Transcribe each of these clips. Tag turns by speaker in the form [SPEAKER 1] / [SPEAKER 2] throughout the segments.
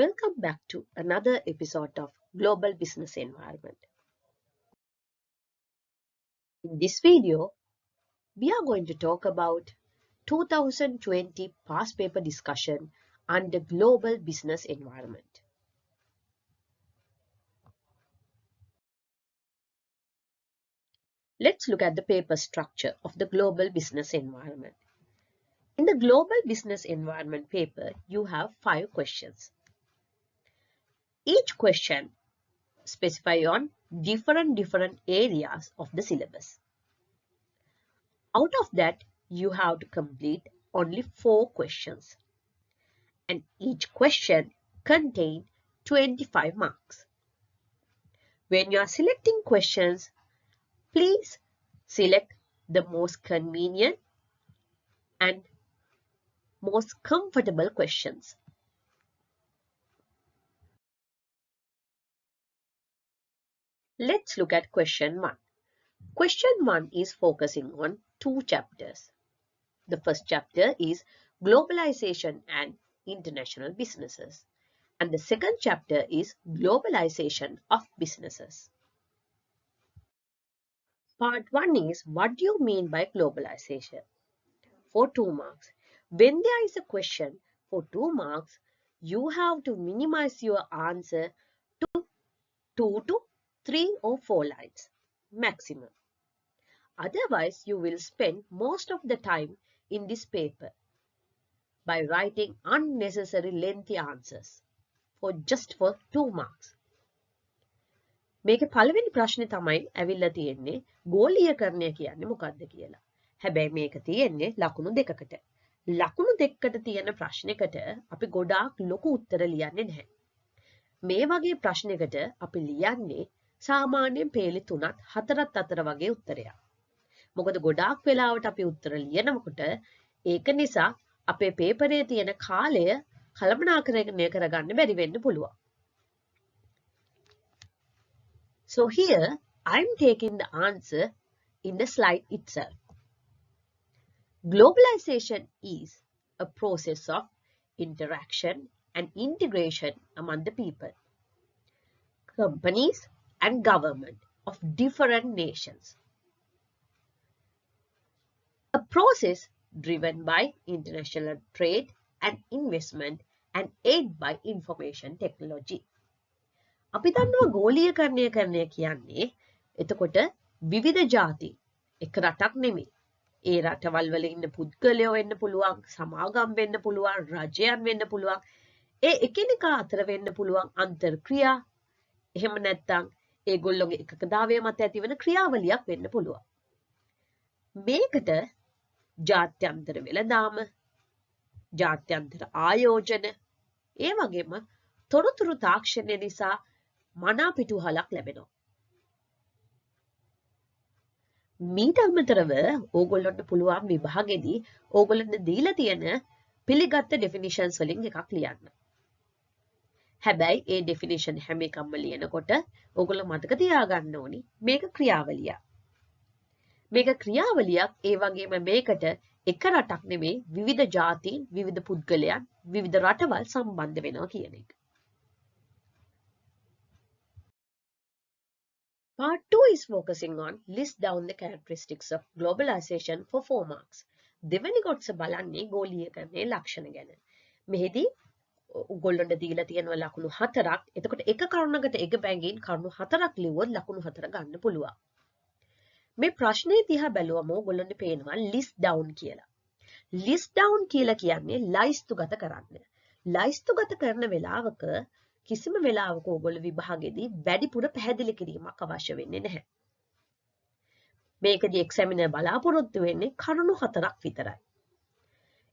[SPEAKER 1] Welcome back to another episode of Global Business Environment. In this video, we are going to talk about 2020 past paper discussion under global business environment. Let's look at the paper structure of the global business environment. In the global business environment paper, you have 5 questions. Each question specify on different areas of the syllabus. Out of that, you have to complete only 4 questions. And each question contains 25 marks. When you are selecting questions, please select the most convenient and most comfortable questions. Let's look at question 1. Question 1 is focusing on 2 chapters. The first chapter is globalization and international businesses. And the second chapter is globalization of businesses. Part 1 is what do you mean by globalization? For 2 marks. When there is a question for 2 marks, you have to minimize your answer to 2 to 3 or 4 lines maximum. Otherwise, you will spend most of the time in this paper by writing unnecessary lengthy answers just for 2 marks. මේක පළවෙනි ප්‍රශ්නේ තමයි ඇවිල්ලා තියෙන්නේ ගෝලීයකරණය කියන්නේ මොකක්ද කියලා. හැබැයි මේක තියෙන්නේ ලකුණු දෙකකට. ලකුණු දෙකකට තියෙන ප්‍රශ්නයකට අපි ගොඩාක් ලොකු උත්තර ලියන්නේ නැහැ. මේ වගේ ප්‍රශ්නයකට අපි ලියන්නේ සාමාන්‍යයෙන් පේලි 3ත් 4ත් අතර වගේ උත්තරයක්. මොකද ගොඩාක් වෙලාවට අපි උත්තර ලියනකොට ඒක නිසා අපේ පේපරේ තියෙන කාලය කළමනාකරණය කරගන්න බැරි වෙන්න පුළුවන්. So here, I'm taking the answer in the slide itself. Globalization is a process of interaction and integration among the people, companies and government of different nations. A process driven by international trade and investment and aided by information technology. අපි දන්නවා ගෝලීයකරණය කරණය කියන්නේ එතකොට විවිධ ಜಾති එක රටක් නෙමෙයි. ඒ රටවල් වල ඉන්න පුද්ගලයෝ වෙන්න පුළුවන්, සමාගම් වෙන්න පුළුවන්, රජයන් වෙන්න පුළුවන්. ඒ එකිනෙකා අතර වෙන්න පුළුවන් අන්තර්ක්‍රියා. එහෙම නැත්නම් ඒගොල්ලෝගේ එකකතාවය මත ඇතිවන ක්‍රියාවලියක් වෙන්න පුළුවන්. මේකට ජාත්‍යන්තර වෙළඳාම, ජාත්‍යන්තර ආයෝජන, ඒ වගේම තොරතුරු තාක්ෂණය නිසා මනා පිටුහලක් ලැබෙනවා. මීට අමතරව ඕගොල්ලන්ට පුළුවන් විභාගෙදී ඕගොල්ලන්ට දීලා තියෙන පිළිගත් ඩෙෆිනිෂන්ස් වලින් එකක් ලියන්න. හැබැයි ඒ ඩෙෆිනිෂන් හැම එකක්ම ලියනකොට ඕගොල්ලෝ මතක තියාගන්න ඕනි මේක ක්‍රියාවලියක්. මේක ක්‍රියාවලියක් ඒ වගේම මේකට එක රටක් නෙමෙයි විවිධ ජාතීන්, විවිධ පුද්ගලයන්, විවිධ රටවල් සම්බන්ධ වෙනවා කියන එක. Part 2 is focusing on list down the characteristics of globalization for 4 marks. දෙවැනි කොටස බලන්නේ ගෝලීයකරණයේ ලක්ෂණ ගැන. මෙහිදී ඔයගොල්ලන්ට දීලා තියෙනවා ලකුණු 4ක්. එතකොට එක කරුණකට එක බැගින් කරුණු 4ක් ලිව්වොත් ලකුණු 4 ගන්න පුළුවන්. මේ ප්‍රශ්නේ දිහා බැලුවම ඔයගොල්ලන්ට පේනවා list down කියලා. list down කියලා කියන්නේ ලයිස්තුගත කරන්න. ලයිස්තුගත කරන වෙලාවක කිසිම වෙලාවක ඔයගොල්ලෝ විභාගෙදී වැඩිපුර පැහැදිලි කිරීමක් අවශ්‍ය වෙන්නේ නැහැ. මේකදී එක්සැමිනර් බලාපොරොත්තු වෙන්නේ කරුණු 4ක් විතරයි.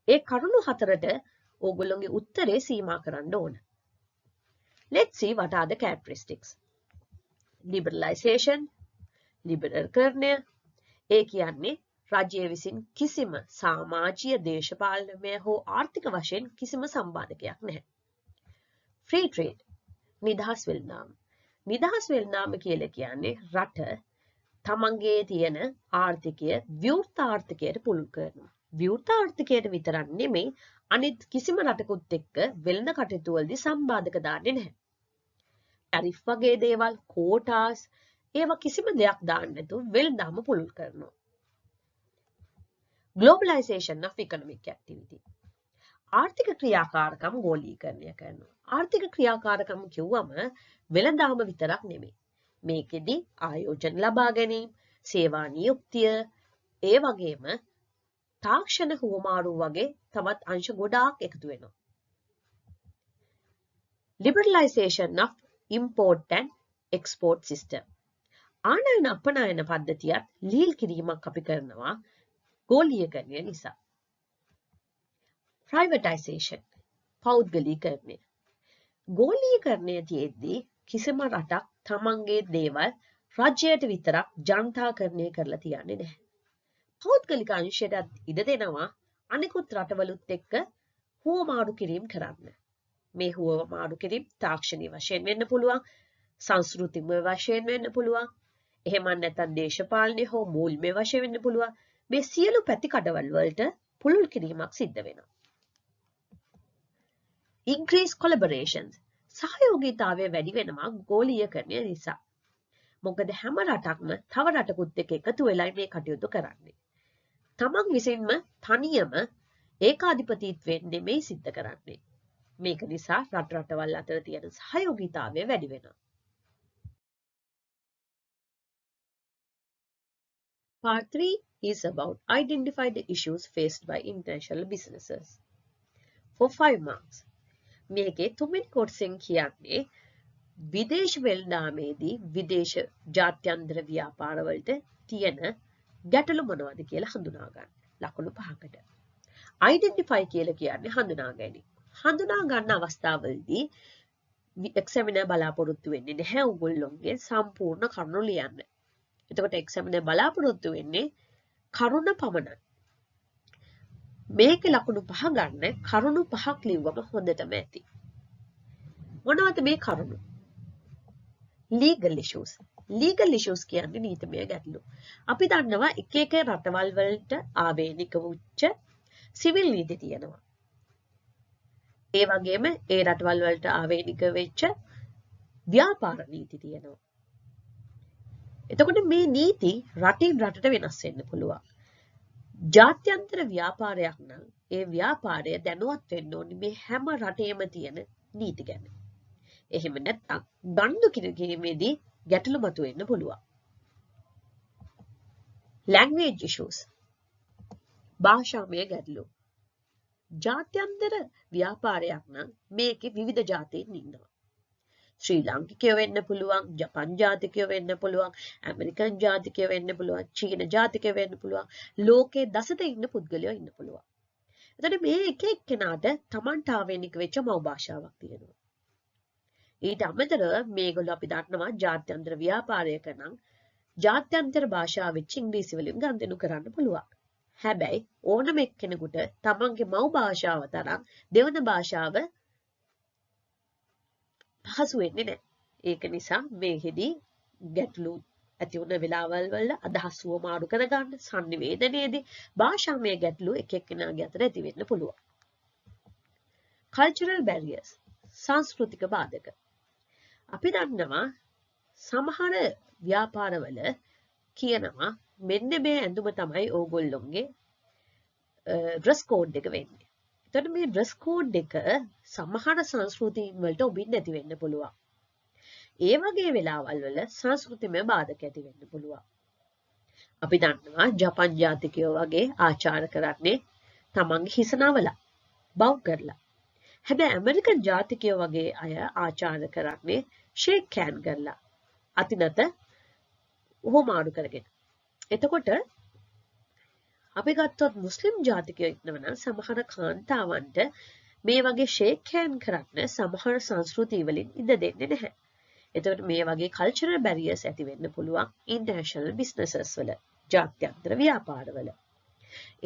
[SPEAKER 1] ඒ කරුණු 4ට ඕගොල්ලෝගේ උත්තරේ සීමා කරන්න ඕන. Let's see what are the characteristics. Liberalization, ලිබරල්කරණය, ඒ කියන්නේ රජය විසින් කිසිම සමාජීය දේශපාලනමය හෝ ආර්ථික වශයෙන් කිසිම සම්බාධකයක් නැහැ. Free trade, නිදහස් වෙළඳාම. නිදහස් වෙළඳාම කියලා කියන්නේ රට තමන්ගේ තියෙන ආර්ථිකය ව්‍යුර්ත ආර්ථිකයට පුළුල් කරනවා. විවෘත ආර්ථිකයට විතරක් නෙමෙයි අනිත් කිසිම රටකුත් එක්ක වෙළඳ කටයුතු වලදී සම්බාධක දාන්නේ නැහැ. ටැරිෆ් වගේ දේවල්, කෝටාස් ඒවා කිසිම දෙයක් දාන්න නැතුව වෙළඳාම පුළුල් කරනවා. Globalization of economic activity. ආර්ථික ක්‍රියාකාරකම් ගෝලීකරණය කරනවා. ආර්ථික ක්‍රියාකාරකම් කිව්වම වෙළඳාම විතරක් නෙමෙයි. මේකෙදි ආයෝජන ලබා ගැනීම, සේවා නියුක්තිය, ඒ වගේම තාක්ෂණ හුවමාරු වගේ තවත් අංශ ගොඩාක් එකතු වෙනවා. Liberalization of import and export system. ආනයන අපනයන පද්ධතියත් Leel කිරීමක් අපි කරනවා ගෝලීකරණය නිසා. Privatization. පෞද්ගලීකරණය. ගෝලීකරණය තියෙද්දී කිසිම රටක් තමන්ගේ දේවල් රජයට විතරක් ජනතාකරණය කරලා තියන්නේ නැහැ. පෞද්ගලික අංශයටත් ඉඩ දෙනවා අනිකුත් රටවලුත් එක්ක හුවමාරු කිරීම කරන්න. මේ හුවමාරු කිරීම තාක්ෂණීය වශයෙන් වෙන්න පුළුවන්, සංස්කෘතික වශයෙන් වෙන්න පුළුවන්, එහෙම නැත්නම් දේශපාලන හෝ මූල්‍ය වශයෙන් වෙන්න පුළුවන්. මේ සියලු පැති කඩවල් වලට පුළුල් කිරීමක් සිද්ධ වෙනවා. Increase collaborations. සහයෝගීතාවය වැඩි වෙනවා ගෝලීයකරණය නිසා. මොකද හැම රටක්ම තව රටකුත් එක්ක එකතු වෙලා මේ කටයුතු කරන්නේ. තමන් විසින්ම තනියම ඒකාධිපතීත්වයෙන් නෙමෙයි සිද්ධ කරන්නේ. මේක නිසා රටවල් අතර තියෙන සහයෝගීතාවය වැඩි වෙනවා. Part 3 is about identify the issues faced by international businesses. For 5 marks. මේකේ තුන්වෙනි කොටසෙන් කියන්නේ විදේශ වෙළඳාමේදී විදේශ ජාත්‍යන්තර ව්‍යාපාරවලට තියෙන ගැටලු මොනවද කියලා හඳුනා ගන්න. ලකුණු 5කට. Identify කියලා කියන්නේ හඳුනා ගැනීම. හඳුනා ගන්න අවස්ථාවවලදී එක්සැමිනර් බලාපොරොත්තු වෙන්නේ නැහැ ඔයගොල්ලෝගේ සම්පූර්ණ කරුණු ලියන්න. එතකොට එක්සැමිනර් බලාපොරොත්තු වෙන්නේ කරුණ පමණයි. මේක ලකුණු 5 ගන්න කරුණු 5ක් ලිව්වම හොඳටම ඇති. මොනවද මේ කරුණු? legal issues. legal issues කියන්නේ නීතිමය ගැටලු. අපි දන්නවා එක එක රටවල් වලට ආවේනික වුච්ච සිවිල් නීති තියෙනවා. ඒ වගේම ඒ රටවල් වලට ආවේනික වෙච්ච ව්‍යාපාර නීති තියෙනවා. එතකොට මේ නීති රටින් රටට වෙනස් වෙන්න පුළුවන්. ජාත්‍යන්තර ව්‍යාපාරයක් නම් ඒ ව්‍යාපාරය දැනුවත් වෙන්න ඕනේ මේ හැම රටේම තියෙන නීති ගැන. එහෙම නැත්නම් ගණ්ඩු කිරීමේදී ගැටලු මතුවෙන්න පුළුවන්. language issues. භාෂාමය ගැටලු. ජාත්‍යන්තර ව්‍යාපාරයක් නම් මේකේ විවිධ ජාතීන් ඉන්නවා. ශ්‍රී ලාංකිකයෝ වෙන්න පුළුවන්, ජපන් ජාතිකයෝ වෙන්න පුළුවන්, ඇමරිකන් ජාතිකයෝ වෙන්න පුළුවන්, චීන ජාතිකයෝ වෙන්න පුළුවන්, ලෝකේ දසත ඉන්න පුද්ගලයෝ ඉන්න පුළුවන්. එතකොට මේ එක එක්කෙනාට Tamanට ආවේනික වෙච්ච මව් භාෂාවක් තියෙනවා. ඊට අමතරව මේගොල්ලෝ අපි දන්නවා ජාත්‍යන්තර ව්‍යාපාරයක නම් ජාත්‍යන්තර භාෂාව වෙච්ච ඉංග්‍රීසි වලින් ගනුදෙනු කරන්න පුළුවන්. හැබැයි ඕනම එක්කෙනෙකුට තමන්ගේ මව් භාෂාව තරම් දෙවන භාෂාව පහසු වෙන්නේ නැහැ. ඒක නිසා මේකෙදී ගැටලු ඇති වුණ වෙලාවල් වල අදහස් වමාරු කරගන්න සංනිවේදනයේදී භාෂාමය ගැටලු එක එක්කෙනාගේ අතර ඇති වෙන්න පුළුවන්. cultural barriers. සංස්කෘතික බාධක. අපි දන්නවා සමහර ව්‍යාපාරවල කියනවා මෙන්න මේ ඇඳුම තමයි ඕගොල්ලොන්ගේ ඩ්‍රෙස් කෝඩ් එක වෙන්නේ. එතකොට මේ ඩ්‍රෙස් කෝඩ් එක සමහර සංස්කෘතීන් වලට ඔබින් නැති වෙන්න පුළුවන්. ඒ වගේ වෙලාවල් වල සංස්කෘතිමය බාධක ඇති වෙන්න පුළුවන්. අපි දන්නවා ජපන් ජාතිකයෝ වගේ ආචාර කරන්නේ තමන්ගේ හිස නවලා බව් කරලා. හැබැයි ඇමරිකන් ජාතිකයෝ වගේ අය ආචාර කරන්නේ ෂේක් හෑන්ඩ් කරලා අතිනත උහුමාරු කරගෙන. එතකොට අපි ගත්තොත් මුස්ලිම් ජාතිකයෝ ඉන්නවා නම් සමහර කාන්තාවන්ට මේ වගේ ෂේක් හෑන්ඩ් කරන්න සමහර සංස්කෘති වලින් ඉඩ දෙන්නේ නැහැ. එතකොට මේ වගේ කල්චරල් බැරියර්ස් ඇති වෙන්න පුළුවන් ඉන්ටර්නැෂනල් බිස්නසස් වල, ජාත්‍යන්තර ව්‍යාපාරවල.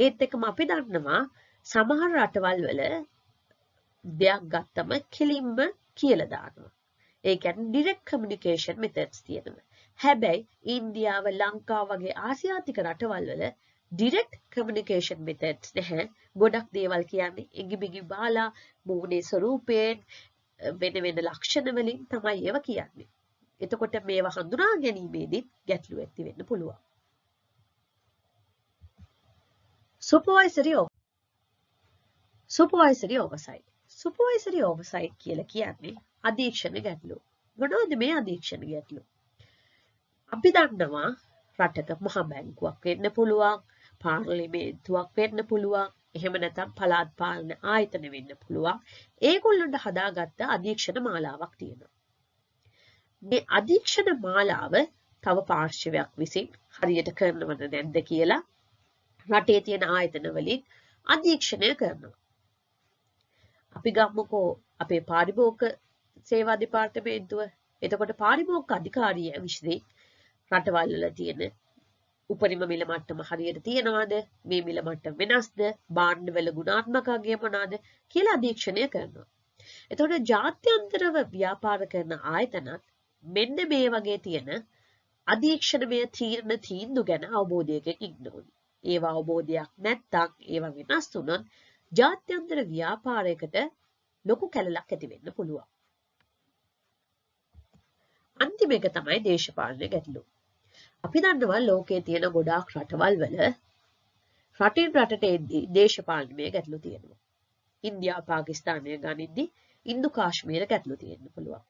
[SPEAKER 1] ඒත් එක්කම අපි දන්නවා සමහර රටවල් වල දෙයක් ගත්තම කෙලින්ම කියලා දානවා. ඒ කියන්නේ ඩිරෙක්ට් කමියුනිකේෂන් මෙතඩ්ස් තියෙනවා. හැබැයි ඉන්දියාව, ලංකාව වගේ ආසියාතික රටවල් වල direct communication methods නැහැ. ගොඩක් දේවල් කියන්නේ ඉඟිබිඟි බාලා මූණේ ස්වරූපයෙන් වෙන වෙන ලක්ෂණ වලින් තමයි ඒව කියන්නේ. එතකොට මේවා හඳුනා ගැනීමේදී ගැටලු ඇති වෙන්න පුළුවන්. Supervisory oversight. Supervisory oversight කියලා කියන්නේ අධීක්ෂණ ගැටලු. මොනවද මේ අධීක්ෂණ ගැටලු? අපි දන්නවා රටක මහ බැංකුවක් වෙන්න පුළුවන්, පාර්ලිමේන්තුවක් වෙන්න පුළුවන්, එහෙම නැත්නම් පළාත් පාලන ආයතන වෙන්න පුළුවන්. ඒගොල්ලන්ට හදාගත්ත අධීක්ෂණ මාලාවක් තියෙනවා. මේ අධීක්ෂණ මාලාව තව පාර්ශවයක් විසින් හරියට කරනවද නැද්ද කියලා රටේ තියෙන ආයතන වලින් අධීක්ෂණය කරනවා. අපි ගමුකෝ අපේ පාරිභෝගික සේවා දෙපාර්තමේන්තුව. එතකොට පාරිභෝගික අධිකාරිය විසින් රටවල් වල තියෙන උපරිම මිල මට්ටම හරියට තියනවාද? මේ මිල මට්ටම වෙනස්ද? භාණ්ඩවල ගුණාත්මක අගය මොනවාද කියලා අධීක්ෂණය කරනවා. එතකොට ජාත්‍යන්තරව ව්‍යාපාර කරන ආයතනත් මෙන්න මේ වගේ තියෙන අධීක්ෂණමය තීන්දුව ගැන අවබෝධයකින් ඉන්න ඕනේ. ඒවා අවබෝධයක් නැත්නම් ඒවා වෙනස් වුණොත් ජාත්‍යන්තර ව්‍යාපාරයකට ලොකු කැලලක් ඇති වෙන්න පුළුවන්. අන්තිම එක තමයි දේශපාලන ගැටලු. අපි දන්නවා ලෝකයේ තියෙන ගොඩාක් රටවල් වල රටින් රටට එද්දී දේශපාලනමය ගැටලු තියෙනවා. ඉන්දියා පාකිස්තානය ගනිද්දී ඉන්දු කාශ්මීර ගැටලු තියෙන්න පුළුවන්.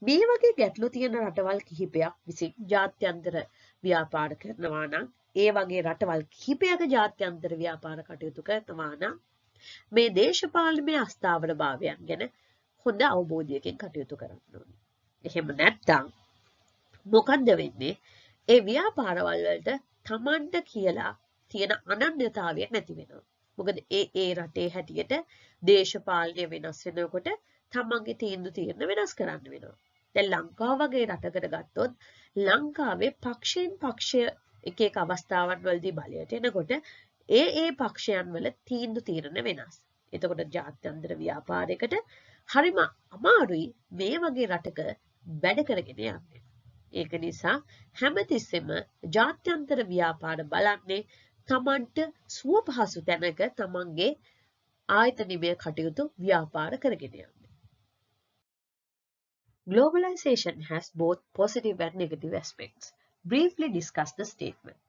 [SPEAKER 1] මේ වගේ ගැටලු තියෙන රටවල් කිහිපයක් විසින් ජාත්‍යන්තර ව්‍යාපාර කරනවා නම් ඒ වගේ රටවල් කිහිපයක ජාත්‍යන්තර ව්‍යාපාර කටයුතු කරනවා නම් මේ දේශපාලනමය අස්ථාවරභාවයන් ගැන හොඳ අවබෝධයකින් කටයුතු කරන්න ඕනේ. එහෙම නැත්නම් මොකද්ද වෙන්නේ? ඒ ව්‍යාපාරවල වලට තමන්ට කියලා තියෙන අනන්‍යතාවය නැති වෙනවා. මොකද ඒ රටේ හැටියට දේශපාලනය වෙනස් වෙනකොට තමන්ගේ තීන්දුව වෙනස් කරන්න වෙනවා. දැන් ලංකාව වගේ රටකට ගත්තොත් ලංකාවේ පක්ෂයෙන් පක්ෂය එක එක අවස්ථාවන් වලදී බලයට එනකොට ඒ පක්ෂයන් වල තීරණ වෙනස්. එතකොට ජාත්‍යන්තර ව්‍යාපාරයකට හරිම අමාරුයි මේ වගේ රටක වැඩ කරගෙන යන්න. ඒක නිසා හැමතිස්සෙම ජාත්‍යන්තර ව්‍යාපාර බලන්නේ තමන්ට සුව පහසු තැනක තමන්ගේ ආයතනීය කටයුතු ව්‍යාපාර කරගෙන යන්න. Globalization has both positive and negative aspects. Briefly discuss the statement.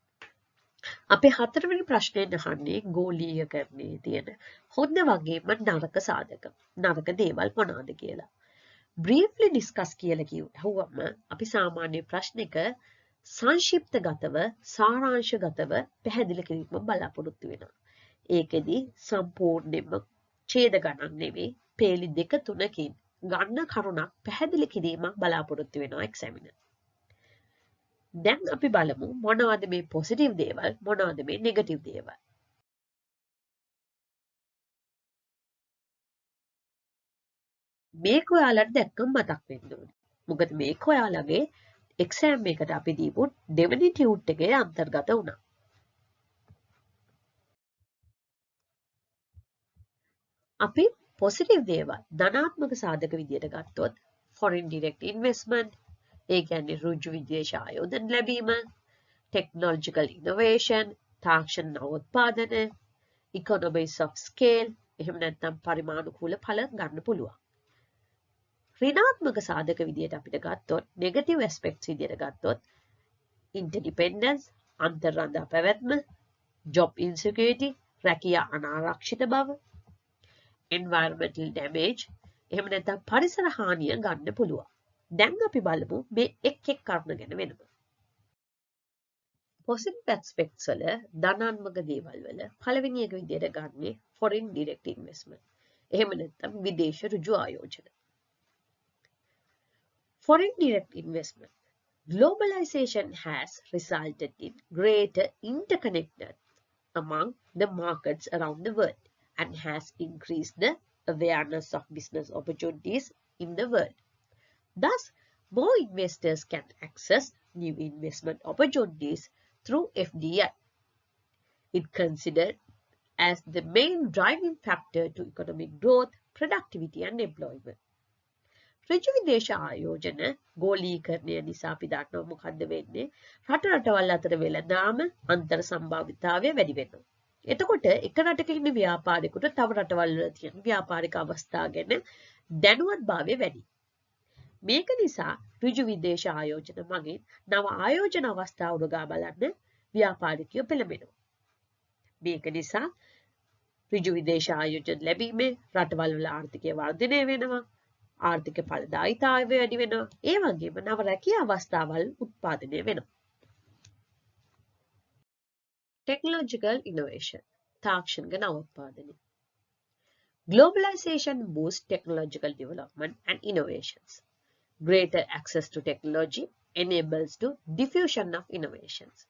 [SPEAKER 1] අපේ හතරවෙනි ප්‍රශ්නයෙන් අහන්නේ ගෝලීයකරණයේ තියෙන හොඳ වගේම නරක සාධක. නරක දේවල් මොනවාද කියලා. Briefly discuss කියලා කිව්වම අපි සාමාන්‍ය ප්‍රශ්නික සංක්ෂිප්තගතව සාරාංශගතව පැහැදිලි කිරීම බලාපොරොත්තු වෙනවා. ඒකෙදි සම්පූර්ණයෙන්ම ඡේද ගණන් නෙවෙයි පේලි දෙක තුනකින් ගන්න කරුණක් පැහැදිලි කිරීමක් බලාපොරොත්තු වෙනවා එක්සැමිනර්. දැන් අපි බලමු මොනවද මේ පොසිටිව් දේවල් මොනවද මේ නෙගටිව් දේවල්. මේක ඔයාලට දැක්කම මතක් වෙන්න ඕනේ. මොකද මේක ඔයාලගේ එක්සෑම් එකට අපි දීපු දෙවෙනි ටියුට් එකේ අන්තර්ගත වුණා. අපි පොසිටිව් දේවල් ධනාත්මක සාධක විදියට ගත්තොත් foreign direct investment, ඒ කියන්නේ ඍජු විදේශ ආයෝධන ලැබීම, technological innovation, තාක්ෂණ නවෝත්පාදන, economies of scale, එහෙම නැත්නම් පරිමාණුකූල ඵල ගන්න පුළුවන්. ඍණාත්මක සාධක විදියට අපිට ගත්තොත් negative aspects විදියට ගත්තොත් interdependence, අන්තර්රඳා පැවැත්ම, job insecurity, රැකියා අනාරක්ෂිත බව, environmental damage, එහෙම නැත්නම් පරිසර හානිය ගන්න පුළුවන්. දැන් අපි බලමු මේ එක් කරුණ ගැන වෙනම. positive aspects වල ධනාත්මක දේවල් වල පළවෙනි එක විදියට ගන්නේ foreign direct investment. එහෙම නැත්නම් විදේශ ඍජු ආයෝජන. Foreign direct investment. Globalization has resulted in greater interconnectedness among the markets around the world and has increased the awareness of business opportunities in the world. Thus, more investors can access new investment opportunities through FDI. It considered as the main driving factor to economic growth, productivity and employment. ඍජු විදේශ ආයෝජන ගෝලීකරණය නිසා අපි දන්නවා මොකද්ද වෙන්නේ? රට රටවල් අතර වෙළඳාම අන්තර් සම්භාවිතාවය වැඩි වෙනවා. එතකොට එක රටක ඉන්න ව්‍යාපාරිකයට තව රටවල් වල තියෙන ව්‍යාපාරික අවස්ථා ගැන දැනුවත්භාවය වැඩි. මේක නිසා ඍජු විදේශ ආයෝජන මගින් නව ආයෝජන අවස්ථා උරගා බලන්න ව්‍යාපාරිකයෝ පෙළඹෙනවා. මේක නිසා ඍජු විදේශ ආයෝජන ලැබීමේ රටවල් වල ආර්ථිකය වර්ධනය වෙනවා. ආර්ථික ඵලදායීතාවය වැඩි වෙනවා. ඒ වගේම නව රැකියා අවස්ථාවල් උත්පාදනය වෙනවා. Technological innovation, තාක්ෂණික නවෝත්පාදනය. Globalization boosts technological development and innovations. Greater access to technology enables the diffusion of innovations.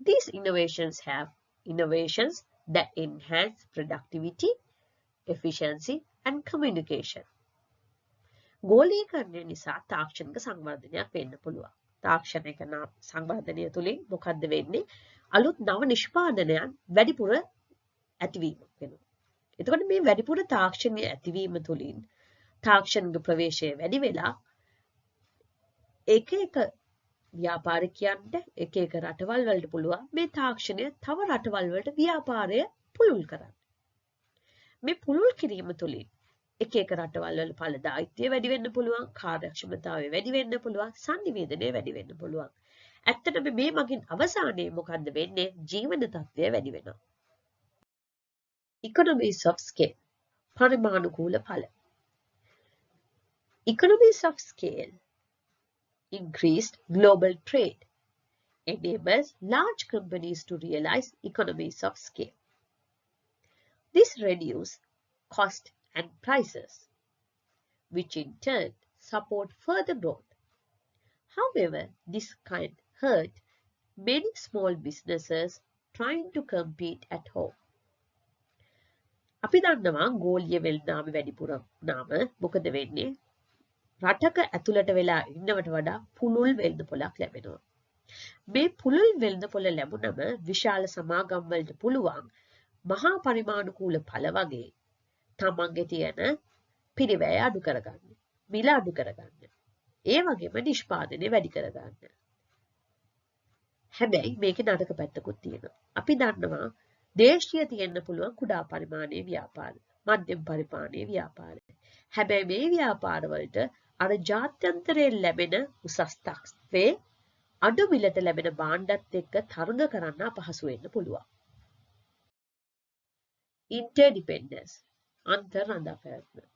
[SPEAKER 1] These innovations that enhance productivity, efficiency, and communication. ගෝලීකරණය නිසා තාක්ෂණික සංවර්ධනයක් වෙන්න පුළුවන්. තාක්ෂණික සංවර්ධනය තුළින් මොකද්ද වෙන්නේ? අලුත් නව නිෂ්පාදනයන් වැඩිපුර ඇතිවීමක් වෙනවා. එතකොට මේ වැඩිපුර තාක්ෂණීය ඇතිවීම තුළින් තාක්ෂණික ප්‍රවේශය වැඩි වෙලා එක ව්‍යාපාරිකයන්ට එක රටවල් වලට පුළුවන් මේ තාක්ෂණය තව රටවල් වලට ව්‍යාපාරය පුළුල් කරන්න. මේ පුළුල් කිරීම තුළින් එක රටවල් වල ඵලදායීත්වය වැඩි වෙන්න පුළුවන්, කාර්යක්ෂමතාවය වැඩි වෙන්න පුළුවන්, සංනිවේදනය වැඩි වෙන්න පුළුවන්. ඇත්තටම මේ මගින් අවසානයේ මොකද්ද වෙන්නේ? ජීවන තත්ත්වය වැඩි වෙනවා. Economies of scale, පරිමාණුකූල ඵල. Economies of scale, increased global trade, enables large companies to realize economies of scale. This reduces cost and prices, which in turn support further growth. However, this can hurt many small businesses trying to compete at home. අපි දන්නවා ගෝලීය වෙළඳාම වැඩිපුර නාම මොකද වෙන්නේ? රටක ඇතුළට වෙලා ඉන්නවට වඩා පුළුල් වෙළඳපොළක් ලැබෙනවා. මේ පුළුල් වෙළඳපොළ ලැබුණම විශාල සමාගම් වලට පුළුවන් මහා පරිමාණුකූල ඵල වගේ තමන්ගේ තියෙන පිරිවැය අඩු කරගන්න, මිල අඩු කරගන්න. ඒ වගේම නිෂ්පාදනය වැඩි කරගන්න. හැබැයි මේකේ නරක පැත්තකුත් තියෙනවා. අපි දන්නවා දේශීය තියෙන්න පුළුවන් කුඩා පරිමාණයේ ව්‍යාපාර, මධ්‍යම පරිමාණයේ ව්‍යාපාර. හැබැයි මේ ව්‍යාපාර වලට අර ජාත්‍යන්තරයෙන් ලැබෙන උසස් තාක්ෂණයේ අඩු මිලට ලැබෙන භාණ්ඩත් එක්ක තරඟ කරන්න අපහසු වෙන්න පුළුවන්. Interdependence, අන්තර් රඳාපැවැත්ම.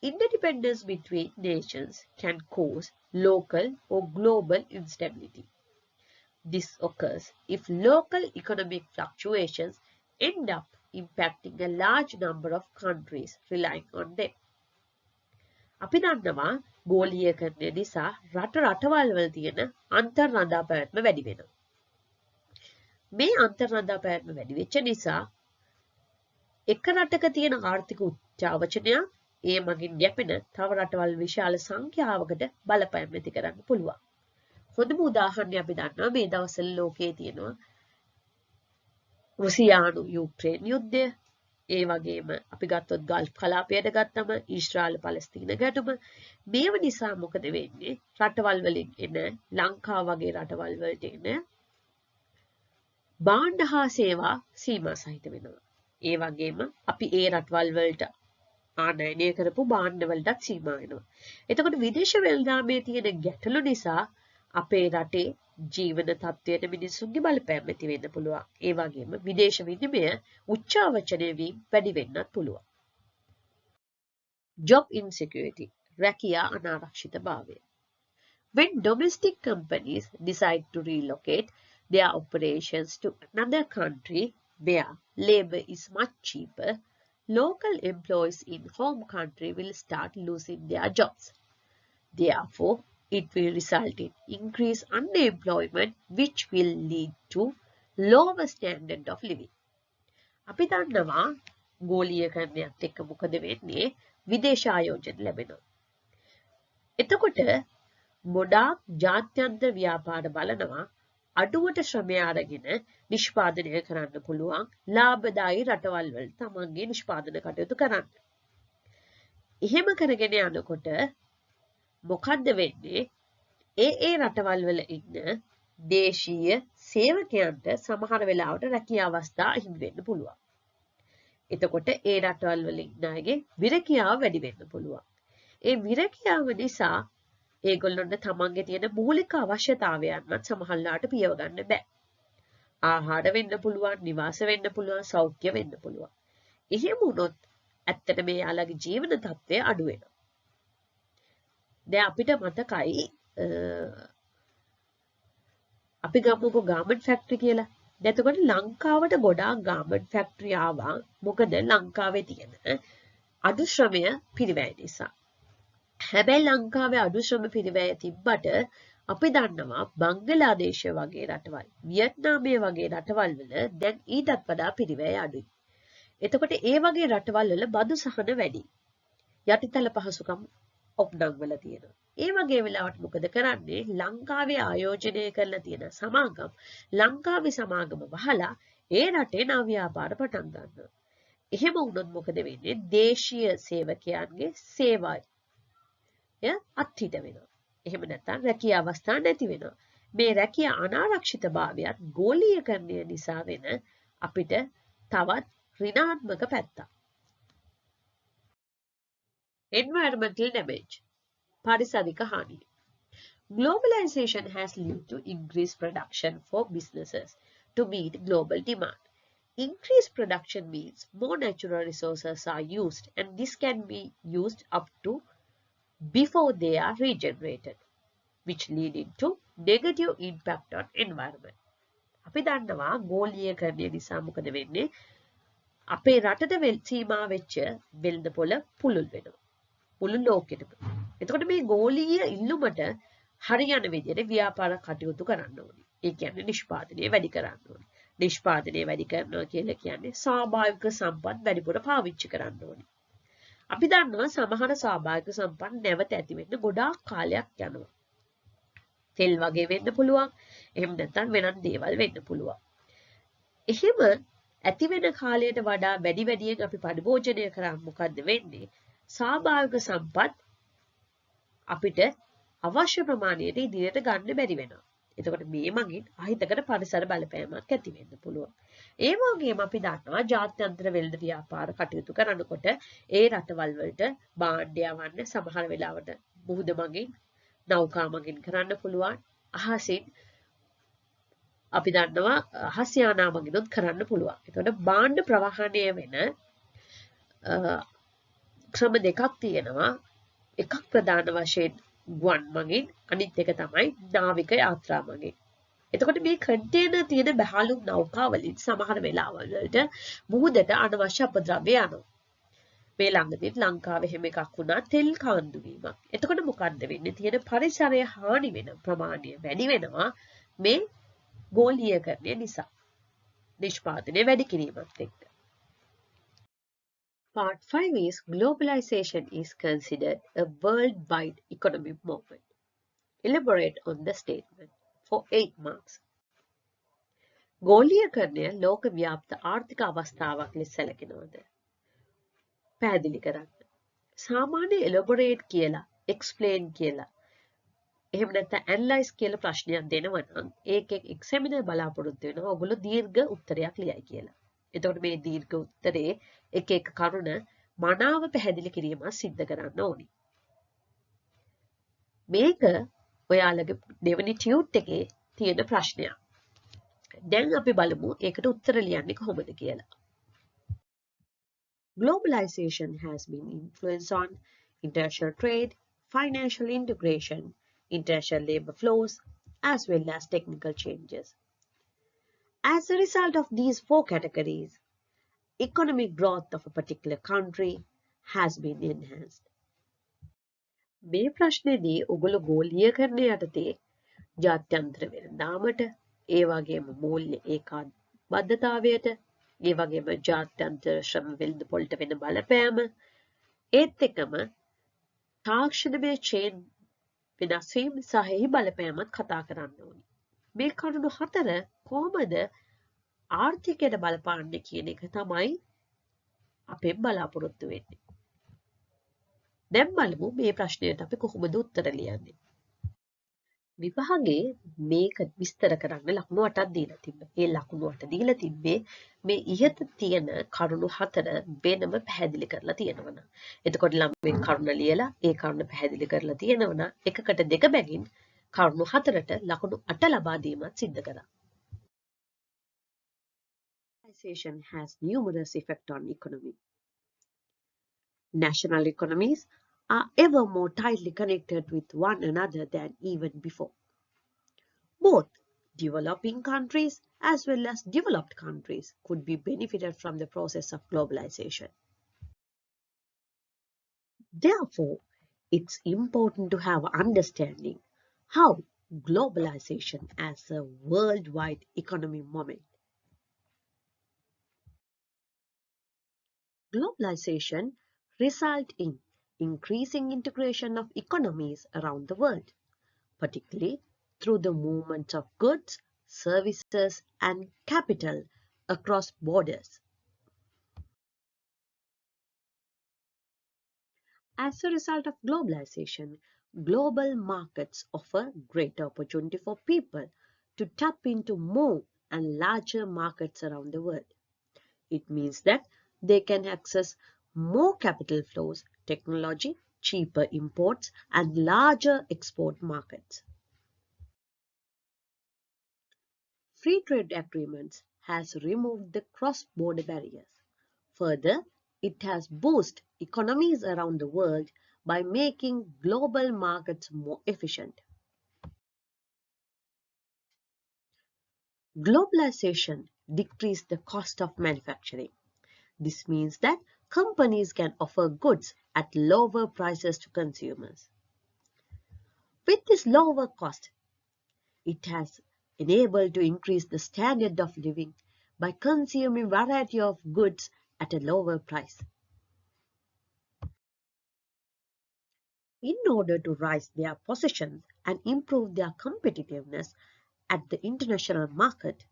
[SPEAKER 1] Interdependence between nations can cause local or global instability. This occurs if local economic fluctuations end up impacting a large number of countries relying on them. අපි දන්නවා ගෝලීයකරණය නිසා රටවල් වල තියෙන අන්තර් රඳාපැවැත්ම වැඩි වෙනවා. මේ අන්තර් රඳාපැවැත්ම වැඩි වෙච්ච නිසා එක රටක තියෙන ආර්ථික උච්චාවචනය ඒ මගින් යැපෙන තව රටවල් විශාල සංඛ්‍යාවකට බලපෑම් ඇති කරන්න පුළුවන්. හොඳම උදාහරණයක් අපි දන්නවා මේ දවස්වල ලෝකයේ තියෙනවා රුසියානු යුක්‍රේන යුද්ධය. ඒ වගේම අපි ගත්තොත් ගල්ෆ් කලාපයට ගත්තම ඊශ්‍රායල පලස්තීන ගැටුම. මේව නිසා මොකද වෙන්නේ? රටවල් වලින් එන ලංකාව වගේ රටවල් වලට එන භාණ්ඩ හා සේවා සීමා සහිත වෙනවා. ඒ වගේම අපි ඒ රටවල් වලට ආනයනය කරපු භාණ්ඩ වලටත් සීමා වෙනවා. එතකොට විදේශ වෙළඳාමේ තියෙන ගැටලු නිසා අපේ රටේ ජීවන තත්ත්වයට මිනිසුන්ගේ බලපෑම් ඇති වෙන්න පුළුවන්. ඒ වගේම විදේශ විනිමය උච්චාවචනය වීම වැඩි වෙන්නත් පුළුවන්. Job insecurity, රැකියා අනාරක්ෂිතභාවය. When domestic companies decide to relocate their operations to another country where labor is much cheaper, local employees in home country will start losing their jobs. Therefore, it will result in increased unemployment, which will lead to lower standard of living. අපි දන්නවා ගෝලීයකරණයත් එක්ක මොකද වෙන්නේ? විදේශ ආයෝජන ලැබෙනවා. එතකොට ගොඩාක් ජාත්‍යන්තර ව්‍යාපාර බලනවා අඩුවට ශ්‍රමය අරගෙන නිෂ්පාදනය කරන්න පුළුවන් ලාභදායී රටවල් වල තමන්ගේ නිෂ්පාදන කටයුතු කරන්න. එහෙම කරගෙන යනකොට මොකද්ද වෙන්නේ? ඒ රටවල් වල ඉන්න දේශීය සේවකයන්ට සමහර වෙලාවට රැකියා අවස්ථා හිමි වෙන්න පුළුවන්. එතකොට ඒ රටවල් වල ඉන්න අයගේ විරකියාව වැඩි වෙන්න පුළුවන්. ඒ විරකියාව නිසා ඒගොල්ලොන්ට තමන්ගේ තියෙන මූලික අවශ්‍යතාවයන්වත් සමහරලාට පියව ගන්න බෑ. ආහාර වෙන්න පුළුවන්, නිවාස වෙන්න පුළුවන්, සෞඛ්‍ය වෙන්න පුළුවන්. එහෙම වුණොත් ඇත්තට මේ යාළගේ ජීවන තත්ත්වය අඩු වෙනවා. දැන් අපිට මතකයි අපි ගමුකෝ ගාමන්ට් ෆැක්ටරි කියලා. දැන් එතකොට ලංකාවට ගොඩාක් ගාමන්ට් ෆැක්ටරි ආවා. මොකද ලංකාවේ තියෙන අඩු ශ්‍රමය පිරිවැය නිසා. හැබැයි ලංකාවේ අඩු ශ්‍රම පිරිවැය තිබ්බට අපි දන්නවා බංගලාදේශය වගේ රටවල්, වියට්නාමය වගේ රටවල් වල දැන් ඊටත් වඩා පිරිවැය අඩුයි. එතකොට ඒ වගේ රටවල් වල බදු සහන වැඩි. යටිතල පහසුකම් ඔප්ඩම් වල තියෙනවා. ඒ වගේ වෙලාවට මොකද කරන්නේ? ලංකාවේ ආයෝජනය කරලා තියෙන සමාගම් ලංකාවේ සමාගම වහලා ඒ රටේ නව ව්‍යාපාර පටන් ගන්නවා. එහෙම වුණොත් මොකද වෙන්නේ? දේශීය සේවකයන්ගේ සේවය අත්හිට වෙනවා. එහෙම නැත්නම් රැකියා අවස්ථා නැති වෙනවා. මේ රැකියා අනාරක්ෂිතභාවයත් ගෝලීයකරණය නිසා වෙන අපිට තවත් ඍණාත්මක පැත්තක්. Environmental damage. පාරිසරික හානිය. Globalization has led to increased production for businesses to meet global demand. Increased production means more natural resources are used, and this can be used up to before they are regenerated, which leading to negative impact on environment. අපි දන්නවා ගෝලීයකරණය නිසා මොකද වෙන්නේ? අපේ රටට සීමා වෙච්ච වෙළඳ පොළ පුළුල් වෙනවා. මුළු ලෝකෙටම. එතකොට මේ ගෝලීය ඉල්ලුමට හරියන විදිහට ව්‍යාපාර කටයුතු කරන්න ඕනේ. ඒ කියන්නේ නිෂ්පාදනය වැඩි කරන්න ඕනේ. නිෂ්පාදනය වැඩි කරනවා කියලා කියන්නේ ස්වාභාවික සම්පත් වැඩිපුර පාවිච්චි කරන්න ඕනේ. අපි දන්නවා සමහර ස්වාභාවික සම්පත් නැවත ඇති වෙන්න ගොඩාක් කාලයක් යනවා. තෙල් වගේ වෙන්න පුළුවන්. එහෙම නැත්නම් වෙනත් දේවල් වෙන්න පුළුවන්. එහෙම ඇති වෙන කාලයට වඩා වැඩියෙන් අපි පරිභෝජනය කරාම මොකද්ද වෙන්නේ? ස්වාභාවික සම්පත් අපිට අවශ්‍ය ප්‍රමාණයට ඉදිරියට ගන්න බැරි වෙනවා. එතකොට මේ මගින් අහිතකර පරිසර බලපෑමක් ඇති වෙන්න පුළුවන්. ඒ වගේම අපි දන්නවා ජාත්‍යන්තර වෙළඳ ව්‍යාපාර කටයුතු කරනකොට ඒ රටවල් වලට භාණ්ඩ යවන්න සමහර වෙලාවට මුහුද මගින්, නෞකා මගින් කරන්න පුළුවන්. අහසින් අපි දන්නවා අහස් යානා මගිනුත් කරන්න පුළුවන්. එතකොට භාණ්ඩ ප්‍රවාහණය වෙන ක්‍රම දෙකක් තියෙනවා. එකක් ප්‍රධාන වශයෙන් ගුවන් මගින්, අනිත් එක තමයි නාවික යාත්‍රා මගින්. එතකොට මේ කන්ටේනර් තියෙන බහලු නෞකා වලින් සමහර වෙලාවල් වලට මුහුදට අනවශ්‍ය අපද්‍රව්‍ය යනවා. මේ ළඟදී ලංකාවේ හැම එකක් වුණා තෙල් කාන්දු වීමක්. එතකොට මොකද්ද වෙන්නේ? තියෙන පරිසරය හානි වෙන ප්‍රමාණය වැඩි වෙනවා මේ ගෝලීයකරණය නිසා. නිෂ්පාදනය වැඩි කිරීමත් එක්ක. Part 5 is globalization is considered a worldwide economic movement. Elaborate on the statement for 8 marks. ගෝලීයකරණය ලෝක ව්‍යාප්ත ආර්ථික අවස්ථාවක් ලෙස සැලකෙනවද? පැහැදිලි කරන්න. සාමාන්‍ය elaborate කියලා, explain කියලා, එහෙම නැත්නම් analyze කියලා ප්‍රශ්නයක් දෙනවා නම් ඒකෙන් examiner බලාපොරොත්තු වෙනවා ඔයගොල්ලෝ දීර්ඝ උත්තරයක් ලියයි කියලා. එතකොට මේ දීර්ඝ උත්තරේ එක එක කරුණ මනාව පැහැදිලි කිරීමක් සිද්ධ කරන්න ඕනි. මේක ඔයාලගේ දෙවෙනි ටියුට් එකේ තියෙන ප්‍රශ්නයක්. දැන් අපි බලමු ඒකට උත්තර ලියන්නේ කොහොමද කියලා. Globalization has been influenced on international trade, financial integration, international labor flows, as well as technical changes. As a result of these 4 categories, economic growth of a particular country has been enhanced. මේ ප්‍රශ්නේදී ඔගොල්ලෝ ගෝලීයකරණය යටතේ ජාත්‍යන්තර වෙළඳාමට, ඒ වගේම මූල්‍ය ඒකාබද්ධතාවයට, ඒ වගේම ජාත්‍යන්තර ශ්‍රම වෙළඳපොළට වෙන බලපෑම, ඒත් එක්කම තාක්ෂණමය චේන් වෙනස් වීම සහ එහි බලපෑමත් කතා කරන්න ඕනි. මේ කරුණු 4 කොහොමද ආර්ථිකයට බලපාන්නේ කියන එක තමයි අපෙන් බලාපොරොත්තු වෙන්නේ. දැන් බලමු මේ ප්‍රශ්නයට අපි කොහොමද උත්තර ලියන්නේ. විභාගයේ මේක විස්තර කරන්න ලකුණු 8ක් දීලා තිබ්බා. ඒ ලකුණු 8 දීලා තිබ්බේ මේ ඉහත තියෙන කරුණු 4 වෙනම පැහැදිලි කරලා තියෙනවා. එතකොට ළමයි කරුණ ලියලා ඒ කරුණ පැහැදිලි කරලා තියෙනවා. එකකට දෙක බැගින් කරුණු 4ට ලකුණු 8 ලබා දීමත් සිද්ධ කරා. Globalization has numerous effects on economy. National economies are ever more tightly connected with one another than even before. Both developing countries as well as developed countries could be benefited from the process of globalization. Therefore, it's important to have understanding how globalization as a worldwide economy moment. Globalization results in increasing integration of economies around the world, particularly through the movement of goods, services, and capital across borders. As a result of globalization, global markets offer greater opportunity for people to tap into more and larger markets around the world. It means that they can access more capital flows, technology, cheaper imports, and larger export markets. Free trade agreements has removed the cross-border barriers. Further, it has boosted economies around the world by making global markets more efficient. Globalization decreased the cost of manufacturing. This means that companies can offer goods at lower prices to consumers. With this lower cost, it has enabled to increase the standard of living by consuming variety of goods at a lower price. In order to raise their positions and improve their competitiveness at the international market,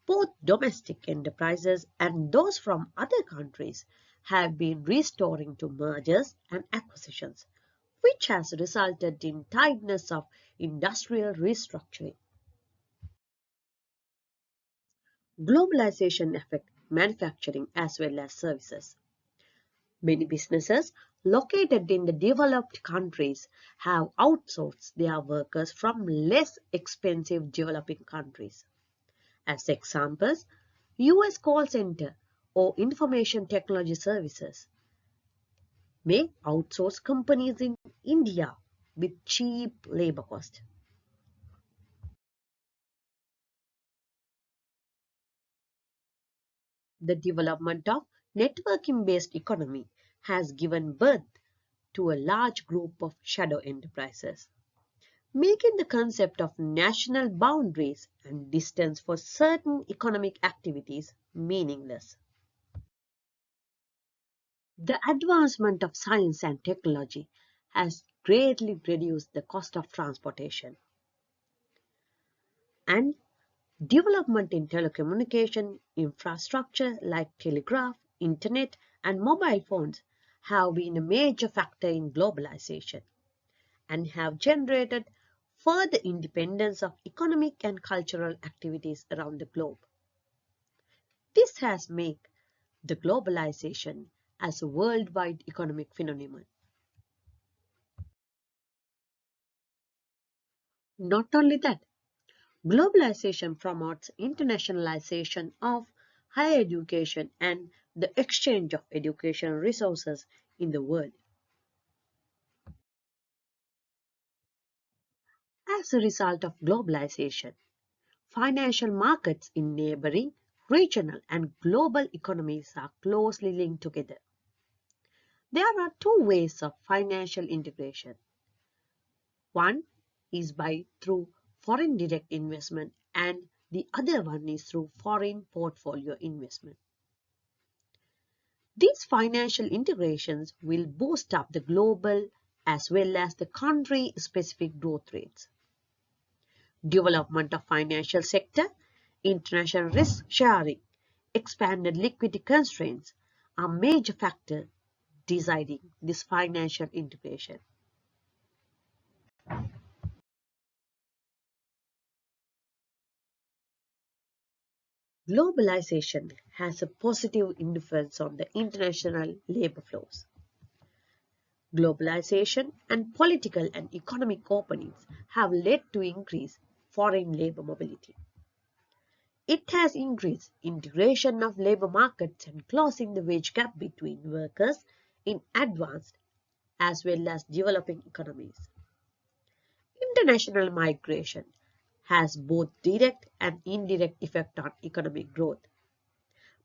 [SPEAKER 1] both domestic enterprises and those from other countries have been restoring to mergers and acquisitions, which has resulted in tightness of industrial restructuring. Globalization affects manufacturing as well as services. Many businesses located in the developed countries have outsourced their workers from less expensive developing countries. As examples, US call center or information technology services may outsource companies in India with cheap labor cost. The development of networking-based economy has given birth to a large group of shadow enterprises, making the concept of national boundaries and distance for certain economic activities meaningless. The advancement of science and technology has greatly reduced the cost of transportation, and development in telecommunication infrastructure like telegraph, internet, and mobile phones have been a major factor in globalization and have generated further independence of economic and cultural activities around the globe. This has made the globalization as a worldwide economic phenomenon. Not only that, globalization promotes internationalization of higher education and the exchange of educational resources in the world. As a result of globalization, financial markets in neighboring, regional, and global economies are closely linked together. There are two ways of financial integration. One is by through foreign direct investment and the other one is through foreign portfolio investment. These financial integrations will boost up the global as well as the country-specific growth rates. Development of financial sector, international risk sharing, expanded liquidity constraints are major factors deciding this financial integration. Globalization has a positive influence on the international labor flows. Globalization and political and economic openings have led to increased foreign labor mobility. It has increased integration of labor markets and closing the wage gap between workers in advanced as well as developing economies. International migration has both direct and indirect effect on economic growth.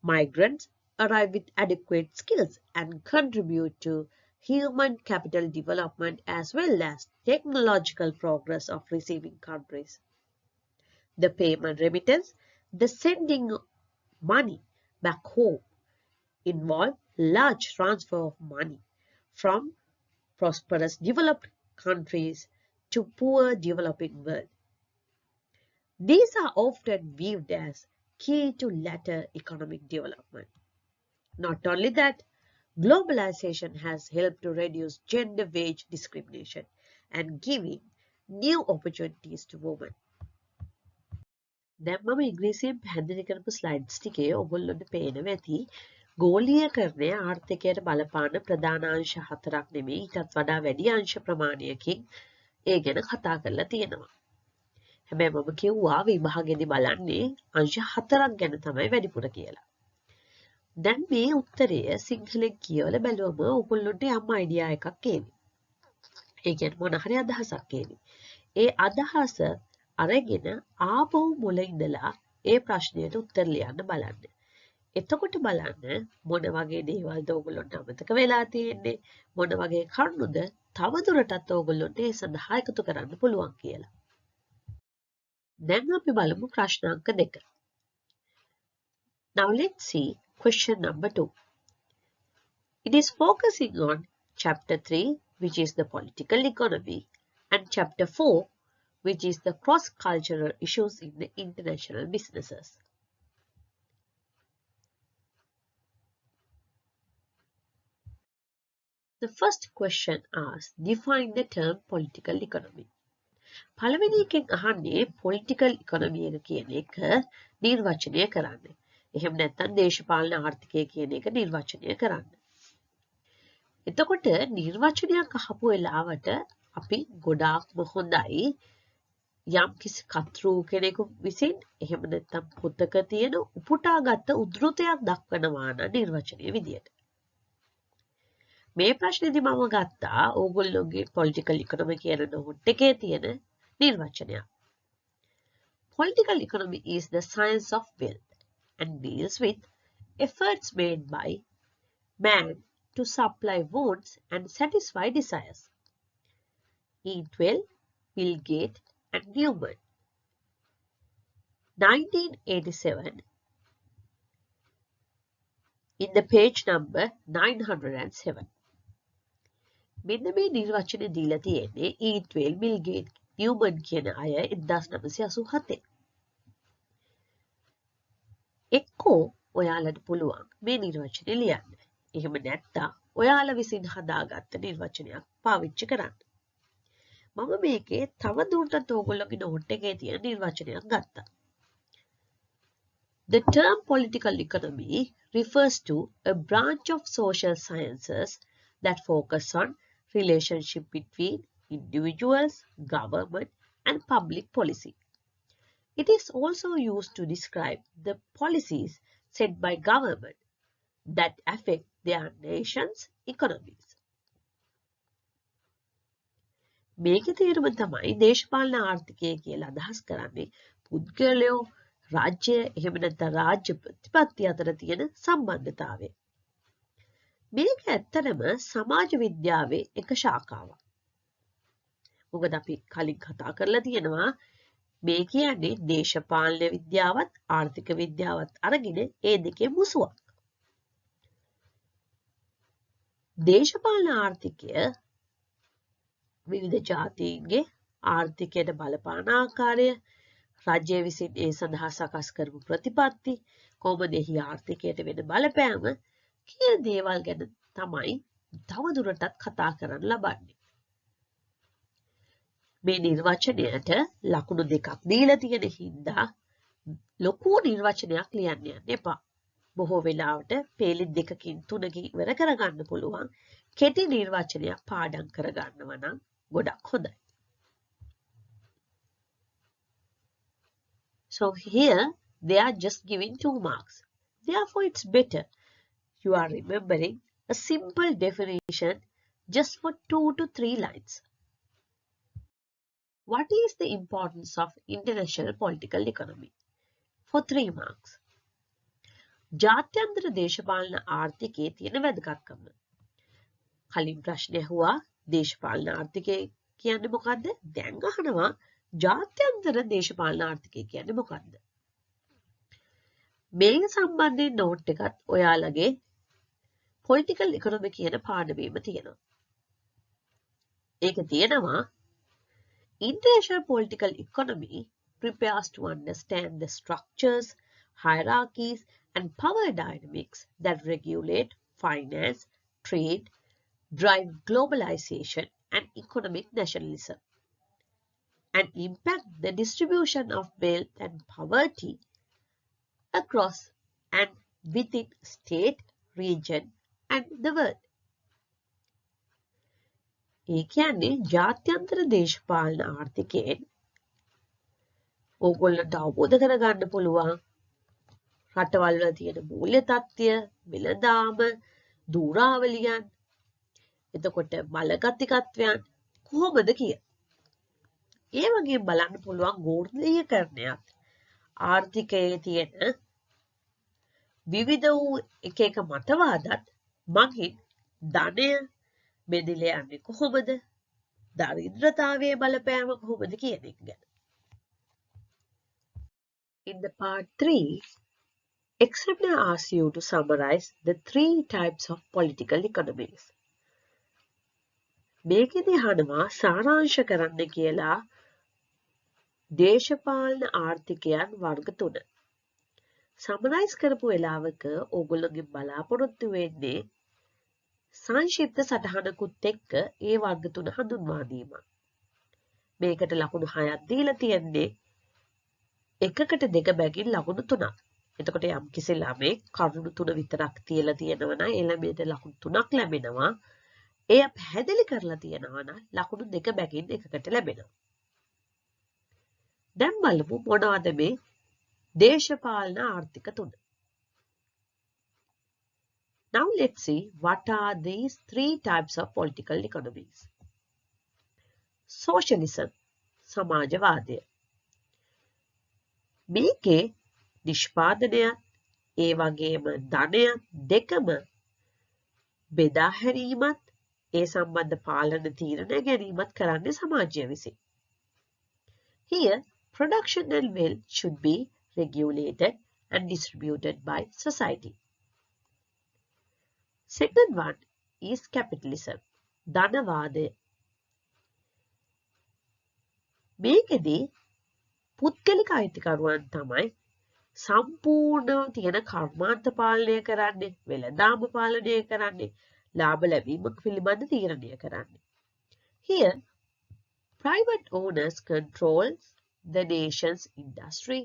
[SPEAKER 1] Migrants arrive with adequate skills and contribute to human capital development as well as technological progress of receiving countries. The payment remittance, the sending money back home, involve large transfer of money from prosperous developed countries to poor developing world. These are often viewed as key to later economic development. Not only that, globalization has helped to reduce gender wage discrimination and giving new opportunities to women. දැන් මම ඉංග්‍රීසියෙන් පැහැදිලි කරපු slides ටිකේ ඔයගොල්ලන්ට පේනවා ඇති ගෝලීයකරණය ආර්ථිකයට බලපාන ප්‍රධාන අංශ හතරක් නෙමෙයි ඊටත් වඩා වැඩි අංශ ප්‍රමාණයකින් ඒ ගැන කතා කරලා තියෙනවා. හැබැයි මම කිව්වා විභාගෙදි බලන්නේ අංශ හතරක් ගැන තමයි වැඩිපුර කියලා. දැන් මේ උත්තරය සිංහලෙන් කියවලා බැලුවම ඔයගොල්ලන්ට යම් අයිඩියා එකක් එන්නේ. ඒ කියන්නේ මොන හරි අදහසක් එන්නේ. ඒ අදහස අරගෙන ආපහු මුල ඉඳලා ඒ ප්‍රශ්නයට උත්තර ලියන්න බලන්න. එතකොට බලන්න මොන වගේ දේවල්ද ඔයගොල්ලන්ට අමතක වෙලා තියෙන්නේ මොන වගේ කරුණුද තවදුරටත් ඔයගොල්ලන්ට ඒ සඳහා එකතු කරන්න පුළුවන් කියලා. දැන් අපි බලමු ප්‍රශ්න අංක 2. Now let's see question number 2. It is focusing on chapter 3, which is the political economy, and chapter 4, which is the cross-cultural issues in the international businesses. The first question asks, define the term political economy. පළවෙනි එකෙන් අහන්නේ political economy එක කියන එක නිර්වචනය කරන්න. එහෙම නැත්නම් දේශපාලන ආර්ථිකය කියන එක නිර්වචනය කරන්න. එතකොට නිර්වචනයක් අහපු වෙලාවට අපි ගොඩාක්ම හොඳයි යම් කිසි කතෘ කෙනෙකු විසින් එහෙම නැත්නම් පොතක තියෙන උපුටාගත් උද්ෘතයක් දක්වනවා නම් නිර්වචනයේ විදියට. මේ ප්‍රශ්නේදී මම ගත්තා ඕගොල්ලෝගේ political economy කියන නෝට් එකේ තියෙන නිර්වචනයක්. Political economy is the science of wealth and deals with efforts made by man to supply wants and satisfy desires. Eat well, Bill Gates and Newman. 1987 in the page number 907. මෙන්න මේ නිර්වචනය දීලා තියෙන්නේ eat well, Bill Gates, Newman කියන අය 1987. එක්කෝ ඔයාලට පුළුවන් මේ නිර්වචනය ලියන්න. එහෙම නැත්නම් ඔයාලා විසින් හදාගත්ත නිර්වචනයක් පාවිච්චි කරන්න. මම මේකේ තව දුරටත් ඕගොල්ලෝගේ නෝට් එකේ තියෙන නිර්වචනයක් ගත්තා. The term political economy refers to a branch of social sciences that focus on relationship between individuals, government, and public policy. It is also used to describe the policies set by government that affect their nation's economies. මේකේ තේරුම තමයි දේශපාලන ආර්ථිකය කියලා අදහස් කරන්නේ පුද්ගලයෝ රාජ්‍ය එහෙම නැත්නම් රාජ්‍ය ප්‍රතිපත්ති අතර තියෙන සම්බන්ධතාවය. මේක ඇත්තටම සමාජ විද්‍යාවේ එක ශාඛාවක්. මොකද අපි කලින් කතා කරලා තියෙනවා මේ කියන්නේ දේශපාලන විද්‍යාවත් ආර්ථික විද්‍යාවත් අරගෙන ඒ දෙකේ මුසුවක්. දේශපාලන ආර්ථිකය විවිධ ජාතීන්ගේ ආර්ථිකයට බලපාන ආකාරය රජය විසින් ඒ සඳහා සකස් කරපු ප්‍රතිපත්ති කොහොමද එහි ආර්ථිකයට වෙන බලපෑම කියන දේවල් ගැන තමයි තවදුරටත් කතා කරන්න ලබන්නේ. මේ නිර්වචනයට ලකුණු දෙකක් දීලා තියෙන හින්දා ලොකු නිර්වචනයක් ලියන්න යන්න එපා. බොහෝ වෙලාවට පේලි 2කින් 3කින් ඉවර කරගන්න පුළුවන් කෙටි නිර්වචනයක් පාඩම් කරගන්නව නම් ගොඩක් හොඳයි. So here they are just giving 2 marks. Therefore it's better you are remembering a simple definition just for 2 to 3 lines. What is the importance of international political economy? For 3 marks. ජාත්‍යන්තර දේශපාලන ආර්ථිකයේ තියෙන වැදගත්කම. කලින් ප්‍රශ්නය ඇහුවා දේශපාලන ආර්ථිකය කියන්නේ මොකද්ද? දැන් අහනවා ජාත්‍යන්තර දේශපාලන ආර්ථිකය කියන්නේ මොකද්ද? මේ සම්බන්ධයෙන් නෝට් එකත් ඔයාලගේ political economy කියන පාඩමේම තියෙනවා. ඒක තියෙනවා international political economy prepares to understand the structures, hierarchies and power dynamics that regulate finance, trade, drive globalization and economic nationalism, and impact the distribution of wealth and poverty across and within state, region and the world. ඒ කියන්නේ ජාත්‍යන්තර දේශපාලන ආර්ථිකයෙන් ඕගොල්ලන්ට අවබෝධ කරගන්න පුළුවන් රටවල් වල තියෙන මූල්‍ය තත්ත්වය, වෙළඳාම, දූරාවලියන්, එතකොට බලගතිකත්වයන් කොහොමද කිය. ඒ වගේ බලන්න පුළුවන් ගෝර්ධීයකරණයක් ආර්ථිකයේ තියෙන විවිධ වූ එක මතවාදත් මගින් ධනය බෙදලා යන්නේ කොහොමද? දරිද්‍රතාවයේ බලපෑම කොහොමද කියන එක ගැන. In the part 3, examiner asks you to summarize the 3 types of political economies. මේකෙදි අහනවා සාරාංශ කරන්න කියලා දේශපාලන ආර්ථිකයන් වර්ග 3. සමරයිස් කරපු වෙලාවක ඕගොල්ලෝගේ බලාපොරොත්තු වෙන්නේ සංක්ෂිප්ත සටහනකුත් එක්ක ඒ වර්ග 3 හඳුන්වා දීම. මේකට ලකුණු 6ක් දීලා තියෙන්නේ එකකට දෙක බැගින් ලකුණු 3ක්. එතකොට යම් කිසි ළමෙක් කරුණු 3 විතරක් තියලා තියෙනවා නම් ඒ ළමයට ලකුණු 3ක් ලැබෙනවා. එය පැහැදිලි කරලා තියෙනවා නම් ලකුණු 2 බැගින් එකකට ලැබෙනවා. දැන් බලමු මොනවද මේ දේශපාලන ආර්ථික 3. Now let's see what are these 3 types of political economies. Socialism, සමාජවාදය. මේකේ නිෂ්පාදනය ඒ වගේම ධනය දෙකම බෙදා හැරීමත් ඒ සම්බන්ධ පාලන තීරණ ගැනීමත් කරන්නේ සමාජය විසින්. Here, production and wealth should be regulated and distributed by society. Second one is capitalism, ධනවාදය. මේකෙදී පුද්ගලික අයිතිකරුවන් තමයි සම්පූර්ණ තියෙන කර්මාන්ත පාලනය කරන්නේ, වෙළඳාම පාලනය කරන්නේ, ලාභ ලැබීම පිළිබඳ තීරණය කරන්නේ. Here, private owners controls the nation's industry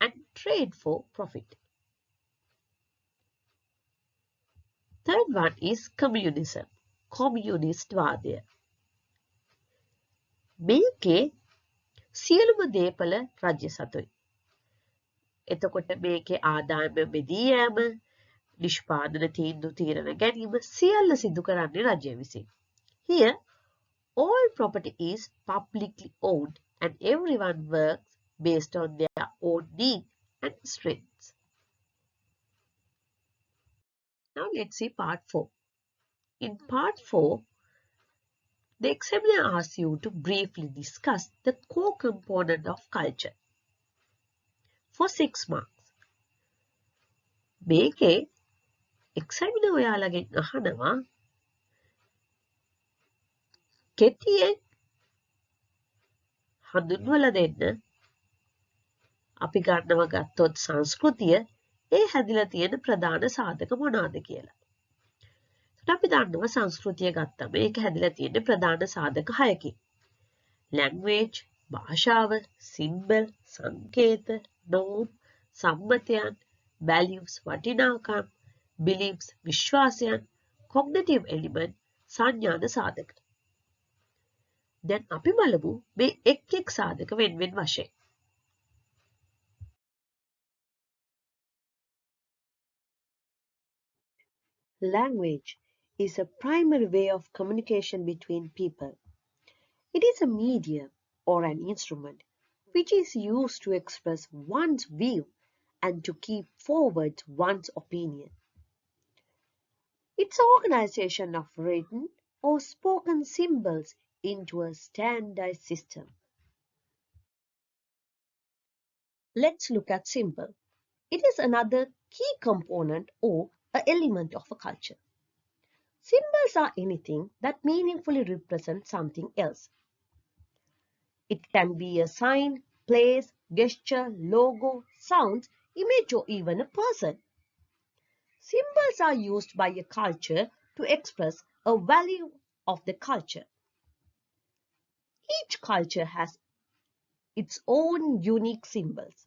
[SPEAKER 1] and trade for profit. Third one is communism, communist වාදය. මේකේ සියලුම දේපල රජ්‍ය සතුයි. එතකොට මේකේ ආදායම බෙදී යෑම, නිෂ්පාදන තීන්දුව තීරණ ගැනීම සියල්ල සිදු කරන්නේ රජය විසින්. Here, all property is publicly owned and everyone works based on their own needs and strengths. Now let's see part 4. In part 4, the examiner asks you to briefly discuss the core component of culture for 6 marks. මේකේ examiner ඔයාලගෙන් අහනවා කෙටියෙන් හඳුන්වලා දෙන්න අපි ගන්නවා ගත්තොත් සංස්කෘතිය ඒ හැදිලා තියෙන ප්‍රධාන සාධක මොනවාද කියලා. අපි දන්නවා සංස්කෘතිය ගත්තම ඒක හැදිලා තියෙන ප්‍රධාන සාධක 6කින්. language, භාෂාව, symbol, සංකේත, norm, සම්මතයන්, values, වටිනාකම්, beliefs, විශ්වාසයන්, cognitive element, සංඥාන සාධක. දැන් අපි බලමු මේ එක් සාධක වෙන වශයෙන්. Language is a primary way of communication between people. It is a medium or an instrument which is used to express one's view and to keep forward one's opinion. It's organization of written or spoken symbols into a standardized system. Let's look at symbol. It is another key component or an element of a culture. Symbols are anything that meaningfully represents something else. It can be a sign, place, gesture, logo, sound, image, or even a person. Symbols are used by a culture to express a value of the culture. Each culture has its own unique symbols.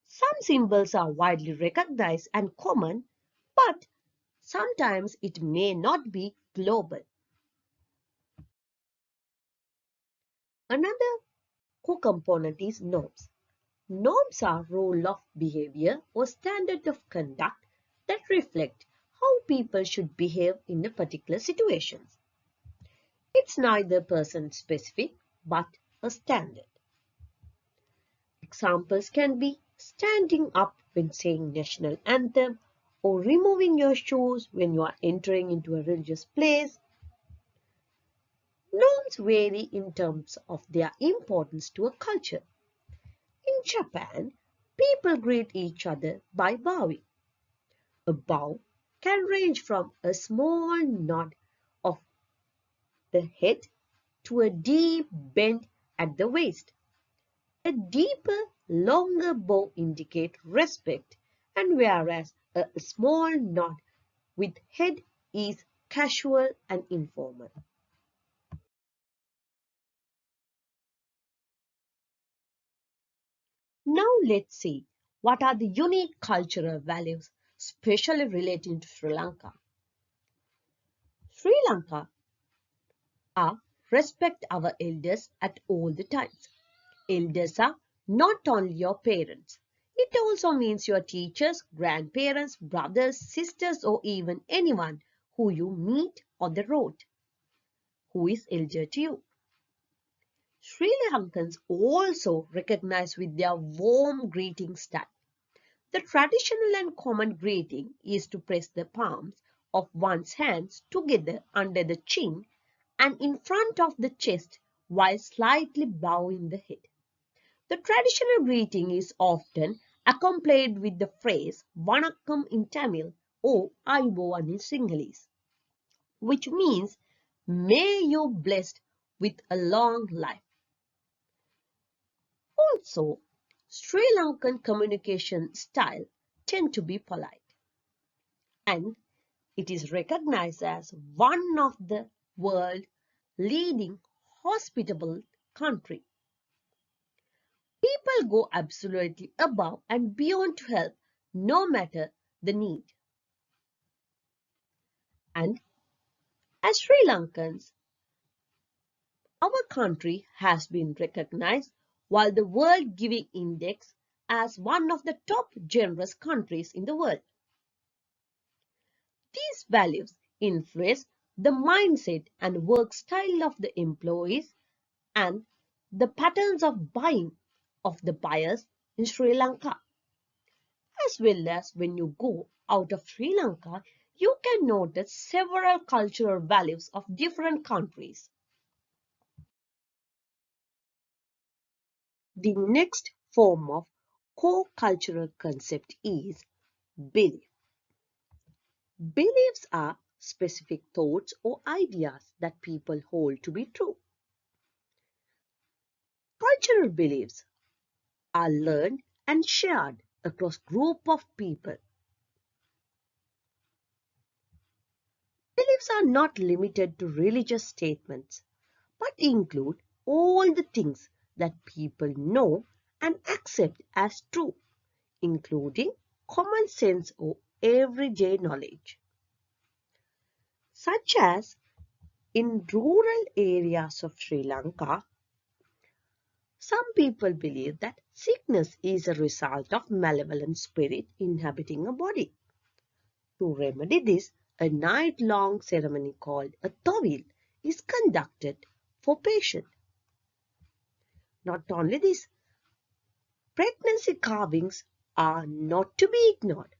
[SPEAKER 1] Some symbols are widely recognized and common, but sometimes it may not be global. Another co-component is norms. Norms are rules of behavior or standards of conduct that reflect how people should behave in a particular situation. It's neither person-specific but a standard. Examples can be standing up when saying national anthem or removing your shoes when you are entering into a religious place. Norms vary in terms of their importance to a culture. In Japan, people greet each other by bowing. A bow can range from a small nod of the head to a deep bend at the waist. A deeper, longer bow indicates respect, and whereas a small nod with head is casual and informal. Now let's see what are the unique cultural values, especially relating to Sri Lanka. Sri Lanka are respect our elders at all the times. Elders are not only your parents. It also means your teachers, grandparents, brothers, sisters, or even anyone who you meet on the road who is elder to you. Sri Lankans also recognize with their warm greeting style. The traditional and common greeting is to press the palms of one's hands together under the chin and in front of the chest while slightly bowing the head. The traditional greeting is often accompanied with the phrase Vanakkam in Tamil or Ayubowan in Sinhalese, which means may you blessed with a long life. Also, Sri Lankan communication style tend to be polite, and it is recognized as one of the world's leading hospitable country. People go absolutely above and beyond to help no matter the need. And as Sri Lankans, our country has been recognized while the World Giving Index as one of the top generous countries in the world. These values influence the mindset and work style of the employees and the patterns of buying of the buyers in Sri Lanka. As well as when you go out of Sri Lanka, you can notice several cultural values of different countries. The next form of co-cultural concept is belief. Beliefs are specific thoughts or ideas that people hold to be true. Cultural beliefs are learned and shared across group of people. Beliefs are not limited to religious statements, but include all the things that people know and accept as true, including common sense or everyday knowledge, such as in rural areas of Sri Lanka. Some people believe that sickness is a result of malevolent spirit inhabiting a body. To remedy this, a night-long ceremony called a tovil is conducted for patients. Not only this, pregnancy carvings are not to be ignored.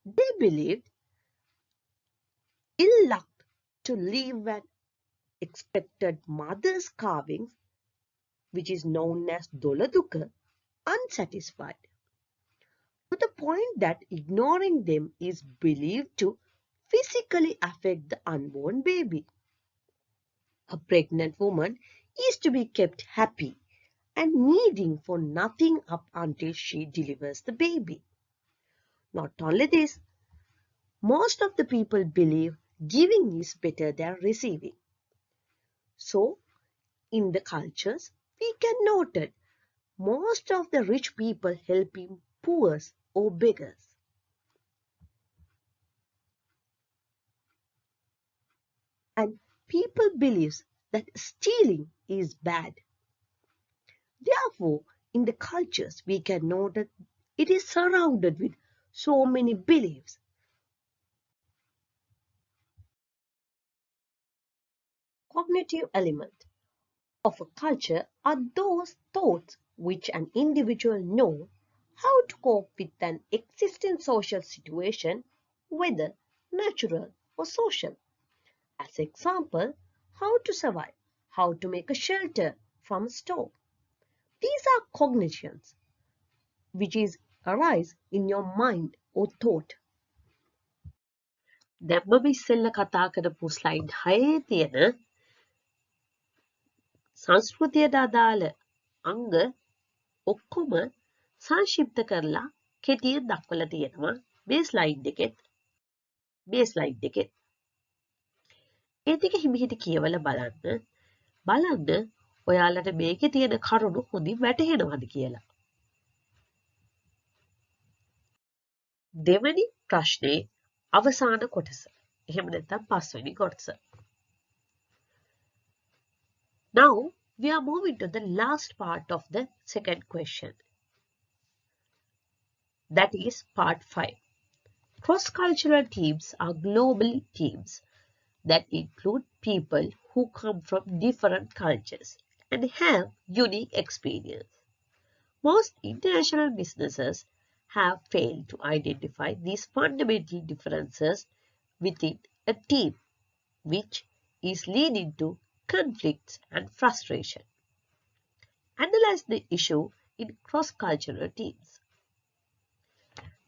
[SPEAKER 1] They believed ill luck to leave an expected mother's carvings, which is known as doladuka, unsatisfied, to the point that ignoring them is believed to physically affect the unborn baby. A pregnant woman is to be kept happy and needing for nothing up until she delivers the baby. Not only this, most of the people believe giving is better than receiving. So, in the cultures, we can note that most of the rich people helping poor or beggars. And people believes that stealing is bad. Therefore, in the cultures, we can note that it is surrounded with so many beliefs. Cognitive element of a culture are those thoughts which an individual know how to cope with an existing social situation, whether natural or social. As example, how to survive, how to make a shelter from a storm. These are cognitions which is arise in your mind or thought. දැන් මම ඉස්සෙල්ල කතා කරපු slide 6 තියෙන සංස්කෘතියට අදාළ අංග ඔක්කොම සංක්ෂිප්ත කරලා කෙටියෙන් දක්වලා තියෙනවා මේ ස්ලයිඩ් එකෙත්. ඒ ටික හිමිහිට කියවලා බලන්න. බලන්න ඔයාලට මේකේ තියෙන කරුණු හොඳින් වැටහෙනවද කියලා. දෙවැනි ප්‍රශ්නේ අවසාන කොටස. එහෙම නැත්නම් පස්වෙනි කොටස. Now we are moving to the last part of the second question. That is part 5. Cross-cultural teams are global teams that include people who come from different cultures and have unique experience. Most international businesses have failed to identify these fundamental differences within a team, which is leading to conflicts and frustration. Analyze the issue in cross-cultural teams.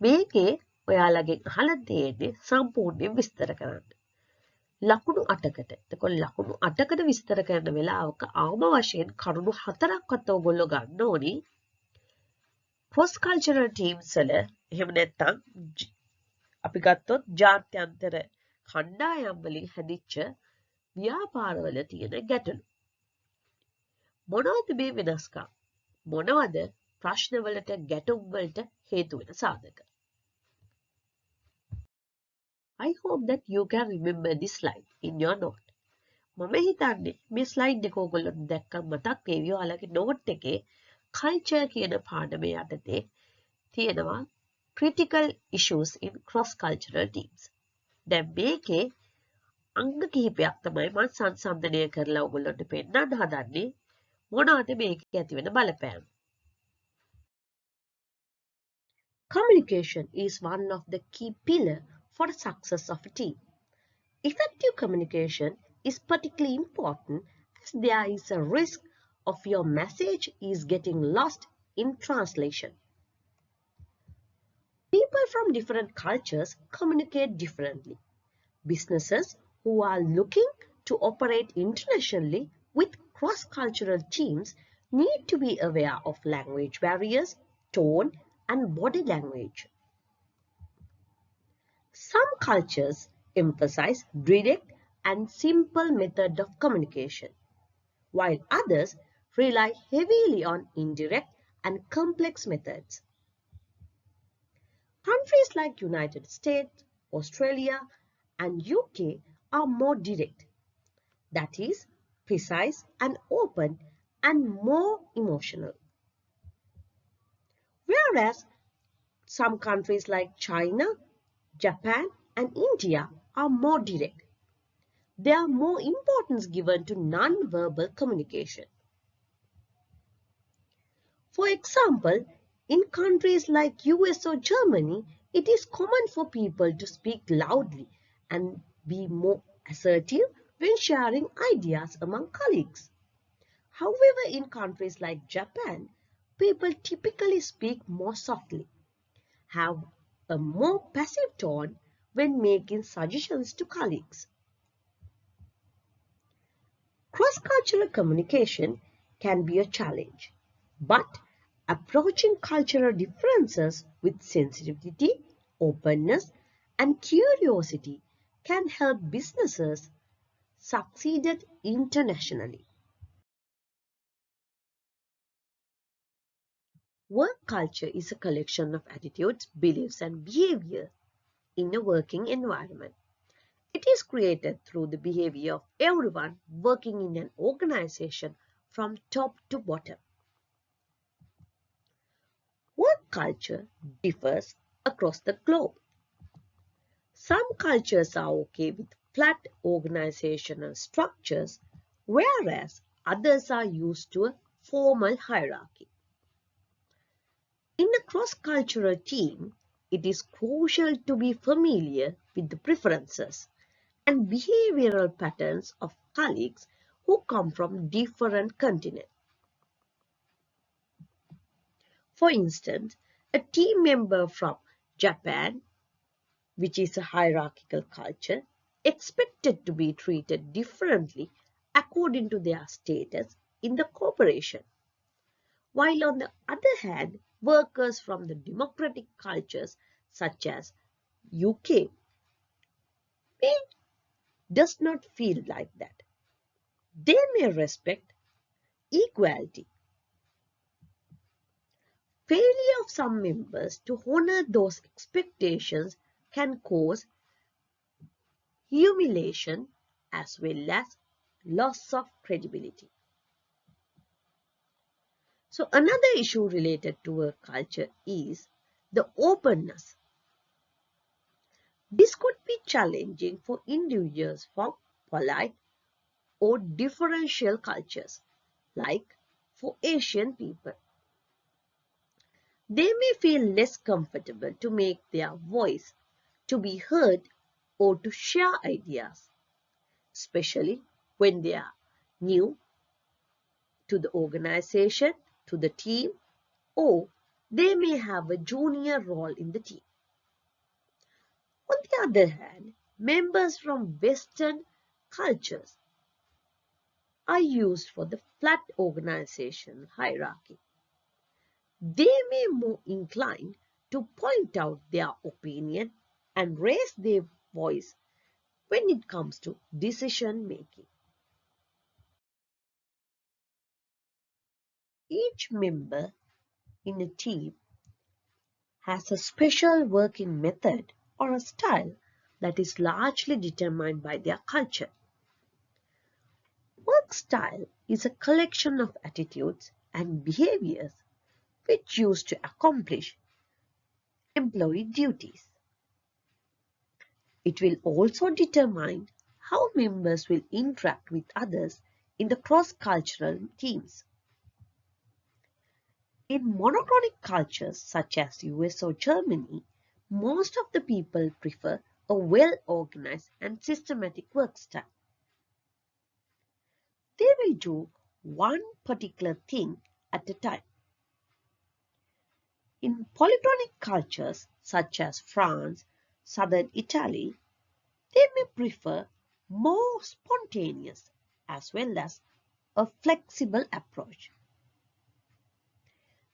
[SPEAKER 1] මේකේ ඔයාලගෙන් අහලා තියෙන්නේ සම්පූර්ණයෙන් විස්තර කරන්න. ලකුණු 8කට. එතකොට ලකුණු 8කට විස්තර කරන වෙලාවක අවම වශයෙන් කරුණු 4ක්වත් ඔයගොල්ලෝ ගන්න ඕනි. cross cultural teams වල එහෙම නැත්නම් අපි ගත්තොත් ජාත්‍යන්තර කණ්ඩායම් වලින් හැදිච්ච ව්‍යාපාරවල තියෙන ගැටලු. මොනවද මේ වෙනස්කම්? මොනවද ප්‍රශ්නවලට ගැටුම් වලට හේතු වෙන සාධක? I hope that you can remember this slide in your note. මම හිතන්නේ මේ ස්ලයිඩ් එක ඔයගොල්ලෝ දැක්කම මතක් වේවි. ඔයාලගේ නෝට් එකේ culture කියන පාඩමේ යටතේ තියෙනවා critical issues in cross cultural teams. දැන් මේකේ අංග කිහිපයක් තමයි මම සංසන්දනය කරලා ඔයගොල්ලන්ට පෙන්නන්න හදන්නේ. මොනවද මේකේ ඇති වෙන බලපෑම? Communication is one of the key pillars for the success of a team. Effective communication is particularly important as there is a risk of your message is getting lost in translation. People from different cultures communicate differently. Businesses who are looking to operate internationally with cross-cultural teams need to be aware of language barriers, tone, and body language. Some cultures emphasize direct and simple method of communication, while others rely heavily on indirect and complex methods. Countries like United States, Australia, and UK are more direct, that is, precise and open and more emotional. Whereas some countries like China, Japan, and India are more direct. There are more importance given to non-verbal communication. For example, in countries like US or Germany, it is common for people to speak loudly and be more assertive when sharing ideas among colleagues. However, in countries like Japan, people typically speak more softly, have a more passive tone when making suggestions to colleagues. Cross-cultural communication can be a challenge, but approaching cultural differences with sensitivity, openness, and curiosity can help businesses succeed internationally. Work culture is a collection of attitudes, beliefs, and behavior in a working environment. It is created through the behavior of everyone working in an organization from top to bottom. Work culture differs across the globe. Some cultures are okay with flat organizational structures, whereas others are used to a formal hierarchy. In a cross-cultural team, it is crucial to be familiar with the preferences and behavioral patterns of colleagues who come from different continents. For instance, a team member from Japan, which is a hierarchical culture, expected to be treated differently according to their status in the corporation. While on the other hand, workers from the democratic cultures such as UK may does not feel like that. They may respect equality. Failure of some members to honor those expectations can cause humiliation as well as loss of credibility. So another issue related to work culture is the openness. This could be challenging for individuals from polite or differential cultures, like for Asian people. They may feel less comfortable to make their voice to be heard or to share ideas, especially when they are new to the organization, to the team, or they may have a junior role in the team. On the other hand, members from Western cultures are used for the flat organization hierarchy. They may be more inclined to point out their opinion and raise their voice when it comes to decision making. Each member in a team has a special working method or a style that is largely determined by their culture. Work style is a collection of attitudes and behaviors which used to accomplish employee duties. It will also determine how members will interact with others in the cross-cultural teams. In monochronic cultures such as US or Germany, most of the people prefer a well-organized and systematic work style. They will do one particular thing at a time. In polychronic cultures such as France, southern Italy, they may prefer more spontaneous as well as a flexible approach.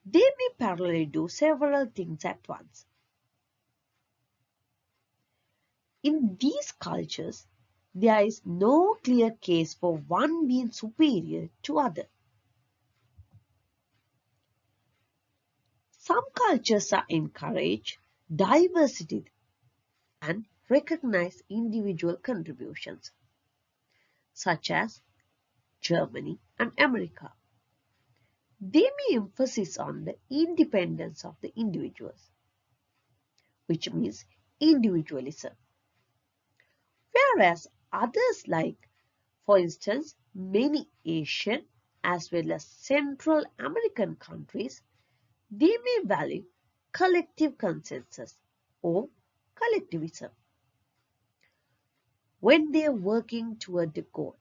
[SPEAKER 1] They may parallelly do several things at once. In these cultures, there is no clear case for one being superior to other. Some cultures are encourage diversity and recognize individual contributions, such as Germany and America. They may emphasize on the independence of the individuals, which means individualism. Whereas others like, for instance, many Asian as well as Central American countries, they may value collective consensus or collectivism when they are working toward the goal.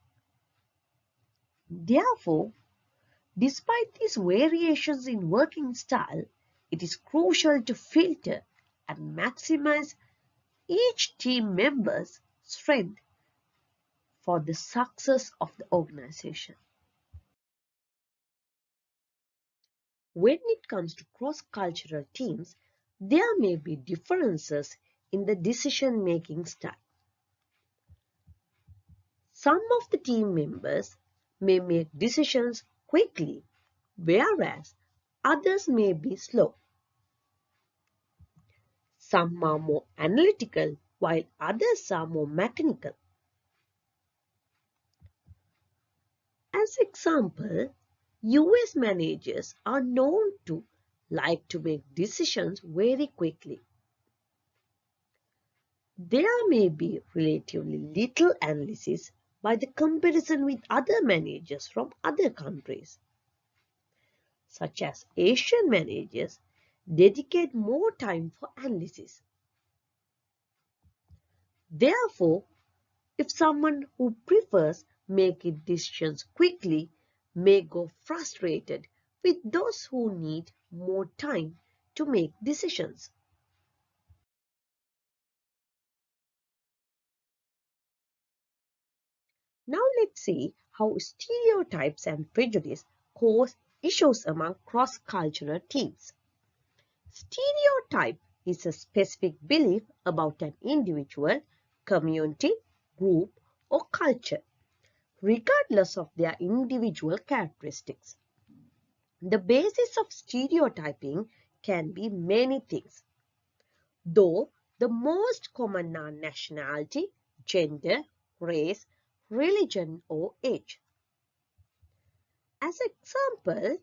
[SPEAKER 1] Therefore, despite these variations in working style, it is crucial to filter and maximize each team member's strength for the success of the organization. When it comes to cross-cultural teams, there may be differences in the decision-making style. Some of the team members may make decisions quickly, whereas others may be slow. Some are more analytical, while others are more mechanical. As example, US managers are known to like to make decisions very quickly. There may be relatively little analysis by the comparison with other managers from other countries, such as Asian managers dedicate more time for analysis. Therefore, if someone who prefers making decisions quickly may go frustrated with those who need more time to make decisions. Now let's see how stereotypes and prejudice cause issues among cross-cultural teams. Stereotype is a specific belief about an individual, community, group, or culture, regardless of their individual characteristics. The basis of stereotyping can be many things, though the most common are nationality, gender, race, religion, or age. As example,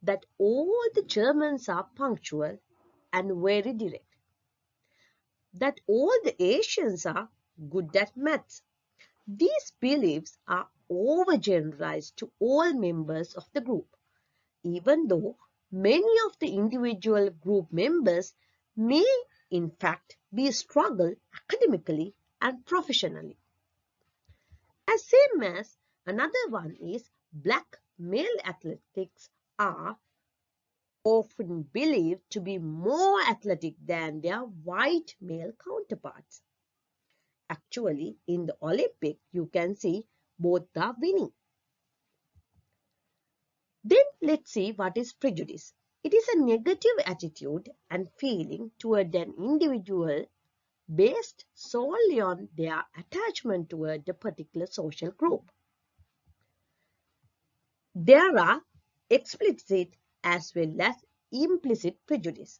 [SPEAKER 1] that all the Germans are punctual and very direct, that all the Asians are good at maths. These beliefs are overgeneralized to all members of the group, even though many of the individual group members may in fact be struggle academically and professionally. As same as another one is black male athletics are often believed to be more athletic than their white male counterparts. Actually, in the Olympic, you can see both are winning. Then let's see what is prejudice. It is a negative attitude and feeling toward an individual based solely on their attachment toward a particular social group. There are explicit as well as implicit prejudice.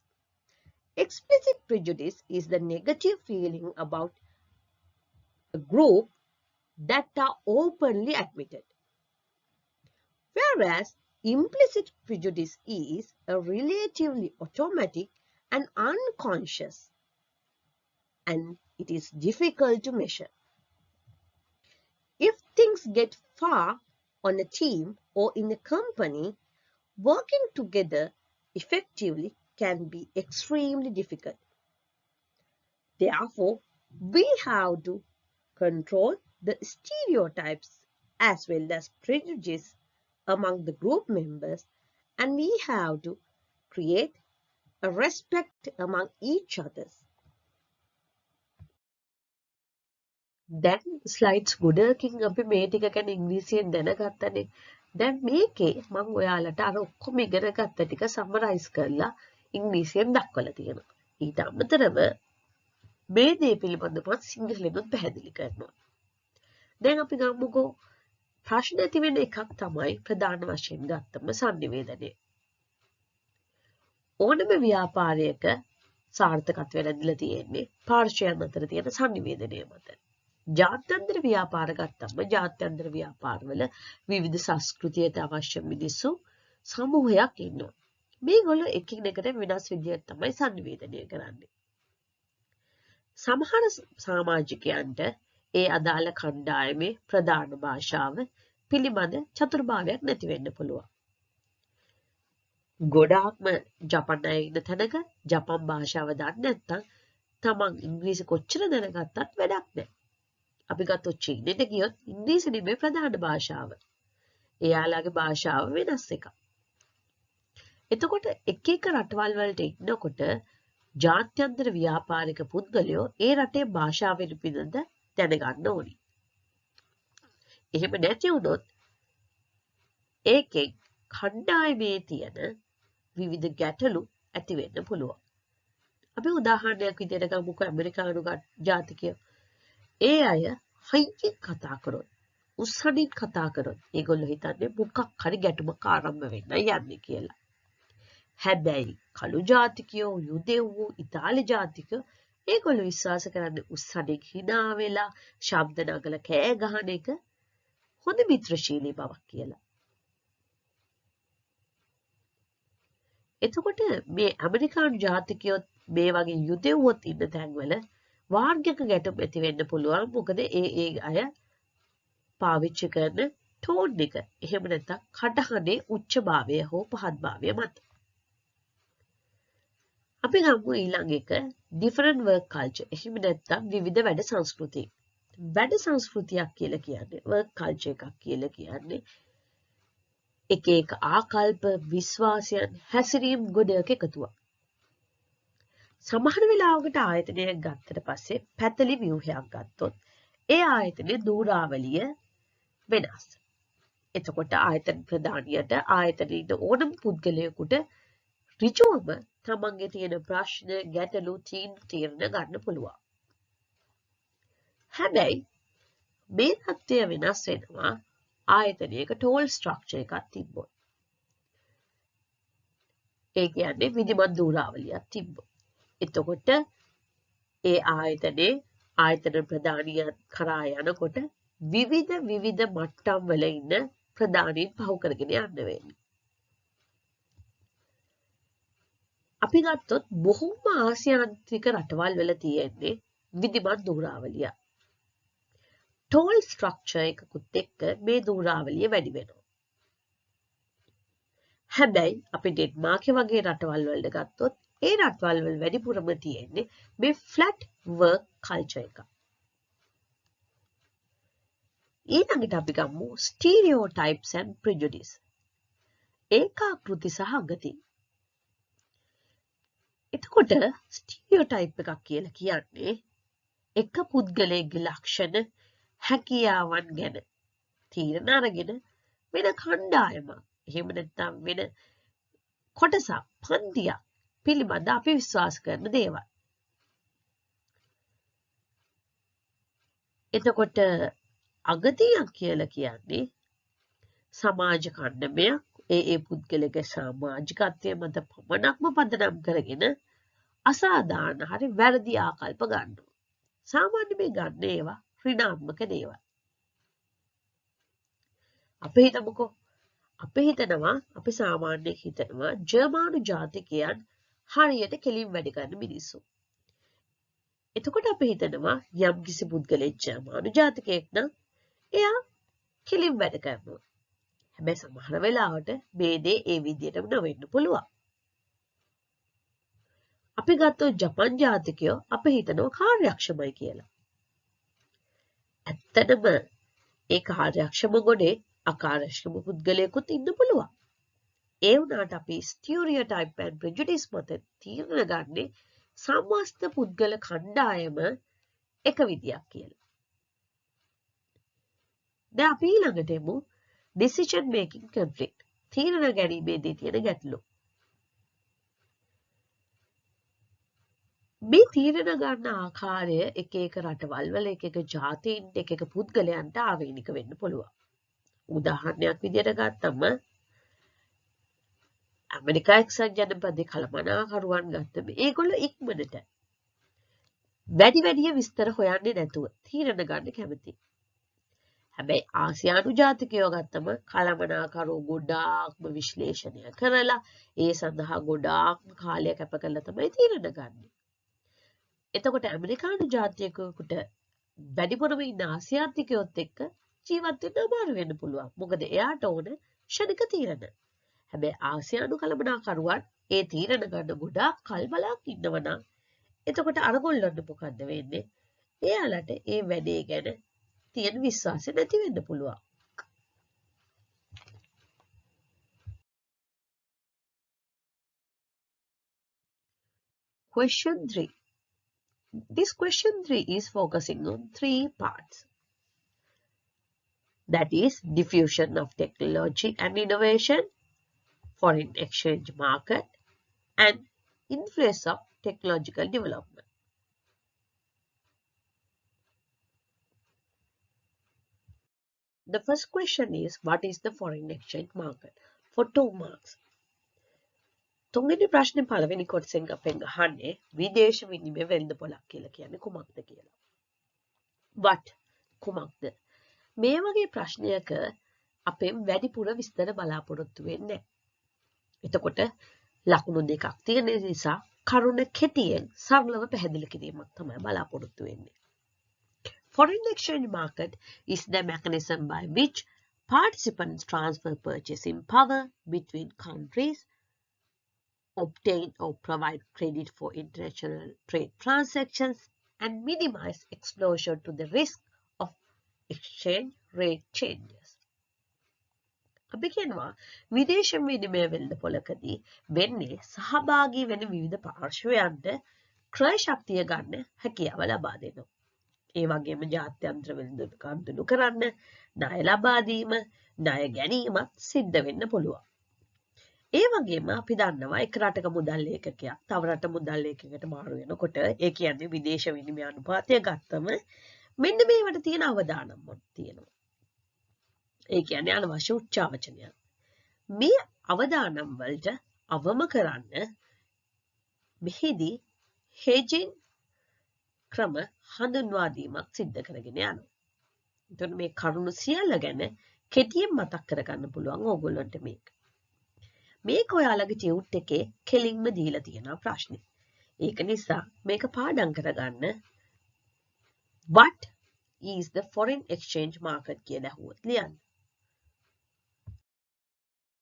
[SPEAKER 1] Explicit prejudice is the negative feeling about a group that are openly admitted, whereas implicit prejudice is a relatively automatic and unconscious, and it is difficult to measure. If things get far on a team or in a company, working together effectively can be extremely difficult. Therefore, we have to control the stereotypes as well as prejudice among the group members, and we have to create a respect among each other. දැන් slides ගොඩකින් අපි මේ ටික ගැන ඉංග්‍රීසියෙන් දැනගත්තනේ. දැන් මේකේ මම ඔයාලට අර ඔක්කොම ඉගෙන ගත්ත ටික සමරයිස් කරලා ඉංග්‍රීසියෙන් දක්වලා තියෙනවා. ඊට අමතරව මේ දේ පිළිබඳව සිංහලෙන්ම පැහැදිලි කරනවා. දැන් අපි ගමුකෝ ප්‍රශ්න ඇති වෙන එකක් තමයි ප්‍රධාන වශයෙන් ගත්තම sannivedanaya. ඕනම ව්‍යාපාරයක සාර්ථකත්වය ලැබිලා තියෙන්නේ පාර්ශ්වයන් අතර තියෙන sannivedanaya මත. ජාත්‍යන්තර ව්‍යාපාර ගත්තම ජාත්‍යන්තර ව්‍යාපාරවල විවිධ සංස්කෘතියට අවශ්‍ය මිනිස්සු සමූහයක් ඉන්නවා. මේගොල්ලෝ එකිනෙකට වෙනස් විදිහට තමයි sannivedanaya කරන්නේ. සමහර සමාජිකයන්ට ඒ අදාළ කණ්ඩායමේ ප්‍රධාන භාෂාව පිළිබඳ චතුරභාවයක් නැති වෙන්න පුළුවන්. ගොඩාක්ම ජපන් අය ඉන්න තැනක ජපන් භාෂාව දන්නේ නැත්නම් තමන් ඉංග්‍රීසි කොච්චර දැනගත්තත් වැඩක් නැහැ. අපි ගත්තොත් චීනෙට ගියොත් ඉංග්‍රීසි නෙමෙයි ප්‍රධාන භාෂාව. එයාලගේ භාෂාව වෙනස් එකක්. එතකොට එක එක රටවල් වලට ඉන්නකොට ජාත්‍යන්තර ව්‍යාපාරික පුද්ගලයෝ ඒ රටේ භාෂාවෙන් පිළිබඳ දැනගන්න ඕනි. එහෙම නැති වුණොත් ඒකෙන් කණ්ඩායමේ තියෙන විවිධ ගැටලු ඇති වෙන්න පුළුවන්. අපි උදාහරණයක් විදිහට ගමුකෝ ඇමරිකානු ජාතිකයෝ. ඒ අය හයියෙන් කතා කරොත්, උස්සනින් කතා කරොත් ඒගොල්ලෝ හිතන්නේ මොකක් හරි ගැටුමක් ආරම්භ වෙන්න යන්නේ කියලා. හැබැයි කළු ජාතිකයෝ, යුදෙව්වෝ, ඉතාලි ජාතිකයෝ ඒගොල්ලෝ විශ්වාස කරන්නේ උස්සනින් hina වෙලා ශබ්ද නගල කෑ ගහන එක හොඳ මිත්‍රශීලී බවක් කියලා. එතකොට මේ ඇමරිකානු ජාතිකයෝ මේ වගේ යුදෙව්වොත් ඉන්න තැන්වල වාර්ගික ගැටුම් ඇති වෙන්න පුළුවන්. මොකද ඒ අය පාවිච්චි කරන ටෝන් එක එහෙම නැත්නම් කටහඬේ උච්චභාවය හෝ පහත්භාවය මත. අපි ගමු ඊළඟ එක different work culture. එහෙම නැත්නම් විවිධ වැඩ සංස්කෘති. වැඩ සංස්කෘතියක් කියලා කියන්නේ work culture එකක් කියලා කියන්නේ එක එක ආකල්ප, විශ්වාසයන්, හැසිරීම් ගොඩක එකතුවක්. සමහර වෙලාවකට ආයතනයක් ගත්තට පස්සේ පැතලි ව්‍යුහයක් ගත්තොත් ඒ ආයතනයේ දූරාවලිය වෙනස්. එතකොට ආයතන ප්‍රධානියට ආයතනයේ ඉන්න ඕනම පුද්ගලයෙකුට ඍජුවම තමන්ගේ තියෙන ප්‍රශ්න, ගැටලු, තීරණ ගන්න පුළුවන්. හැබැයි මේ தත්ත්වය වෙනස් වෙනවා ආයතනයක ටෝල් ස්ට්‍රක්චර් එකක් තිබ්බොත්. ඒ කියන්නේ විධිමත් දූරාවලියක් තිබ්බොත්. එතකොට ඒ ආයතන ප්‍රධානිය කරා යනකොට විවිධ මට්ටම් වල ඉන්න ප්‍රධානීන් පහු කරගෙන යන්න වෙන්නේ. අපි ගත්තොත් බොහෝම ආසියාන්තික රටවල් වල තියෙන්නේ විධිමත් දූරාවලිය. ටෝල් ස්ට්‍රක්චර් එකකුත් එක්ක මේ දූරාවලිය වැඩි වෙනවා. හැබැයි අපි ඩෙන්මාර්ක් වගේ රටවල් වලට ගත්තොත් ඒ රටවල් වල වැඩිපුරම තියෙන්නේ මේ ෆ්ලැට් වර්ක් කල්චර් එක. ඊළඟට අපි ගමු ස්ටීරියෝටයිප්ස් ඇන්ඩ් ප්‍රෙජුඩිස්. ඒකාකෘති සහ ගති. එතකොට ස්ටීරියෝටයිප් එකක් කියලා කියන්නේ එක පුද්ගලයෙක්ගේ ලක්ෂණ, හැකියාවන් ගැන තීරණ අරගෙන වෙන කණ්ඩායමක් එහෙම නැත්නම් වෙන කොටසක් පන්තියක් පිළිබඳ අපි විශ්වාස කරන දේවල්. එතකොට අගතියක් කියලා කියන්නේ සමාජ කණ්ඩායමක් ඒ පුද්ගලයාගේ සමාජිකත්වය මත පමණක්ම පදනම් කරගෙන අසාධාරණ හරි වැරදි ආකල්ප ගන්නවා. සාමාන්‍ය මේ ගන්න ඒවා ඍණාත්මක දේවල්. අපි සාමාන්‍යයෙන් හිතනවා ජර්මානු ජාතිකයන් හරියට කෙලින් වැඩ කරන මිනිස්සු. එතකොට අපි හිතනවා යම් කිසි පුද්ගලෙක් ජර්මානු ජාතිකයෙක් නම් එයා කෙලින් වැඩ කරනවා. හැබැයි සමහර වෙලාවට මේ දේ ඒ විදිහටම නොවෙන්න පුළුවන්. අපි ගත්තොත් ජපන් ජාතිකයෝ අපි හිතනවා කාර්යක්ෂමයි කියලා. ඇත්තටම ඒ කාර්යක්ෂම ගොඩේ අකාර්යක්ෂම පුද්ගලයෙකුත් ඉන්න පුළුවන්. ඒ වුණාට අපි ස්ටිරියෝටයිප් and prejudice මත තීරණ ගන්නේ සමස්ත පුද්ගල කණ්ඩායම එක විදියක් කියලා. දැන් අපි ඊළඟට එමු decision making conflict. තීරණ ගැනීමේදී තියෙන ගැටලු. මේ තීරණ ගන්න ආකාරය එක එක රටවල් වල එක එක ජාතීන්ට එක එක පුද්ගලයන්ට ආවේනික වෙන්න පුළුවන්. උදාහරණයක් විදිහට ගත්තම ඇමරිකා එක්සත් ජනපදයේ කළමනාකරුවන් ගත්තම ඒගොල්ලෝ ඉක්මනට වැඩි විස්තර හොයන්නේ නැතුව තීරණ ගන්න කැමතියි. හැබැයි ආසියානු ජාතිකයෝ ගත්තම කළමනාකරුවෝ ගොඩාක්ම විශ්ලේෂණය කරලා ඒ සඳහා ගොඩාක්ම කාලය කැප කරලා තමයි තීරණ ගන්නේ. එතකොට ඇමරිකානු ජාතිකයෙකුට වැඩිපුරම ඉන්න ආසියාතිකයොත් එක්ක ජීවත් වෙන්න අමාරු වෙන්න පුළුවන්. මොකද එයාට ඕන ක්ෂණික තීරණ. හැබැයි ආසියානු කළමනාකරුවන් ඒ තීරණ ගන්න ගොඩාක් කල් බලාගෙන ඉන්නවනම් එතකොට අරගොල්ලොන්ට මොකද්ද වෙන්නේ? එයාලට ඒ වැඩේ ගැන තියෙන විශ්වාසය නැති වෙන්න පුළුවන්. Question 3. This question 3 is focusing on 3 parts. That is diffusion of technology and innovation, foreign exchange market, and influence of technological development. The first question is, what is the foreign exchange market? For 2 marks. තුන්වෙනි ප්‍රශ්නේ පළවෙනි කොටසෙන් අපෙන් අහන්නේ විදේශ විනිමය වෙළඳපොළක් කියලා කියන්නේ කුමක්ද කියලා. What කුමක්ද? මේ වගේ ප්‍රශ්නයක අපෙන් වැඩිපුර විස්තර බලාපොරොත්තු වෙන්නේ නැහැ. එතකොට ලකුණු දෙකක් තියෙන නිසා කරුණ කෙටියෙන් සරලව පැහැදිලි කිරීමක් තමයි බලාපොරොත්තු වෙන්නේ. Foreign exchange market is the mechanism by which participants transfer purchasing power between countries, obtain or provide credit for international trade transactions, and minimize exposure to the risk of exchange rate changes. අපි කියනවා විදේශ විනිමය වෙළඳපොළකදී වෙන්නේ සහභාගී වෙන විවිධ පාර්ශ්වයන්ට ක්‍රය ශක්තිය ගන්න හැකියාව ලබා දෙනවා. ඒ වගේම ජාත්‍යන්තර වෙළඳකම් කරන්න, ණය ලබා දීම, ණය ගැනීමත් සිද්ධ වෙන්න පුළුවන්. ඒ වගේම අපි දන්නවා එක රටක මුදල් ලේඛකයක් තව රට මුදල් ලේඛකයකට මාරු වෙනකොට ඒ කියන්නේ විදේශ විනිමය අනුපාතය ගත්තම මෙන්න මේවට තියෙන අවදානම් තියෙනවා. ඒ කියන්නේ අනවශ්‍ය උච්චාවචනයක්. මේ අවදානම් වලට අවම කරන්න මෙහිදී hedging ක්‍රම හඳුන්වා දීමක් සිද්ධ කරගෙන යනවා. එතකොට මේ කරුණු සියල්ල ගැන කෙටියෙන් මතක් කරගන්න පුළුවන් ඕගොල්ලන්ට මේක. මේක ඔයාලගේ ටියුට් එකේ කෙලින්ම දීලා තියෙන ප්‍රශ්නේ. ඒක නිසා මේක පාඩම් කරගන්න. What is the foreign exchange market කියලා අහුවොත් ලියන්න.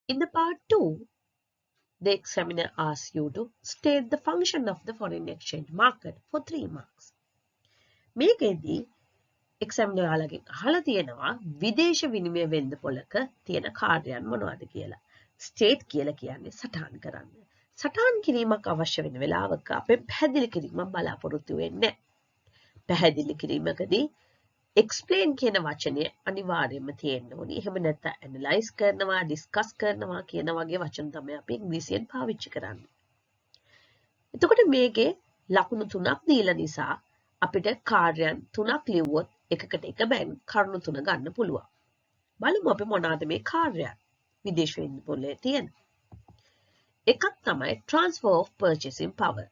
[SPEAKER 1] In the part 2, the examiner asks you to state the function of the foreign exchange market for 3 marks. මේකෙදී examiner ඔයාලගෙන් අහලා තියෙනවා විදේශ විනිමය වෙළඳපොළක තියෙන කාර්යයන් මොනවද කියලා. State කියලා කියන්නේ සටහන් කරන්න. සටහන් කිරීමක් අවශ්‍ය වෙන වෙලාවක අපේ පැහැදිලි කිරීමක් බලාපොරොත්තු වෙන්නේ. පැහැදිලි කිරීමකදී explain කියන වචනය අනිවාර්යයෙන්ම තියෙන්න ඕනි. එහෙම නැත්නම් analyze කරනවා, discuss කරනවා කියන වගේ වචන තමයි අපි ඉංග්‍රීසියෙන් පාවිච්චි කරන්නේ. එතකොට මේකේ ලකුණු 3ක් දීලා නිසා අපිට කාර්යයන් 3ක් ලියුවොත් එකකට එක බැං කරුණු 3 ගන්න පුළුවන්. බලමු අපි මොනවාද මේ කාර්යයන් විදේශ වෙළඳපොළේ තියෙන. එකක් තමයි transfer of purchasing power.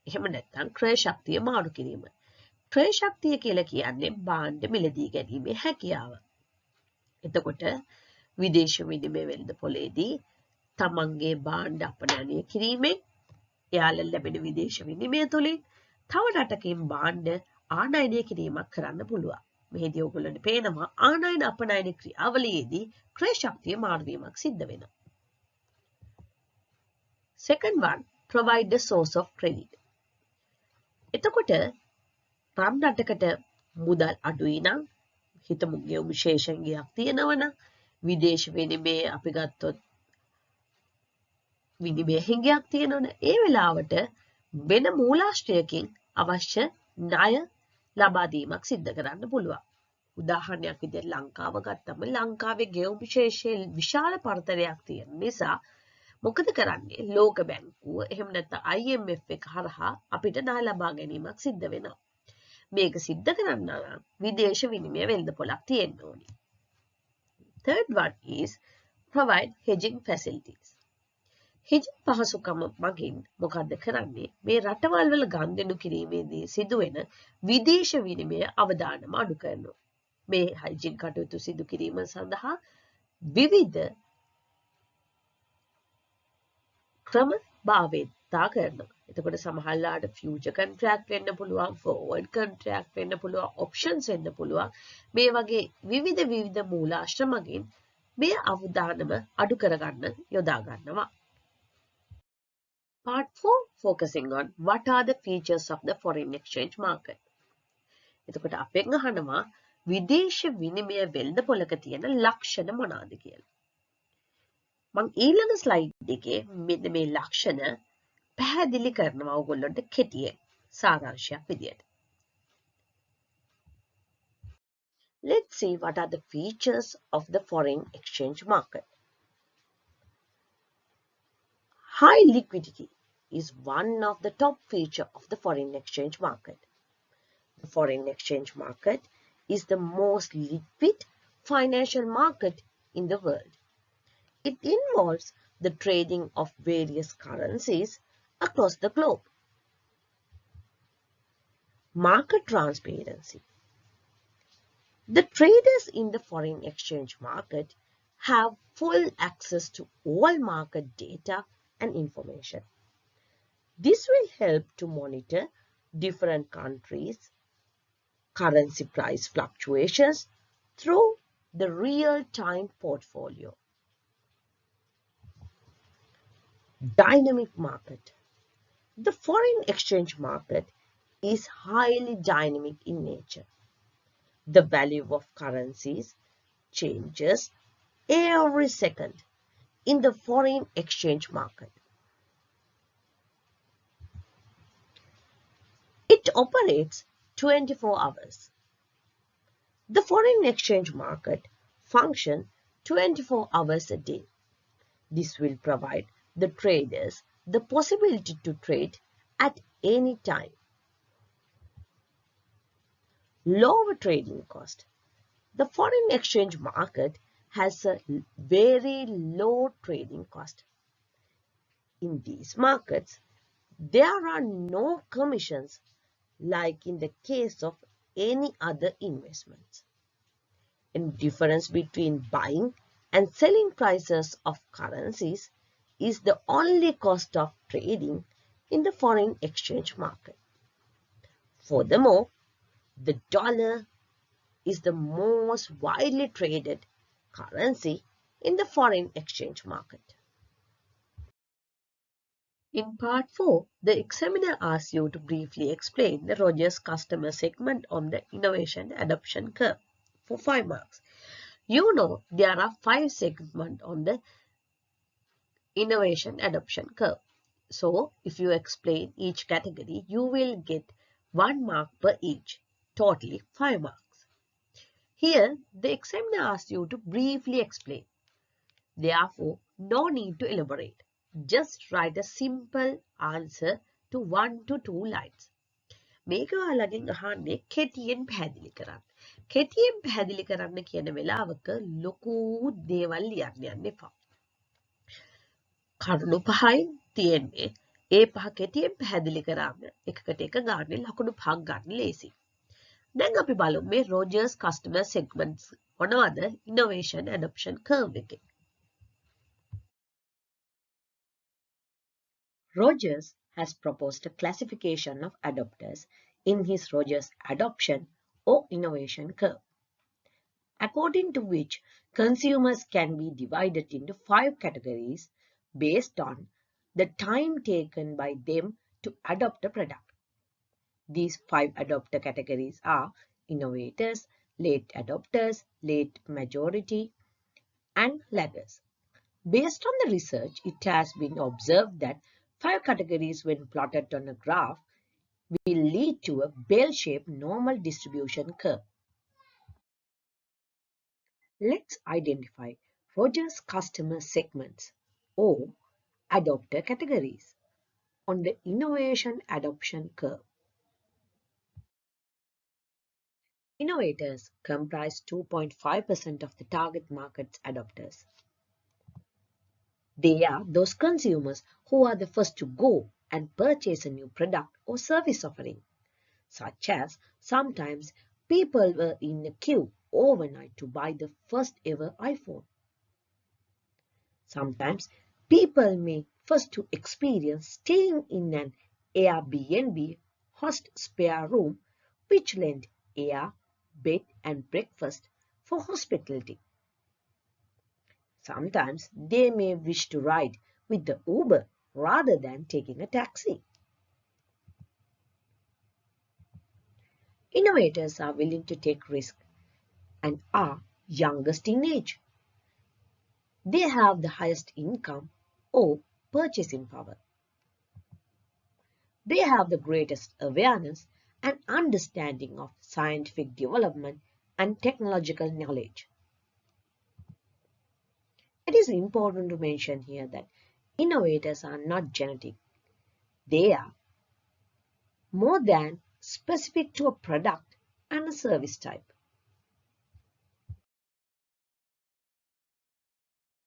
[SPEAKER 1] එහෙම නැත්නම් ක්‍රය ශක්තිය මාරු කිරීම. ක්‍රය ශක්තිය කියලා කියන්නේ භාණ්ඩ මිලදී ගැනීමේ හැකියාව. එතකොට විදේශ විනිමය වෙළඳපොළේදී තමන්ගේ භාණ්ඩ අපනයනය කිරීමෙන් එයාලා ලැබෙන විදේශ විනිමය තුලින් තව රටකින් භාණ්ඩ ආනයනය කිරීමක් කරන්න පුළුවන්. මෙහිදී ඔයගොල්ලන්ට පේනවා ආනයන අපනයන ක්‍රියාවලියේදී ක්‍රය ශක්තිය මාරු වීමක් සිද්ධ වෙනවා. Second one, provide the source of credit. එතකොට රම් රටකට මුදල් අඩුයි නම් හිතමු ගෙවුම් විශේෂණයක් තියෙනවා නම් විදේශ විනිමය අපි ගත්තොත් විනිමය හිඟයක් තියෙනවනේ ඒ වෙලාවට වෙන මූලාශ්‍රයකින් අවශ්‍ය ණය ලබා දීමක් සිද්ධ කරන්න පුළුවන්. උදාහරණයක් විදිහට ලංකාව ගත්තම ලංකාවේ ගෙවුම් විශේෂයේ විශාල පරතරයක් තියෙන නිසා මොකද කරන්නේ ලෝක බැංකුව එහෙම නැත්නම් IMF එක හරහා අපිට ණය ලබා ගැනීමක් සිද්ධ වෙනවා. මේක සිද්ධ කරන්න නම් විදේශ විනිමය වෙළඳපොළක් තියෙන්න ඕනේ. Third one is provide hedging facilities. hedging පහසුකම මගින් මොකද්ද කරන්නේ? මේ රටවල් වල ගනුදෙනු කිරීමේදී සිදුවෙන විදේශ විනිමය අවදානම අඩු කරනවා. මේ hedging කටයුතු සිදු කිරීම සඳහා විවිධ ක්‍රම භාවිතා කරනවා. එතකොට සමහරලාට ෆියුචර් කොන්ට්‍රැක්ට් වෙන්න පුළුවන්, ෆෝවර්ඩ් කොන්ට්‍රැක්ට් වෙන්න පුළුවන්, ඔප්ෂන්ස් වෙන්න පුළුවන්. මේ වගේ විවිධ මූලාශ්‍ර මගින් මේ අවදානම අඩු කරගන්න යොදා ගන්නවා. Part 4 focusing on what are the features of the foreign exchange market. එතකොට අපෙන් අහනවා විදේශ විනිමය වෙළඳපොළක තියෙන ලක්ෂණ මොනවාද කියලා. මම ඊළඟ ස්ලයිඩ් එකේ මෙන්න මේ ලක්ෂණ පැහැදිලි කරනවා ඔයගොල්ලන්ට කෙටියෙන් සාරාංශයක් විදියට. Let's see what are the features of the foreign exchange market. High liquidity is one of the top features of the foreign exchange market. The foreign exchange market is the most liquid financial market in the world. It involves the trading of various currencies across the globe. Market transparency. The traders in the foreign exchange market have full access to all market data and information. This will help to monitor different countries' currency price fluctuations through the real-time portfolio. Dynamic market. The foreign exchange market is highly dynamic in nature. The value of currencies changes every second in the foreign exchange market. It operates 24 hours. The foreign exchange market functions 24 hours a day. This will provide the traders the possibility to trade at any time. Lower trading cost. The foreign exchange market has a very low trading cost. In these markets, there are no commissions like in the case of any other investments. And difference between buying and selling prices of currencies is the only cost of trading in the foreign exchange market. Furthermore, the dollar is the most widely traded currency in the foreign exchange market. In part 4, the examiner asks you to briefly explain the Rogers customer segment on the innovation adoption curve for 5 marks. You know there are 5 segments on the innovation adoption curve. So, if you explain each category, you will get 1 mark per each, totally 5 marks. Here, the examiner asks you to briefly explain. Therefore, no need to elaborate. Just write a simple answer to 1 to 2 lines. මේක ඔයාලගෙන් අහන්නේ කෙටියෙන් පැහැදිලි කරන්න. කෙටියෙන් පැහැදිලි කරන්න කියන වෙලාවක ලොකු දේවල් ලියන්න යන්න එපා. කරුණු පහයි තියෙන්නේ. ඒ පහ කෙටියෙන් පැහැදිලි කරාම එකකට එක ගානේ ලකුණු පහක් ගන්න ලේසි. දැන් අපි බලමු මේ රොජර්ස් කස්ටමර් සෙග්මන්ට්ස් මොනවද ඉනෝවේෂන් ඇඩොප්ෂන් කර්ව් එකේ. Rogers has proposed a classification of adopters in his Rogers adoption or innovation curve, according to which consumers can be divided into 5 categories based on the time taken by them to adopt a product. These 5 adopter categories are innovators, late adopters, late majority, and laggers. Based on the research, it has been observed that 5 categories, when plotted on a graph, will lead to a bell-shaped normal distribution curve. Let's identify Rogers customer segments or adopter categories on the innovation adoption curve. Innovators comprise 2.5% of the target market's adopters. They are those consumers who are the first to go and purchase a new product or service offering, such as sometimes people were in a queue overnight to buy the first ever iPhone. Sometimes people may first to experience staying in an Airbnb host spare room which lent air, bed and breakfast for hospitality. Sometimes they may wish to ride with the Uber rather than taking a taxi. Innovators are willing to take risks and are youngest in age. They have the highest income or purchasing power. They have the greatest awareness and understanding of scientific development and technological knowledge. It is important to mention here that innovators are not genetic. They are more than specific to a product and a service type.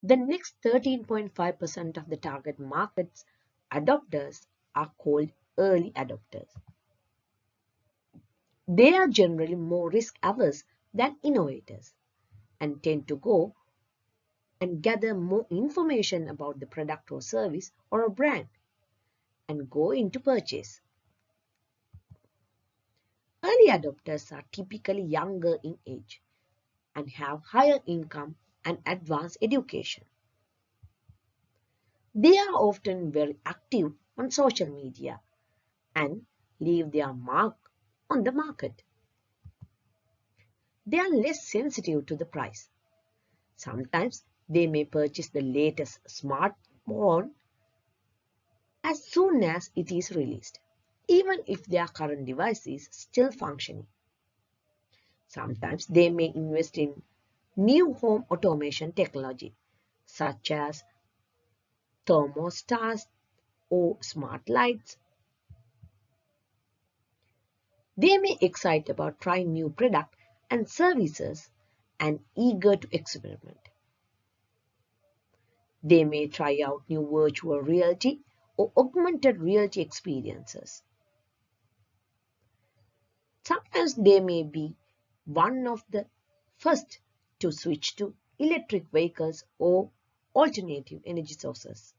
[SPEAKER 1] The next 13.5% of the target market's adopters are called early adopters. They are generally more risk averse than innovators and tend to go and gather more information about the product or service or a brand and go into purchase. Early adopters are typically younger in age and have higher income and advanced education. They are often very active on social media and leave their mark on the market. They are less sensitive to the price. Sometimes they may purchase the latest smartphone as soon as it is released, even if their current device is still functioning. Sometimes they may invest in new home automation technology, such as thermostats or smart lights. They may excite about trying new products and services and eager to experiment. They may try out new virtual reality or augmented reality experiences. Sometimes they may be one of the first to switch to electric vehicles or alternative energy sources.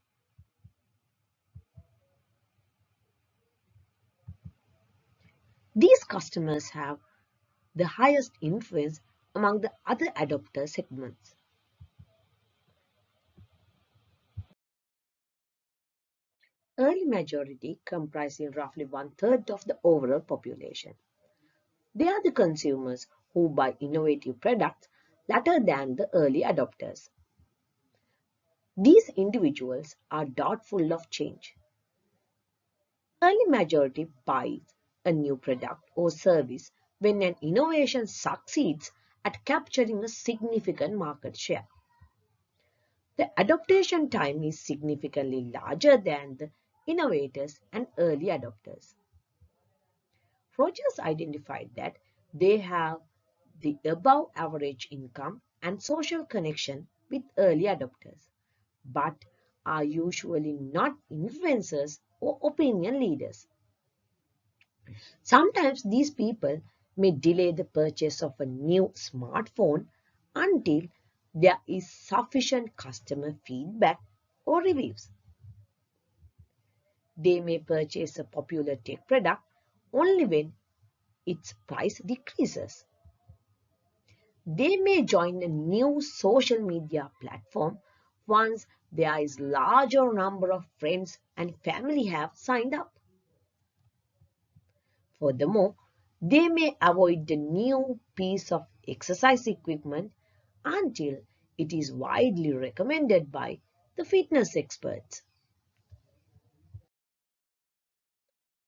[SPEAKER 1] These customers have the highest influence among the other adopter segments. Early majority comprising roughly one-third of the overall population. They are the consumers who buy innovative products later than the early adopters. These individuals are doubtful of change. Early majority buys a new product or service when an innovation succeeds at capturing a significant market share. The adaptation time is significantly larger than the innovators and early adopters. Rogers identified that they have the above average income and social connection with early adopters, but are usually not influencers or opinion leaders. Sometimes these people may delay the purchase of a new smartphone until there is sufficient customer feedback or reviews. They may purchase a popular tech product only when its price decreases. They may join a new social media platform once there is larger number of friends and family have signed up. Furthermore, they may avoid the new piece of exercise equipment until it is widely recommended by the fitness experts.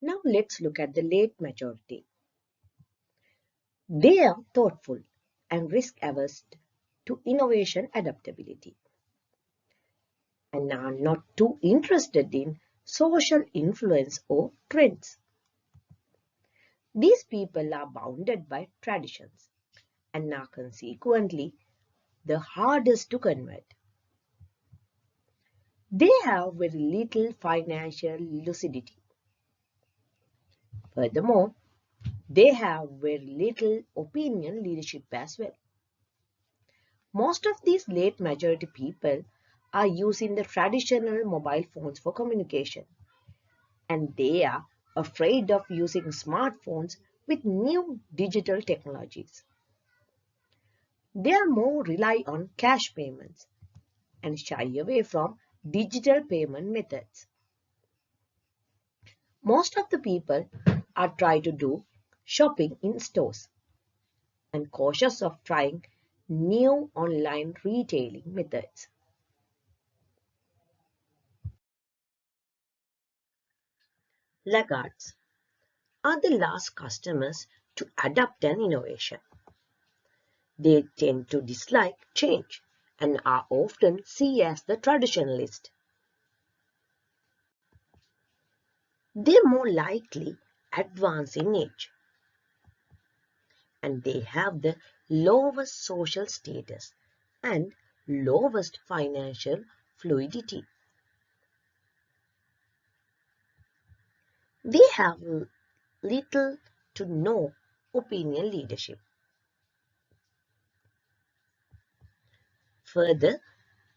[SPEAKER 1] Now let's look at the late majority. They are thoughtful and risk averse to innovation adaptability. and are not too interested in social influence or trends. These people are bounded by traditions and are consequently the hardest to convert. They have very little financial lucidity. Furthermore, they have very little opinion leadership as well. Most of these late majority people are using the traditional mobile phones for communication, and they are afraid of using smartphones with new digital technologies. They are more rely on cash payments and shy away from digital payment methods. Most of the people are trying to do shopping in stores and cautious of trying new online retailing methods. Laggards are the last customers to adopt an innovation. They tend to dislike change and are often seen as the traditionalist. They more likely advance in age and they have the lowest social status and lowest financial fluidity. They have little to no opinion leadership. Further,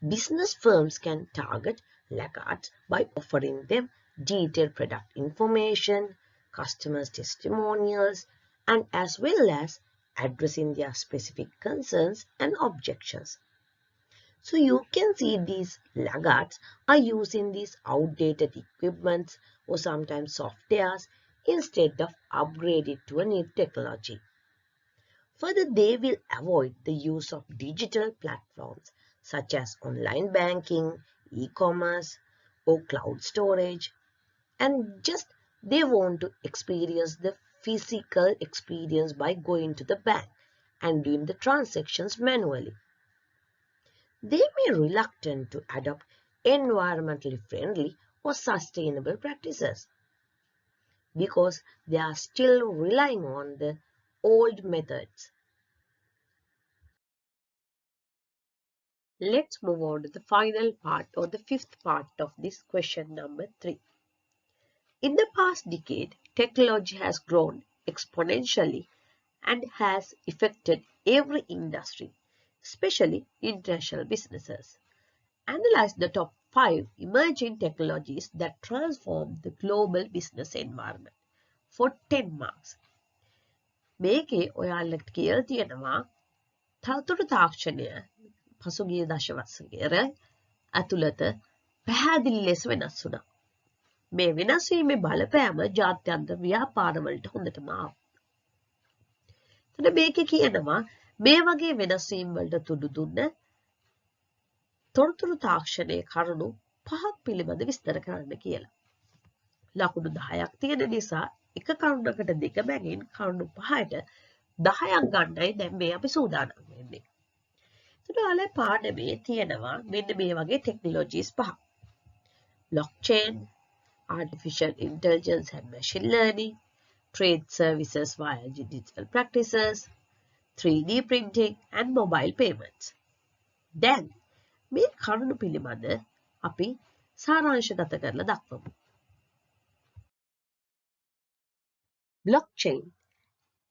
[SPEAKER 1] business firms can target laggards by offering them detailed product information, customers' testimonials, and as well as addressing their specific concerns and objections. So you can see these laggards are using these outdated equipments or sometimes softwares instead of upgrading to a new technology. Further, they will avoid the use of digital platforms such as online banking, e-commerce, or cloud storage, and just they want to experience the physical experience by going to the bank and doing the transactions manually. They may be reluctant to adopt environmentally friendly or sustainable practices because they are still relying on the old methods. Let's move on to the final part or the fifth part of this question number 3. In the past decade, technology has grown exponentially and has affected every industry, especially international businesses. Analyze the top 5 emerging technologies that transform the global business environment for 10 marks. මේකේ ඔයාලට කියලා තියෙනවා තවතුරු තාක්ෂණය පසුගිය දශවස්වකය ඇතුළත පැහැදිලි ලෙස වෙනස් වුණා. මේ වෙනස් වීමේ බලපෑම ජාත්‍යන්තර ව්‍යාපාරවලට හොඳටම ආවා. එතකොට මේකේ කියනවා මේ වගේ වෙනස් වීම වලට තුඩු දුන්න තොරතුරු තාක්ෂණයේ කරුණු 5ක් පිළිබඳ විස්තර කරන්න කියලා. ලකුණු 10ක් තියෙන නිසා එක කරුණකට දෙක බැගින් කරුණු 5ට 10ක් ගන්නයි දැන් මේ අපි සූදානම් වෙන්නේ. එතකොට ඔයාලා පාඩමේ තියෙනවා මෙන්න මේ වගේ technologies 5. blockchain, artificial intelligence and machine learning, trade services via digital practices, 3D printing and mobile payments. දැන් මේ කරුණු පිළිබඳ අපි සාරාංශගත කරලා දක්වමු. Blockchain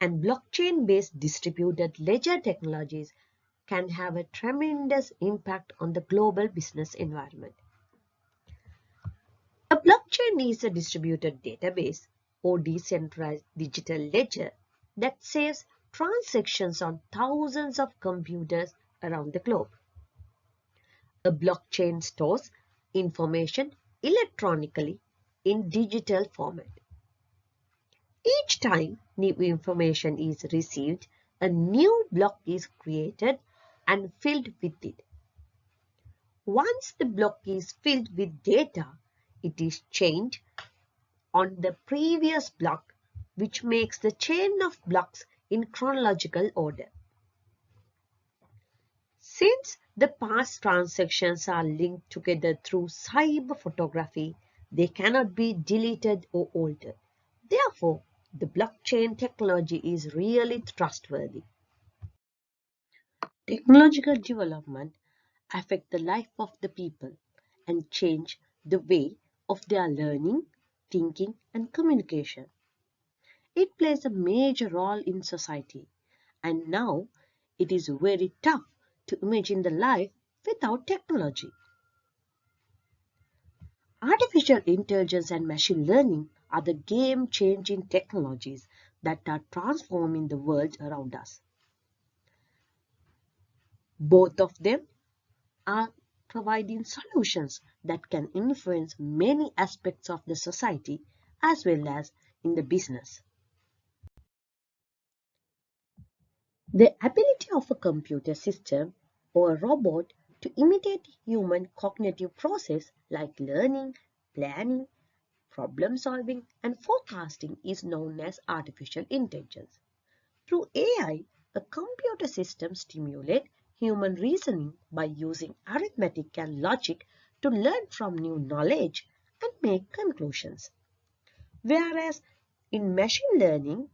[SPEAKER 1] and blockchain-based distributed ledger technologies can have a tremendous impact on the global business environment. A blockchain is a distributed database or decentralized digital ledger that saves transactions on thousands of computers around the globe. A blockchain stores information electronically in digital format. Each time new information is received, a new block is created and filled with it. Once the block is filled with data, it is changed on the previous block, which makes the chain of blocks in chronological order. Since the past transactions are linked together through cyber photography, they cannot be deleted or altered. Therefore, the blockchain technology is really trustworthy. Technological development affect the life of the people and change the way of their learning, thinking and communication. It plays a major role in society and now it is very tough to imagine the life without technology. Artificial intelligence and machine learning are the game-changing technologies that are transforming the world around us. Both of them are providing solutions that can influence many aspects of the society as well as in the business. The ability of a computer system or a robot to imitate human cognitive process like learning, planning, problem solving and forecasting is known as artificial intelligence. Through AI, a computer system stimulates human reasoning by using arithmetic and logic to learn from new knowledge and make conclusions. Whereas in machine learning,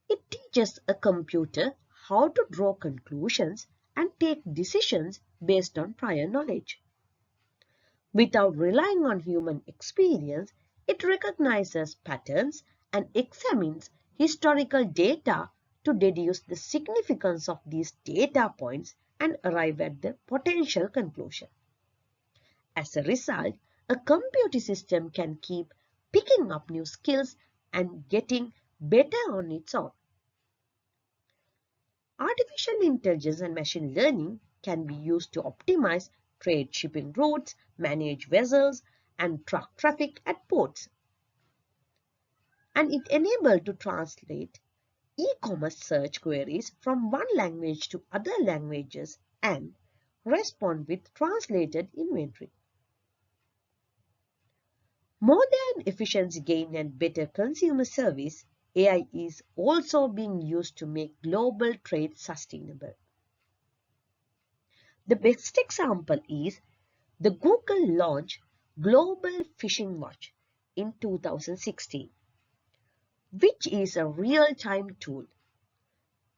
[SPEAKER 1] it teaches a computer how to draw conclusions and take decisions based on prior knowledge. Without relying on human experience, it recognizes patterns and examines historical data to deduce the significance of these data points and arrive at the potential conclusion. As a result, a computer system can keep picking up new skills and getting better on its own. Artificial intelligence and machine learning can be used to optimize trade shipping routes, manage vessels, and truck traffic at ports. And it enabled to translate e-commerce search queries from one language to other languages and respond with translated inventory. More than efficiency gain and better consumer service, AI is also being used to make global trade sustainable. The best example is the Google launched Global Fishing Watch in 2016, which is a real-time tool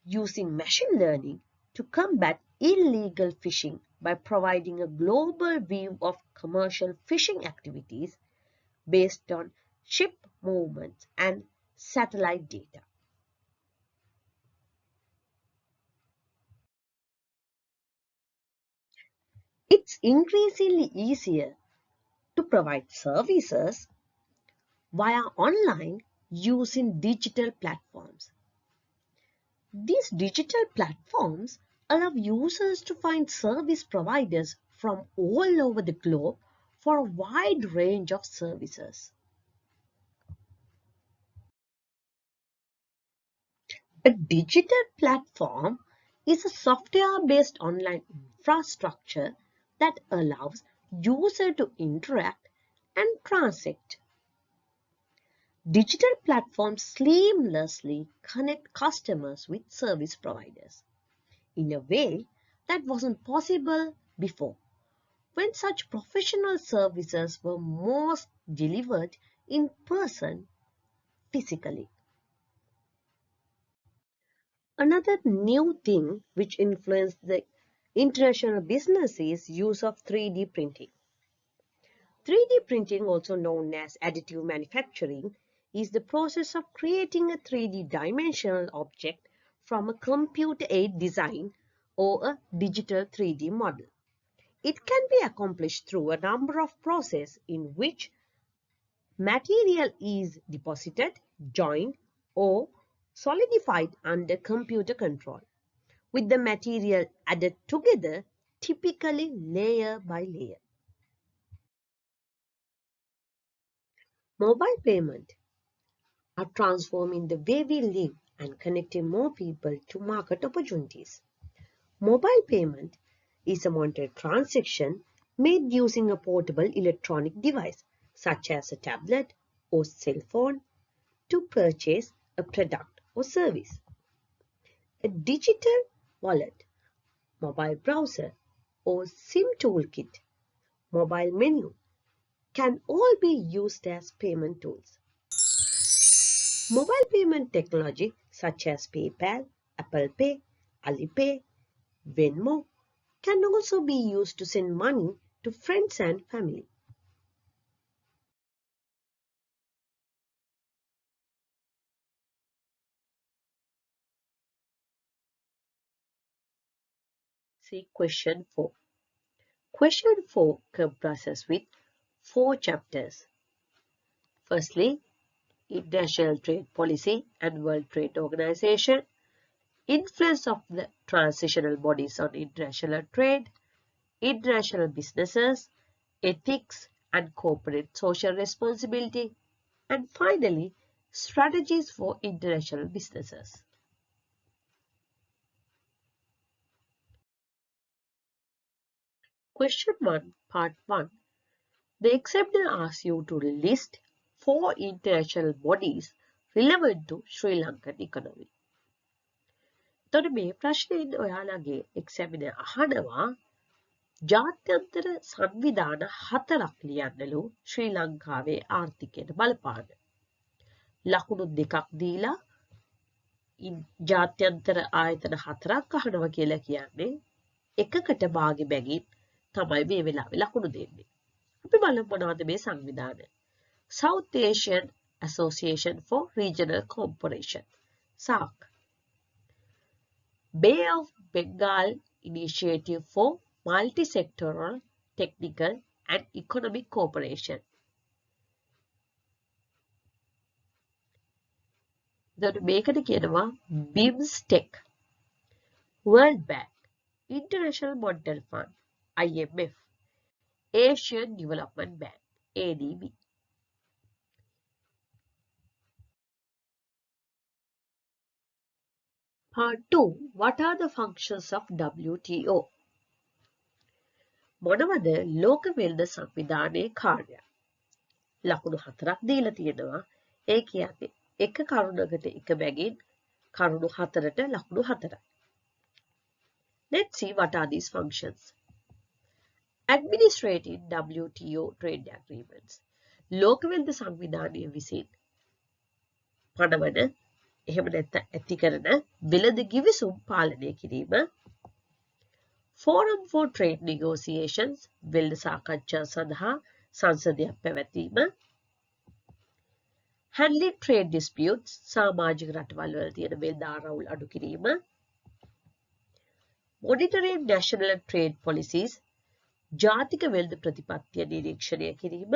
[SPEAKER 1] using machine learning to combat illegal fishing by providing a global view of commercial fishing activities based on ship movements and satellite data. It's increasingly easier to provide services via online using digital platforms. These digital platforms allow users to find service providers from all over the globe for a wide range of services. A digital platform is a software-based online infrastructure that allows users to interact and transact. Digital platforms seamlessly connect customers with service providers in a way that wasn't possible before, when such professional services were most delivered in person physically. Another new thing which influenced the international business is use of 3D printing. 3D printing, also known as additive manufacturing, is the process of creating a 3D dimensional object from a computer-aided design or a digital 3D model. It can be accomplished through a number of processes in which material is deposited, joined, or solidified under computer control, with the material added together, typically layer by layer. Mobile payment are transforming the way we live and connecting more people to market opportunities. Mobile payment is a monetary transaction made using a portable electronic device such as a tablet or cell phone to purchase a product or service. A digital wallet mobile browser, or SIM toolkit, mobile menu can all be used as payment tools. Mobile payment technology such as PayPal, Apple Pay, Alipay, Venmo can also be used to send money to friends and family. See question 4. Question 4 comprises with 4 chapters. Firstly, International Trade Policy and World Trade Organization, influence of the transitional bodies on international trade, international businesses, ethics and corporate social responsibility, and finally, strategies for international businesses. Question 1, Part 1. The examiner asks you to list 4 international bodies relevant to Sri Lankan economy. එතකොට මේ ප්‍රශ්නයෙන් ඔයාලගේ එක්සැමිනර් අහනවා ජාත්‍යන්තර සංවිධාන 4ක් ලියන්නලු ශ්‍රී ලංකාවේ ආර්ථිකයට බලපාන. ලකුණු 2ක් දීලා ජාත්‍යන්තර ආයතන 4ක් අහනවා කියලා කියන්නේ එකකට භාගෙ බැගින් තමයි මේ වෙලාවේ ලකුණු දෙන්නේ. අපි බලමු මොනවද මේ සංවිධාන. South Asian Association for Regional Cooperation, SAARC. Bay of Bengal Initiative for Multi-Sectoral Technical and Economic Cooperation. මේකට කියනවා BIMSTEC, World Bank, International Monetary Fund, IMF, Asian Development Bank, ADB. Part 2. What are the functions of WTO? මොනවද ලෝක වෙළඳ සංවිධානයේ කාර්යය? ලකුණු 4ක් දීලා තියෙනවා. ඒ කියන්නේ එක කරුණකට එක බැගින් කරුණු 4ට ලකුණු 4යි. Let's see what are these functions. Administrating WTO trade agreements. ලෝක වෙළඳ සංවිධානය විසින් පනවන එහෙම නැත්නම් ඇති කරන වෙළඳ කිවිසුම් පාලනය කිරීම. Forum for Trade Negotiations, වෙළඳ සාකච්ඡා සඳහා සංසදයක් පැවැත්වීම. Handling trade disputes, සමාජික රටවල් වල තියෙන වෙළඳ ආරවුල් අඩු කිරීම. Monitoring national trade policies, ජාතික වෙළඳ ප්‍රතිපත්තිය නිරීක්ෂණය කිරීම.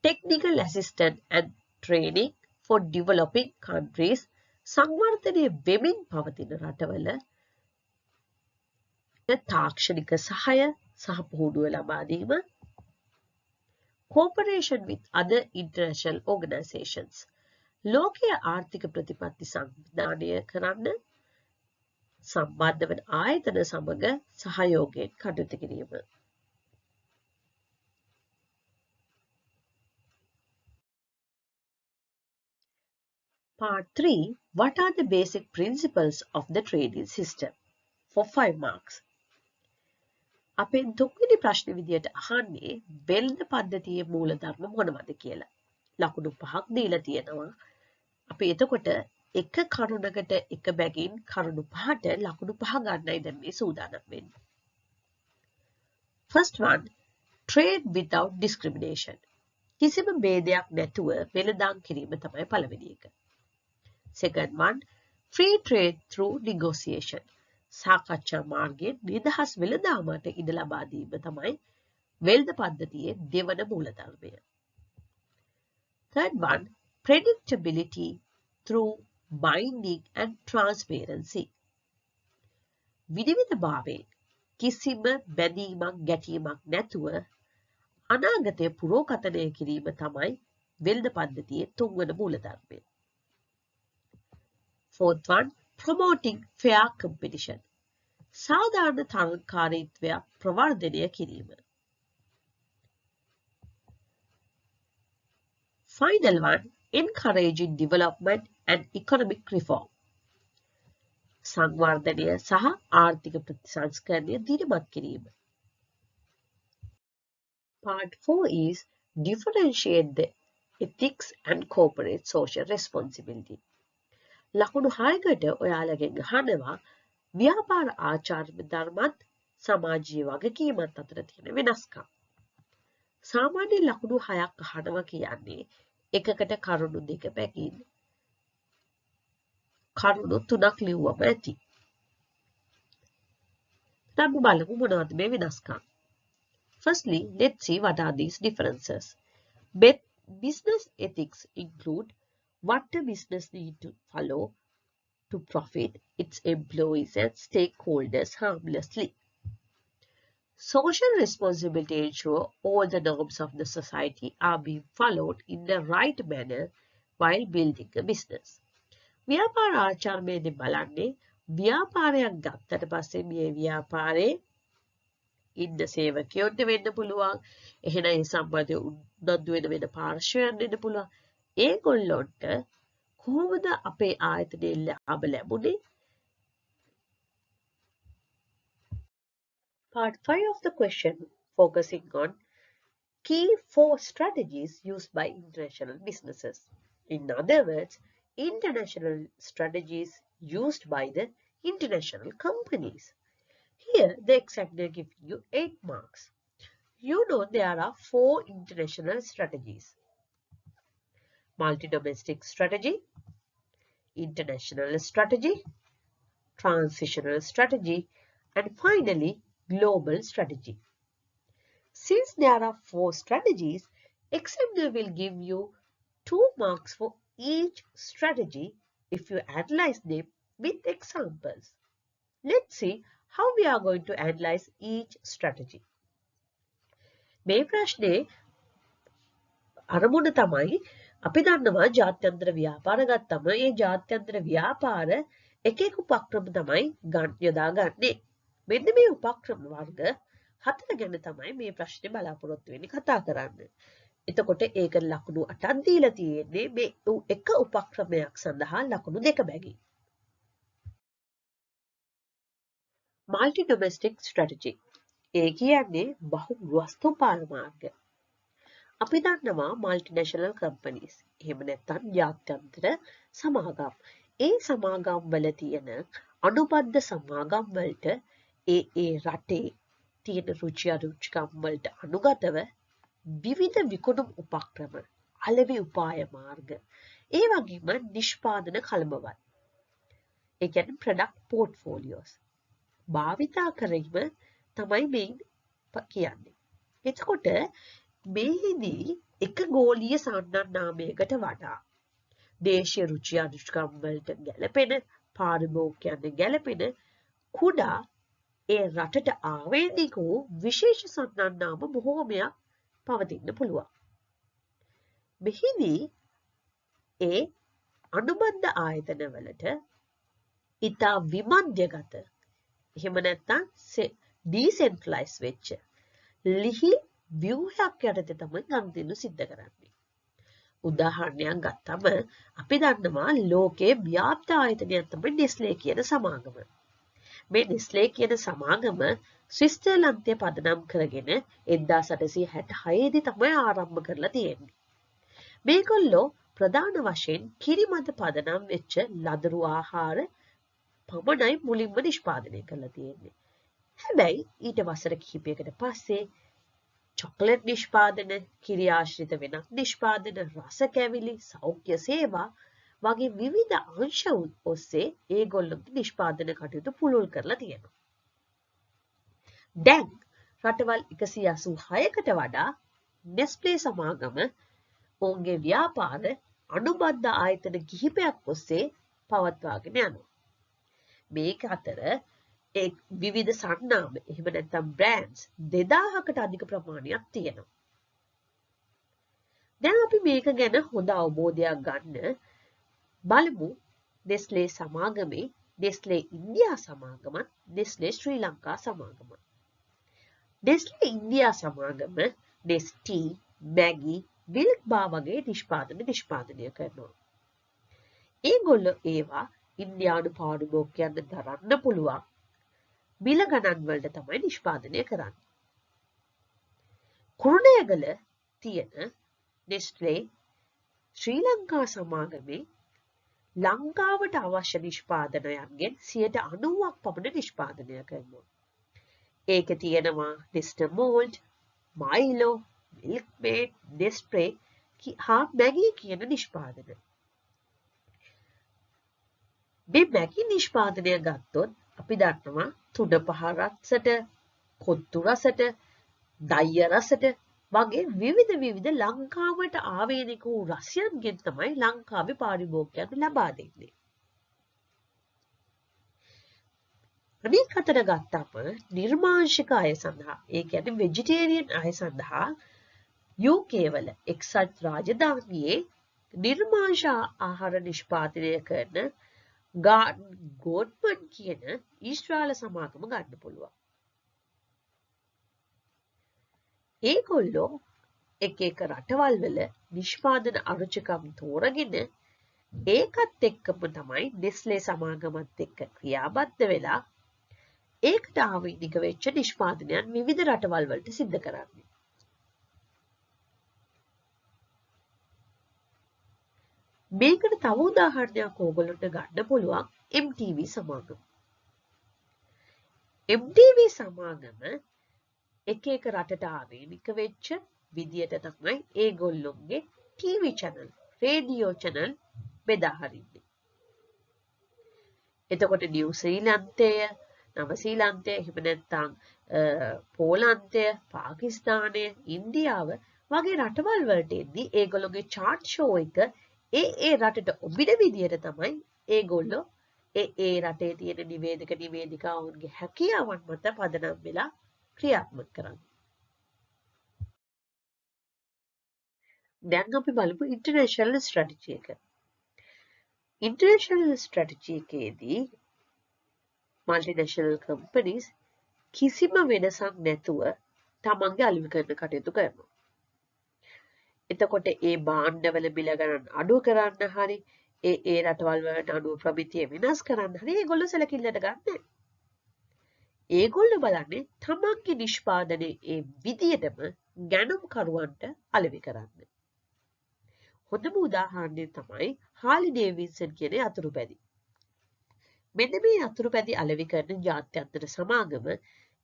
[SPEAKER 1] Technical assistance and training for developing countries, සංවර්ධනය වෙමින් පවතින රටවල තාක්ෂණික සහාය සහ පුහුණුව ලබා දීම. Cooperation with other international organizations, ලෝකීය ආර්ථික ප්‍රතිපත්ති සංවිධානය කරන්න සම්බන්ධ වන ආයතන සමග සහයෝගයෙන් කටයුතු කිරීම. Part 3. What are the basic principles of the trading system? For 5 marks. අපෙන් තුන්වෙනි ප්‍රශ්න විදියට අහන්නේ වෙළඳ පද්ධතියේ මූලධර්ම මොනවද කියලා. ලකුණු 5ක් දීලා තියෙනවා. අපි එතකොට එක කරුණකට එක බැගින් කරුණු 5ට ලකුණු 5 ගන්නයි දැන් මේ සූදානම් වෙන්නේ. First one, trade without discrimination. කිසිම ભેදයක් නැතුව වෙළඳාම් කිරීම තමයි පළවෙනි එක. Second one, free trade through negotiation. සාකච්ඡා මාර්ගයෙන් නිදහස් වෙළඳාමට ඉඩ ලබා දීම තමයි වෙළඳ පද්ධතියේ දෙවන මූලධර්මය. Third one, predictability through binding and transparency. විනිවිදභාවයෙන් කිසිම බැඳීමක් ගැටීමක් නැතුව අනාගතය පුරෝකථනය කිරීම තමයි වෙළඳ පද්ධතියේ තුන්වන මූලධර්මය. Fourth one, promoting fair competition. සාධාරණ තරගකාරීත්වය ප්‍රවර්ධනය කිරීම. Final one, encouraging development and economic reform. සංවර්ධනය සහ ආර්ථික ප්‍රතිසංස්කරණය දිරිමත් කිරීම. Part 4 is differentiate the ethics and corporate social responsibility. ලකුණු 6කට ඔයාලගෙන් අහනවා ව්‍යාපාර ආචාර්ය ධර්මත් සමාජීය වගකීමත් අතර තියෙන වෙනස්කම්. සාමාන්‍ය ලකුණු 6ක් අහනවා කියන්නේ එකකට කරුණු දෙක බැගින් කරුණු 3ක් ලිව්වම ඇති. අපි බලමු මොනවද මේ වෙනස්කම්. Firstly, let's see what are these differences. Business ethics include what a business needs to follow to profit its employees and stakeholders harmlessly. Social responsibility ensures all the norms of the society are being followed in the right manner while building a business. ව්‍යාපාර ආචාර්යමේදී බලන්නේ ව්‍යාපාරයක් ගත්තට පස්සේ මේ ව්‍යාපාරේ ඉන්න සේවකයන්ට වෙන්න පුළුවන්. එහෙනම් ඒ සම්බන්ධ උනන්දු වෙන පාර්ශ්වයන් වෙන්න පුළුවන්. ඒගොල්ලොන්ට කොහොමද අපේ ආයතනයේ ලාභ ලැබුණේ? Part 5 of the question focusing on key 4 strategies used by international businesses. In other words, international strategies used by the international companies. Here, the examiner gives you 8 marks. You know there are 4 international strategies. Multi-domestic strategy, international strategy, transitional strategy, and finally, global strategy. Since there are 4 strategies, examiner will give you 2 marks for each strategy if you analyze them with examples. Let's see how we are going to analyze each strategy. මේ ප්‍රශ්නේ අරමුණ තමයි අපි දන්නවා ජාත්‍යන්තර ව්‍යාපාර ගත්තම ඒ ජාත්‍යන්තර ව්‍යාපාර එක එක උපක්‍රම තමයි යොදාගන්නේ. මෙන්න මේ උපක්‍රම වර්ග 4 ගැන තමයි මේ ප්‍රශ්නේ බලාපොරොත්තු වෙන්නේ කතා කරන්න. එතකොට ඒක ලකුණු 8ක් දීලා තියෙන්නේ මේ එක උපක්‍රමයක් සඳහා ලකුණු 2 බැගින්. Multi domestic strategy. ඒ කියන්නේ බහු වස්තුපාල මාර්ග. අපි දන්නවා multinational companies. එහෙම නැත්නම් ජාත්‍යන්තර සමාගම්. ඒ සමාගම් වල තියෙන අනුබද්ධ සමාගම් වලට ඒ රටේ තියෙන රුචි අරුචිකම් වලට අනුගතව විවිධ විකුණුම් උපක්‍රම, අලෙවි උපාය මාර්ග, ඒ වගේම නිෂ්පාදන කළඹවල්. ඒ කියන්නේ product portfolios. භාවිතා කිරීම තමයි මේ කියන්නේ. එතකොට මේෙහිදී එක ගෝලීය සන්නද්ධානයකට වඩා දේශීය රුචි අරුචිකම් වලට ගැලපෙන පාරිභෝගිකයන්ට ගැලපෙන කුඩා ඒ රටට ආවේනික වූ විශේෂ සන්නද්ධාන බොහෝමයක් පවතින්න පුළුවන්. මෙහිදී ඒ අනුබද්ධ ආයතන වලට ඉතා විමධ්‍යගත එහෙම නැත්නම් ඩිසෙන්ට්‍රලයිස් වෙච්ච ලිහිල් ව්‍යුහයක් යටතේ තමයි ගනුදෙනු සිද්ධ කරන්නේ. උදාහරණයක් ගත්තම අපි දන්නවා ලෝකයේ ව්‍යාප්ත ආයතනයක් තමයි නෙස්ලේ කියන සමාගම. මේ නෙස්ලේ කියන සමාගම ස්විට්සර්ලන්තය පදනම් කරගෙන 1866 දී තමයි ආරම්භ කරලා තියෙන්නේ. මේගොල්ලෝ ප්‍රධාන වශයෙන් කිරි මත පදනම් වෙච්ච ලදරු ආහාර පමණයි මුලින්ම නිෂ්පාදනය කරලා තියෙන්නේ. හැබැයි ඊට වසර කිහිපයකට පස්සේ චොකලට් නිෂ්පාදන, කිරි ආශ්‍රිත වෙනත් නිෂ්පාදන, රස කැවිලි, සෞඛ්‍ය සේවා වගේ විවිධ අංශ ඔස්සේ ඒගොල්ලෝගේ නිෂ්පාදන කටයුතු පුළුල් කරලා තියෙනවා. දැන් රටවල් 186කට වඩා නෙස්ලේ සමාගම ඔවුන්ගේ ව්‍යාපාර අනුබද්ධ ආයතන කිහිපයක් ඔස්සේ පවත්වාගෙන යනවා. මේක අතර විවිධ සන්නාම එහෙම නැත්නම් බ්‍රෑන්ඩ්ස් 2000කට අධික ප්‍රමාණයක් තියෙනවා. දැන් අපි මේක ගැන හොඳ අවබෝධයක් ගන්න බලමු නෙස්ලේ සමාගමේ නෙස්ලේ ඉන්දියා සමාගමත් නෙස්ලේ ශ්‍රී ලංකා සමාගමත්. නෙස්ලේ ඉන්දියා සමාගම නෙස්ටී, මැගි, මිල්ක් බාර් වගේ නිෂ්පාදනය කරනවා. ඒගොල්ලෝ ඒවා ඉන්දියානු පාරිභෝගිකයන් දරන්න පුළුවන් මිල ගණන් වලට තමයි නිෂ්පාදනය කරන්නේ. කුරුණෑගල තියෙන නෙස්ට්ලේ ශ්‍රී ලංකා සමාගමේ ලංකාවට අවශ්‍ය නිෂ්පාදනයන්ගෙන් 90%ක් පමණ නිෂ්පාදනය කරනවා. ඒක තියෙනවා නෙස්ටර් මෝල්ඩ්, මයිලෝ, මිල්ක්මේඩ්, නෙස්ප්‍රේ හා මැගී කියන නිෂ්පාදන. මේ මැගී නිෂ්පාදනය ගත්තොත් අපි දන්නවා තුඩ පහ රසට, කොත්තු රසට, දయ్య රසට වගේ විවිධ ලංකාවට ආවේනික වූ රසයන්ගෙන් තමයි ලංකාවේ පාරිභෝගිකයන්ට ලබා දෙන්නේ. අනිත් අතට ගත්තම නිර්මාංශික අය සඳහා, ඒ කියන්නේ වෙජිටේරියන් අය සඳහා UK වල එක්සත් රාජධානියේ නිර්මාංශ ආහාර නිෂ්පාදනය කරන ගෝඩ්මන් කියන ඊශ්‍රායල සමාගම ගන්න පුළුවන්. ඒගොල්ලෝ එක රටවල් වල නිෂ්පාදන අරුචිකම් තෝරගෙන ඒකත් එක්කම තමයි නෙස්ලේ සමාගමත් එක්ක ක්‍රියාබද්ධ වෙලා ඒකට ආවේනික වෙච්ච නිෂ්පාදනයන් විවිධ රටවල් වලට සිද්ධ කරන්නේ. මේකට තව උදාහරණයක් ඕගොල්ලන්ට ගන්න පුළුවන් MTV සමාගම. MTV සමාගම එක රටට ආවේනික වෙච්ච විදියට තමයි ඒගොල්ලොන්ගේ TV channel, රේඩියෝ channel බෙදා හරින්නේ. එතකොට නිව්සීලන්තය, නවසීලන්තය, එහෙම නැත්නම් පෝලන්තය, පාකිස්තානය, ඉන්දියාව වගේ රටවල් වලට එද්දී ඒගොල්ලෝගේ chart show එක ඒ රටට ඔබින විදියට තමයි ඒගොල්ලෝ ඒ රටේ තියෙන නිවේදිකාවන්ගේ හැකියාවන් මත පදනම් වෙලා ක්‍රියාත්මක කරන්නේ. දැන් අපි බලමු ඉන්ටර්නැෂනල් ස්ට්‍රැටජි එක. ඉන්ටර්නැෂනල් ස්ට්‍රැටජි එකේදී මල්ටිනැෂනල් කම්පනීස් කිසිම වෙනසක් නැතුව තමන්ගේ අලෙවි කරන කටයුතු කරනවා. එතකොට ඒ භාණ්ඩවල මිල ගණන් අඩු කරන්න හරි ඒ රටවල් වලට අඩු ප්‍රමිතිය වෙනස් කරන්න හරි ඒගොල්ලෝ සැලකිල්ලට ගන්න. ඒගොල්ලෝ බලන්නේ තමන්ගේ නිෂ්පාදනයේ ඒ විදියටම ගැනුම්කරුවන්ට අලෙවි කරන්න. හොඳම උදාහරණය තමයි හාලි ඩේවිඩ්සන් කියන අතුරුපැදි. මෙන්න මේ අතුරුපැදි අලෙවි කරන ජාත්‍යන්තර සමාගම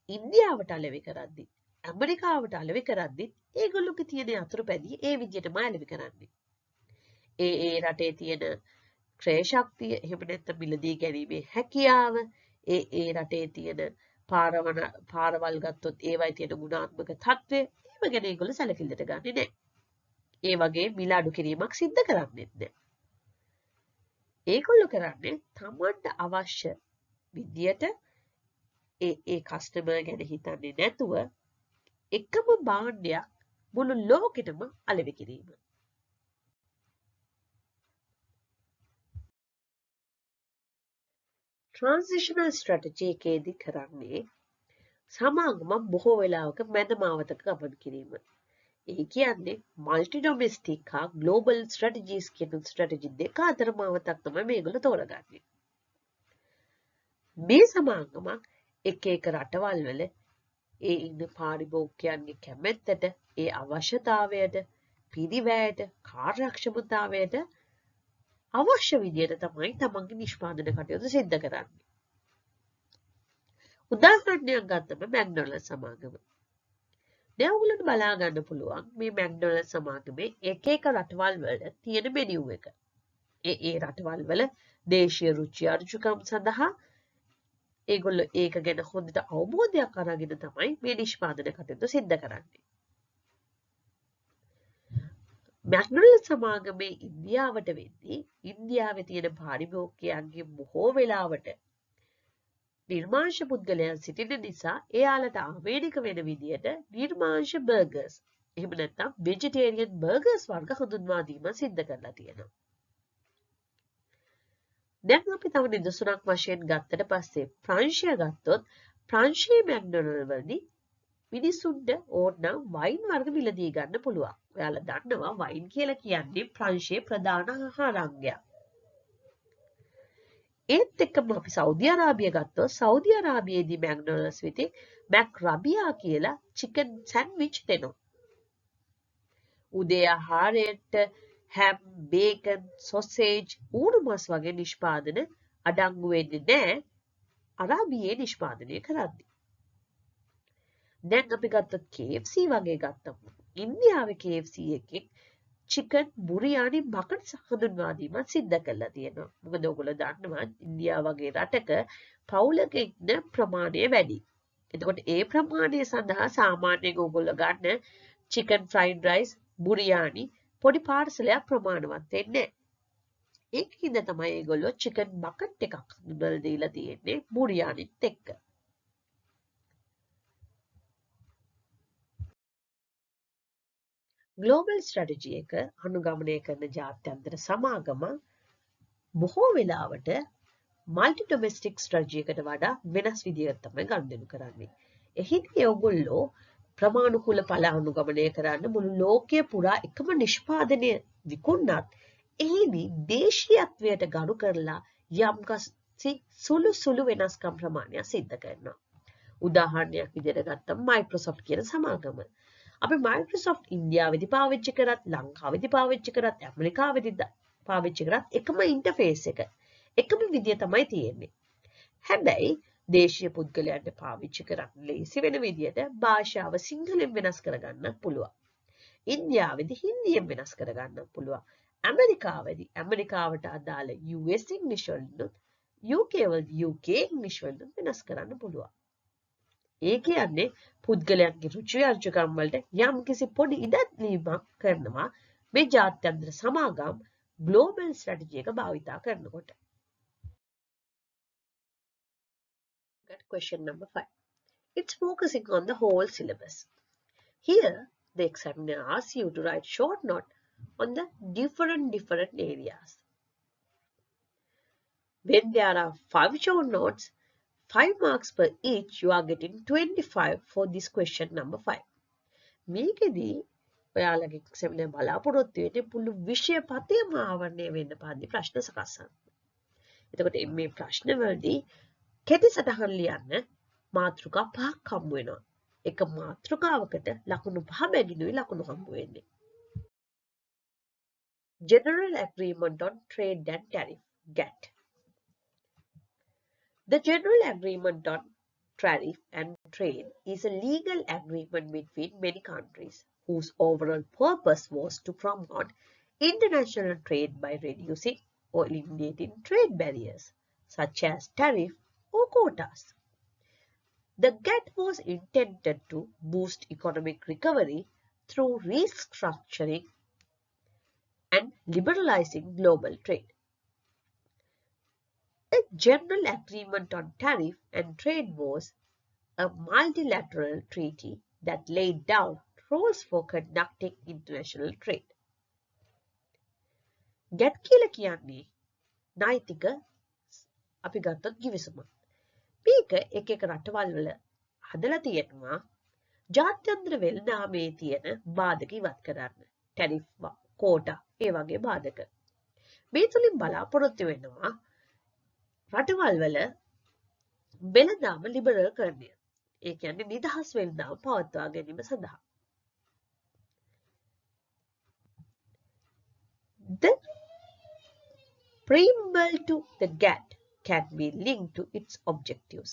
[SPEAKER 1] ඉන්දියාවට අලෙවි කරද්දී, ඇමරිකාවට අලෙවි කරද්දී ඒගොල්ලෝගේ තියෙන අතුරුපැදි ඒ විදියටම අලෙවි කරන්නේ. ඒ රටේ තියෙන ක්‍රය ශක්තිය, එහෙම නැත්නම් මිලදී ගැනීමේ හැකියාව, ඒ රටේ තියෙන පාරවල් ගත්තොත් ඒවයි තියෙන ගුණාත්මක තත්ත්වය, ඒව ගැන ඒගොල්ලෝ සැලකිල්ලට ගන්නේ නැහැ. ඒ වගේ මිල අඩු කිරීමක් සිද්ධ කරන්නේ නැහැ. ඒගොල්ලෝ කරන්නේ තමන්ට අවශ්‍ය විදියට ඒ කස්ටමර් ගැන හිතන්නේ නැතුව එකම භාණ්ඩයක් මුළු ලෝකෙටම අලෙවි කිරීම. ට්‍රාන්සිෂනල් ස්ට්‍රැටජි එකේදී කරන්නේ සමාගම බොහෝ වෙලාවක මැදමාවතක ගමන් කිරීම. ඒ කියන්නේ මල්ටි ඩොමෙස්ටික් හා ග්ලෝබල් ස්ට්‍රැටජිස් කියන ස්ට්‍රැටජි දෙක අතර මාවතක් තමයි මේගොල්ලෝ තෝරගන්නේ. මේ සමාගමක් එක රටවල් වල ඒ ඉන්න පාරිභෝගිකයන්ගේ කැමැත්තට, ඒ අවශ්‍යතාවයට, පිරිවැයට, කාර්යක්ෂමතාවයට අවශ්‍ය විදියට තමයි තමන්ගේ නිෂ්පාදන කටයුතු සිද්ධ කරන්නේ. උදාහරණයක් ගත්තම මැක්ඩොනල්ඩ්ස් සමාගම. දැන් ඔයගොල්ලන්ට බලා ගන්න පුළුවන් මේ මැක්ඩොනල්ඩ්ස් සමාගමේ එක රටවල් වල තියෙන මෙනියු එක. ඒ රටවල් වල දේශීය රුචි අරුචිකම් සඳහා ඒගොල්ලෝ ඒක ගැන හොඳට අවබෝධයක් අරගෙන තමයි මේ නිෂ්පාදන කටයුතු සිද්ධ කරන්නේ. මැක්ඩොනල්ඩ්ස් සමාගමේ ඉන්දියාවට වෙද්දී ඉන්දියාවේ තියෙන පාරිභෝගිකයන්ගේ බොහෝ වෙලාවට නිර්මාංශ පුද්ගලයන් සිටින නිසා එයාලට ආවේනික වෙන විදියට නිර්මාංශ බර්ගර්ස්, එහෙම නැත්නම් වෙජිටේරියන් බර්ගර්ස් වර්ග හඳුන්වා දීම සිද්ධ කරලා තියෙනවා. දැන් අපි තව නිදසුනක් වශයෙන් ගත්තට පස්සේ ප්‍රංශය ගත්තොත් ප්‍රංශයේ මැක්ඩොනල්ඩ් වලදී මිනිසුන්ට ඕනනම් වයින් වර්ග මිලදී ගන්න පුළුවන්. ඔයාලා දන්නවා වයින් කියලා කියන්නේ ප්‍රංශයේ ප්‍රධාන ආහාර අංගයක්. ඒත් එක්කම අපි සෞදි අරාබිය ගත්තොත් සෞදි අරාබියේදී මැක්ඩොනල්ඩ්ස් විසින් මැක්රබියා කියලා චිකන් සෑන්ඩ්විච් දෙනවා. උදේ ආහාරයට හැම්, බේකන්, සොසේජ්, ඌණු මස් වගේ නිෂ්පාදන අඩංගු වෙන්නේ නැහැ අරාබියේ නිෂ්පාදනය කරද්දී. දැන් අපි ගත්තොත් KFC වගේ ගත්තම ඉන්දියාවේ KFC එකේ චිකන් බුරියානි බකට් හඳුන්වා දීමක් සිද්ධ කරලා තියෙනවා. මොකද ඔයගොල්ලෝ දන්නවා ඉන්දියාව වගේ රටක පවුලක ඉන්න ප්‍රමාණය වැඩි. එතකොට ඒ ප්‍රමාණය සඳහා සාමාන්‍යයෙන් ඔයගොල්ලෝ ගන්න චිකන් ෆ්‍රයිඩ් රයිස් බුරියානි පොඩි පාර්සලයක් ප්‍රමාණවත් වෙන්නේ. ඒකින්ද තමයි ඒගොල්ලෝ චිකන් බකට් එකක් හඳුන්වලා දීලා තියෙන්නේ බුරියානිත් එක්ක. ග්ලෝබල් ස්ට්‍රැටජි එක අනුගමනය කරන ජාත්‍යන්තර සමාගම බොහෝ වෙලාවට මල්ටි ඩොමෙස්ටික් ස්ට්‍රැටජි එකට වඩා වෙනස් විදිහකට තමයි ගනුදෙනු කරන්නේ. එහිදී ඔයගොල්ලෝ ප්‍රමාණිකුල ඵල අනුගමනය කරන්න මුළු ලෝකයේ පුරා එකම නිෂ්පාදනය විකුණනත් එහිදී දේශීයත්වයට ගරු කරලා යම්කිසි සුළු වෙනස්කම් ප්‍රමාණයක් සිද්ධ කරනවා. උදාහරණයක් විදිහට ගත්තම මයික්‍රොසොෆ්ට් කියන සමාගම. අපි මයික්‍රොසොෆ්ට් ඉන්දියාවේදී පාවිච්චි කරත් ලංකාවේදී පාවිච්චි කරත් ඇමරිකාවේදී පාවිච්චි කරත් එකම ඉන්ටර්ෆේස් එක එකම විදිය තමයි තියෙන්නේ. හැබැයි දේශීය පුද්ගලයන්ට පාවිච්චි කරන්න ලේසි වෙන විදියට භාෂාව සිංහලෙන් වෙනස් කරගන්නත් පුළුවන්. ඉන්දියාවේදී හින්දියෙන් වෙනස් කරගන්නත් පුළුවන්. ඇමරිකාවේදී ඇමරිකාවට අදාළ US ඉංග්‍රීසි වලින් UK වලදී UK ඉංග්‍රීසි වලින් වෙනස් කරන්න පුළුවන්. ඒ කියන්නේ පුද්ගලයන්ගේ රුචි අරුචිකම් වලට යම්කිසි පොඩි ඉඩදීමක් කරනවා මේ ජාත්‍යන්තර සමාගම් ග්ලෝබල් ස්ට්‍රැටජි එක භාවිතා කරනකොට. Question number 5. It's focusing on the whole syllabus. Here, the examiner asks you to write short note on the different areas. When there are 5 short notes, 5 marks per each, you are getting 25 for this question number 5. මේකෙදී ඔයාලගේ එක්සැමිනර් බලාපොරොත්තු වෙන්නේ පුළු විෂය පතේම ආවරණය වෙන්න පාදි ප්‍රශ්න සකස්සන්න. එතකොට මේ ප්‍රශ්න වලදී කෙටි සටහන් ලියන්න මාතෘකා 5ක් හම්බ වෙනවා. එක මාතෘකාවකට ලකුණු 5 බැගිනුයි ලකුණු හම්බ වෙන්නේ. General Agreement on Trade and Tariff GATT. The General Agreement on Tariff and Trade is a legal agreement between many countries whose overall purpose was to promote international trade by reducing or eliminating trade barriers such as tariff or quotas. The GATT was intended to boost economic recovery through restructuring and liberalizing global trade. A general agreement on tariff and trade was a multilateral treaty that laid down rules for conducting international trade. GATT කියලා කියන්නේ නෛතික අපි ගත්තොත් givisuma. මේක එක එක රටවල් වල හදලා තියෙනවා ජාත්‍යන්තර වෙළඳාමේ තියෙන බාධක ඉවත් කරන්න. ටැරිෆ්, කෝටා ඒ වගේ බාධක. මේ තුලින් බලාපොරොත්තු වෙනවා රටවල් වල වෙළඳාම ලිබරල් කරන්නේ. ඒ කියන්නේ නිදහස් වෙළඳාම පවත්වා ගැනීම සඳහා. The preamble to the GATT can be linked to its objectives.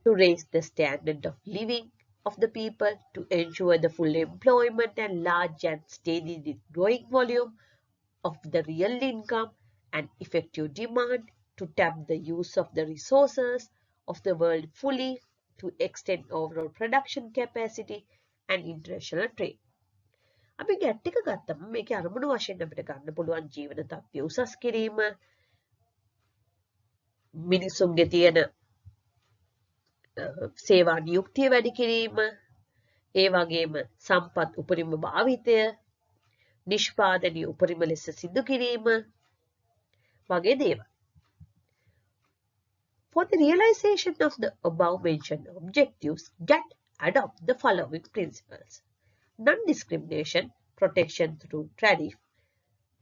[SPEAKER 1] To raise the standard of living of the people, to ensure the full employment and large and steadily growing volume of the real income and effective demand, to tap the use of the resources of the world fully, to extend overall production capacity and international trade. අපි ගැට් එක ගත්තම මේකේ අරමුණු වශයෙන් අපිට ගන්න පුළුවන් ජීවන තත්ත්වය උසස් කිරීම, මිනිසුන්ගේ තියෙන සේවා නියුක්තිය වැඩි කිරීම, ඒ වගේම සම්පත් උපරිම භාවිතය, නිෂ්පාදනය උපරිම ලෙස සිදු කිරීම වගේ දේවල්. For the realization of the above mentioned objectives, GATT adopt the following principles: non-discrimination, protection through tariff,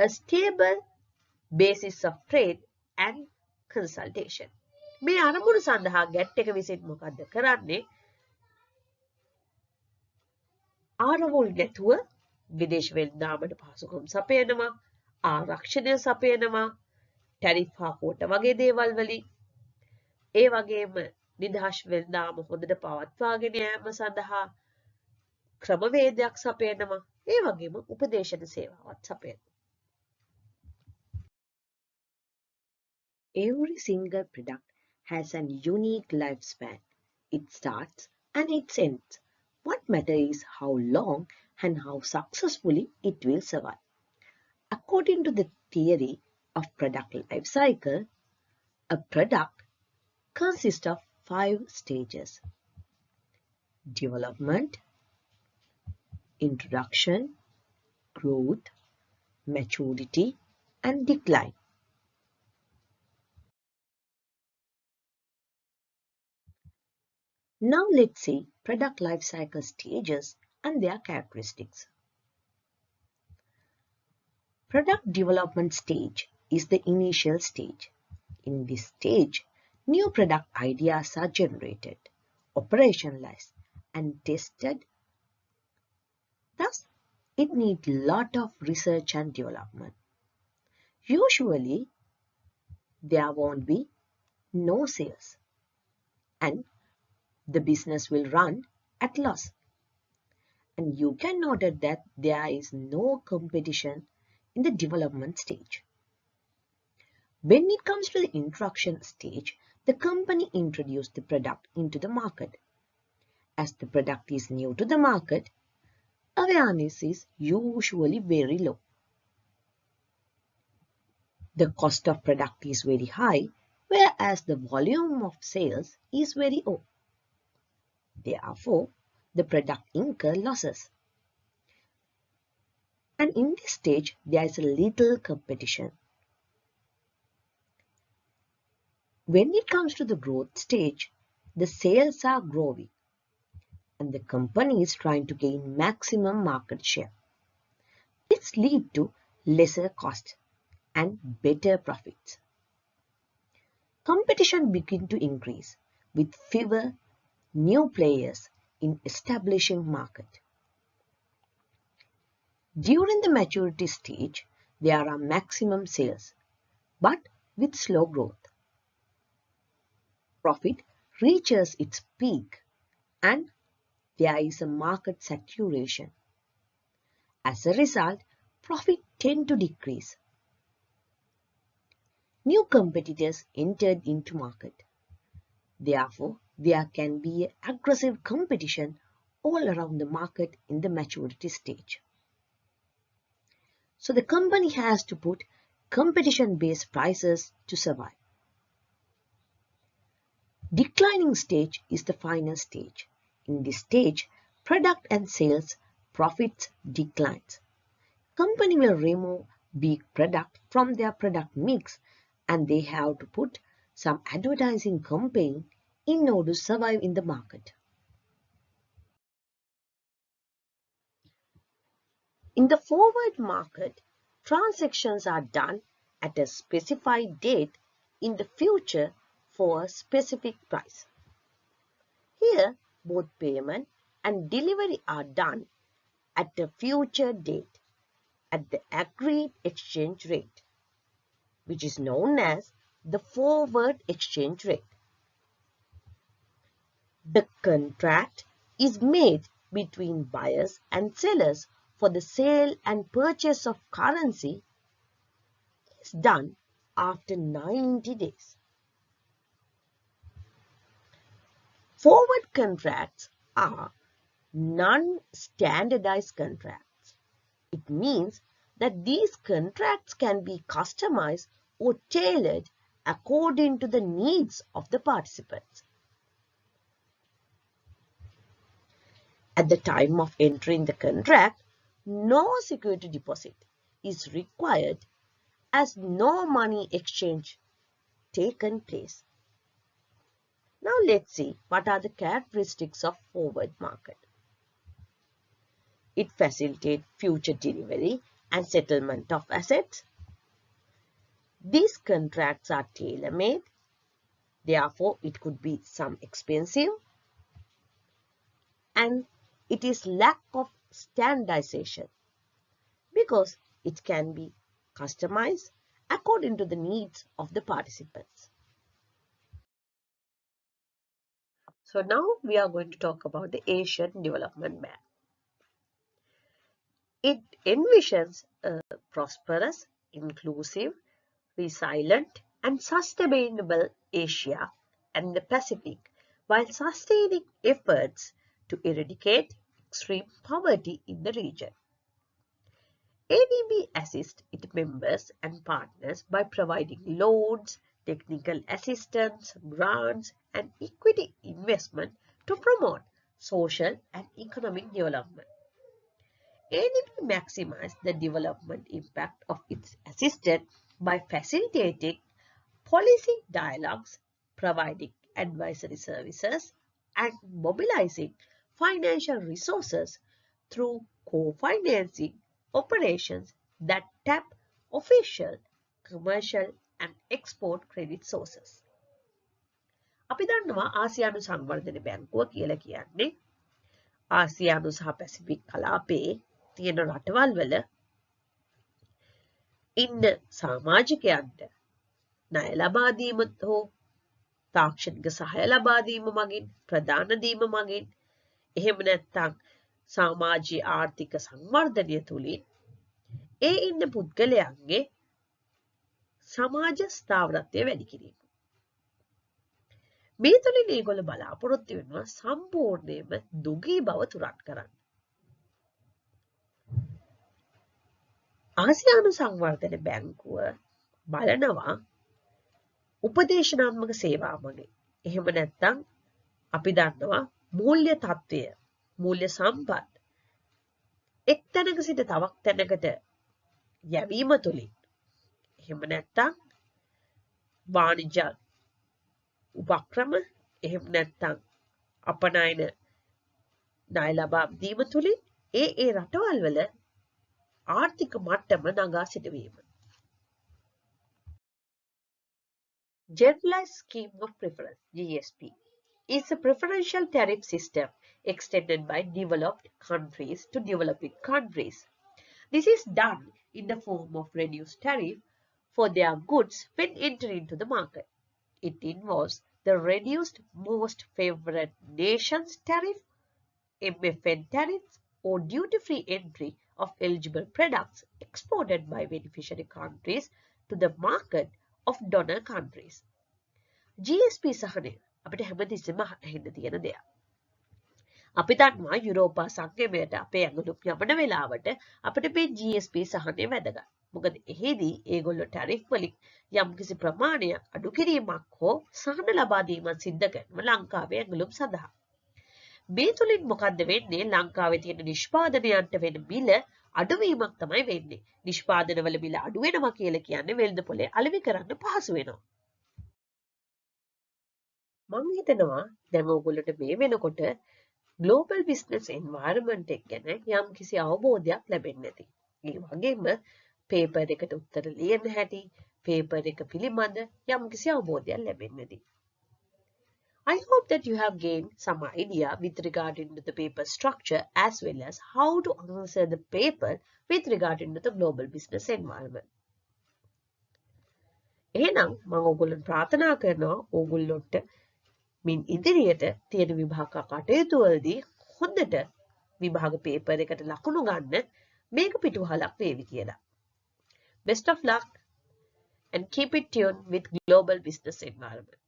[SPEAKER 1] a stable basis of trade, and consultation. මේ අරමුණු සඳහා ගැට් එක විසින් මොකක්ද කරන්නේ? ආරවුල් නැතුව විදේශ වෙළඳාමට පහසුකම් සපයනවා, ආරක්ෂණය සපයනවා, ටැරිෆ් හා කෝට වගේ දේවල් වලින්. ඒ වගේම නිදහස් වෙළඳාම හොඳට පවත්වාගෙන යාම සඳහා ක්‍රමවේදයක් සපයනවා. ඒ වගේම උපදේශන සේවාවත් සපයනවා. Every single product has an unique lifespan. It starts and it ends. What matters is how long and how successfully it will survive. According to the theory of product life cycle, a product consists of 5 stages: development, introduction, growth, maturity, and decline. Now let's see product life cycle stages and their characteristics. Product development stage is the initial stage. In this stage, new product ideas are generated, operationalized, and tested. Thus, it needs a lot of research and development. Usually, there won't be no sales, and the business will run at loss. And you can note that there is no competition in the development stage. When it comes to the introduction stage, the company introduces the product into the market. As the product is new to the market, awareness is usually very low. The cost of product is very high, whereas the volume of sales is very low. Therefore, the product incurs losses. And in this stage, there is a little competition. When it comes to the growth stage, the sales are growing and the company is trying to gain maximum market share. This leads to lesser cost and better profits. Competition begins to increase with fewer new players in establishing market. During the maturity stage, there are maximum sales, but with slow growth. Profit reaches its peak and there is a market saturation. As a result, profit tend to decrease. New competitors entered into market. Therefore, there can be aggressive competition all around the market in the maturity stage. So the company has to put competition-based prices to survive. Declining stage is the final stage. In this stage, product and sales profits declines. Company will remove big product from their product mix and they have to put some advertising campaign in order to survive in the market. In the forward market, transactions are done at a specified date in the future for a specific price. Here, both payment and delivery are done at a future date at the agreed exchange rate, which is known as the forward exchange rate. The contract is made between buyers and sellers for the sale and purchase of currency is done after 90 days. Forward contracts are non-standardized contracts. It means that these contracts can be customized or tailored according to the needs of the participants. At the time of entering the contract, no security deposit is required as no money exchange taken place. Now let's see what are the characteristics of forward market. It facilitates future delivery and settlement of assets. These contracts are tailor-made, therefore it could be some expensive, and it is lack of standardization because it can be customized according to the needs of the participants. So now we are going to talk about the Asian Development Bank. It envisions a prosperous, inclusive, resilient and sustainable Asia and the Pacific while sustaining efforts to eradicate extreme poverty in the region. ADB assists its members and partners by providing loans, technical assistance, grants, and equity investment to promote social and economic development. ADB maximizes the development impact of its assistance by facilitating policy dialogues, providing advisory services, and mobilizing financial resources through co-financing operations that tap official, commercial, and export credit sources. අපි දන්නවා ආසියානු සංවර්ධන බැංකුව කියලා කියන්නේ ආසියානු සහ Pacific කලාපයේ තියෙන රටවල් වල ඉන්න සමාජිකයන්ට ණය ලබා දීමත් හෝ තාක්ෂණික සහාය ලබා දීම මගින් ප්‍රදාන දීම මගින් එහෙම නැත්නම් සමාජීය ආර්ථික සංවර්ධනය තුලින් ඒ ඉන්න පුද්ගලයන්ගේ සමාජ ස්ථාවරත්වය වැඩි කිරීම. මේ තුලින් ඒගොල්ලෝ බලාපොරොත්තු වෙනවා සම්පූර්ණයෙන්ම දුගී බව තුරන් කරන්න. ආසියානු සංවර්ධන බැංකුව බලනවා උපදේශනාත්මක සේවා මගින්. එහෙම නැත්නම් අපි දන්නවා මූල්‍ය තත්ත්වය, මූල්‍ය සම්පත් එක් තැනක සිට තවක් තැනකට යැවීම තුලින් එහෙම නැත්නම් වාණිජ්‍ය උපක්‍රම එහෙම නැත්නම් අපනයන ණය ලබා දීම තුලින් ඒ රටවල් වල ආර්ථික මට්ටම නගා සිටවීම. Generalized Scheme of Preference (GSP) is a preferential tariff system extended by developed countries to developing countries. This is done in the form of reduced tariff for their goods when entering into the market. It involves the reduced most favored nations tariff, MFN tariffs, or duty-free entry of eligible products exported by beneficiary countries to the market of donor countries. GSP සහනය අපිට හැමතිස්සෙම අහින්න තියෙන දෙයක්. අපි දන්නවා යුරෝපා සංගමයට අපේ ඇඟලුම් යවන වෙලාවට අපිට මේ GSP සහනය වැදගත්. මොකද එහිදී ඒගොල්ලෝ ටැරිෆ් වලින් යම්කිසි ප්‍රමාණයක් අඩු කිරීමක් හෝ සහන ලබා දීමක් සිද්ධ කරනවා ලංකාවේ ඇඟලුම් සඳහා. මේ තුලින් මොකද්ද වෙන්නේ? ලංකාවේ තියෙන නිෂ්පාදනයන්ට වෙන මිල අඩුවීමක් තමයි වෙන්නේ. නිෂ්පාදනවල මිල අඩු වෙනවා කියලා කියන්නේ වෙළඳ පොලේ අලෙවි කරන්න පහසු වෙනවා. මම හිතනවා දැන් ඕගොල්ලන්ට මේ වෙනකොට global business environment එක ගැන යම්කිසි අවබෝධයක් ලැබෙන්නේ නැති. ඒ වගේම paper එකට උත්තර ලියන්න හැටි, paper එක පිළිබඳ යම්කිසි අවබෝධයක් ලැබෙන්නේ නැති. I hope that you have gained some idea with regarding to the paper structure as well as how to answer the paper with regarding to the global business environment. එහෙනම් මම ඕගොල්ලන්ට ප්‍රාර්ථනා කරනවා ඕගොල්ලොන්ට මින් ඉදිරියට තියෙන විභාග කටයුතු වලදී හොඳට විභාග පේපර් එකට ලකුණු ගන්න මේක පිටුවහලක් වේවි කියලා. Best of luck and keep it tuned with global business environment.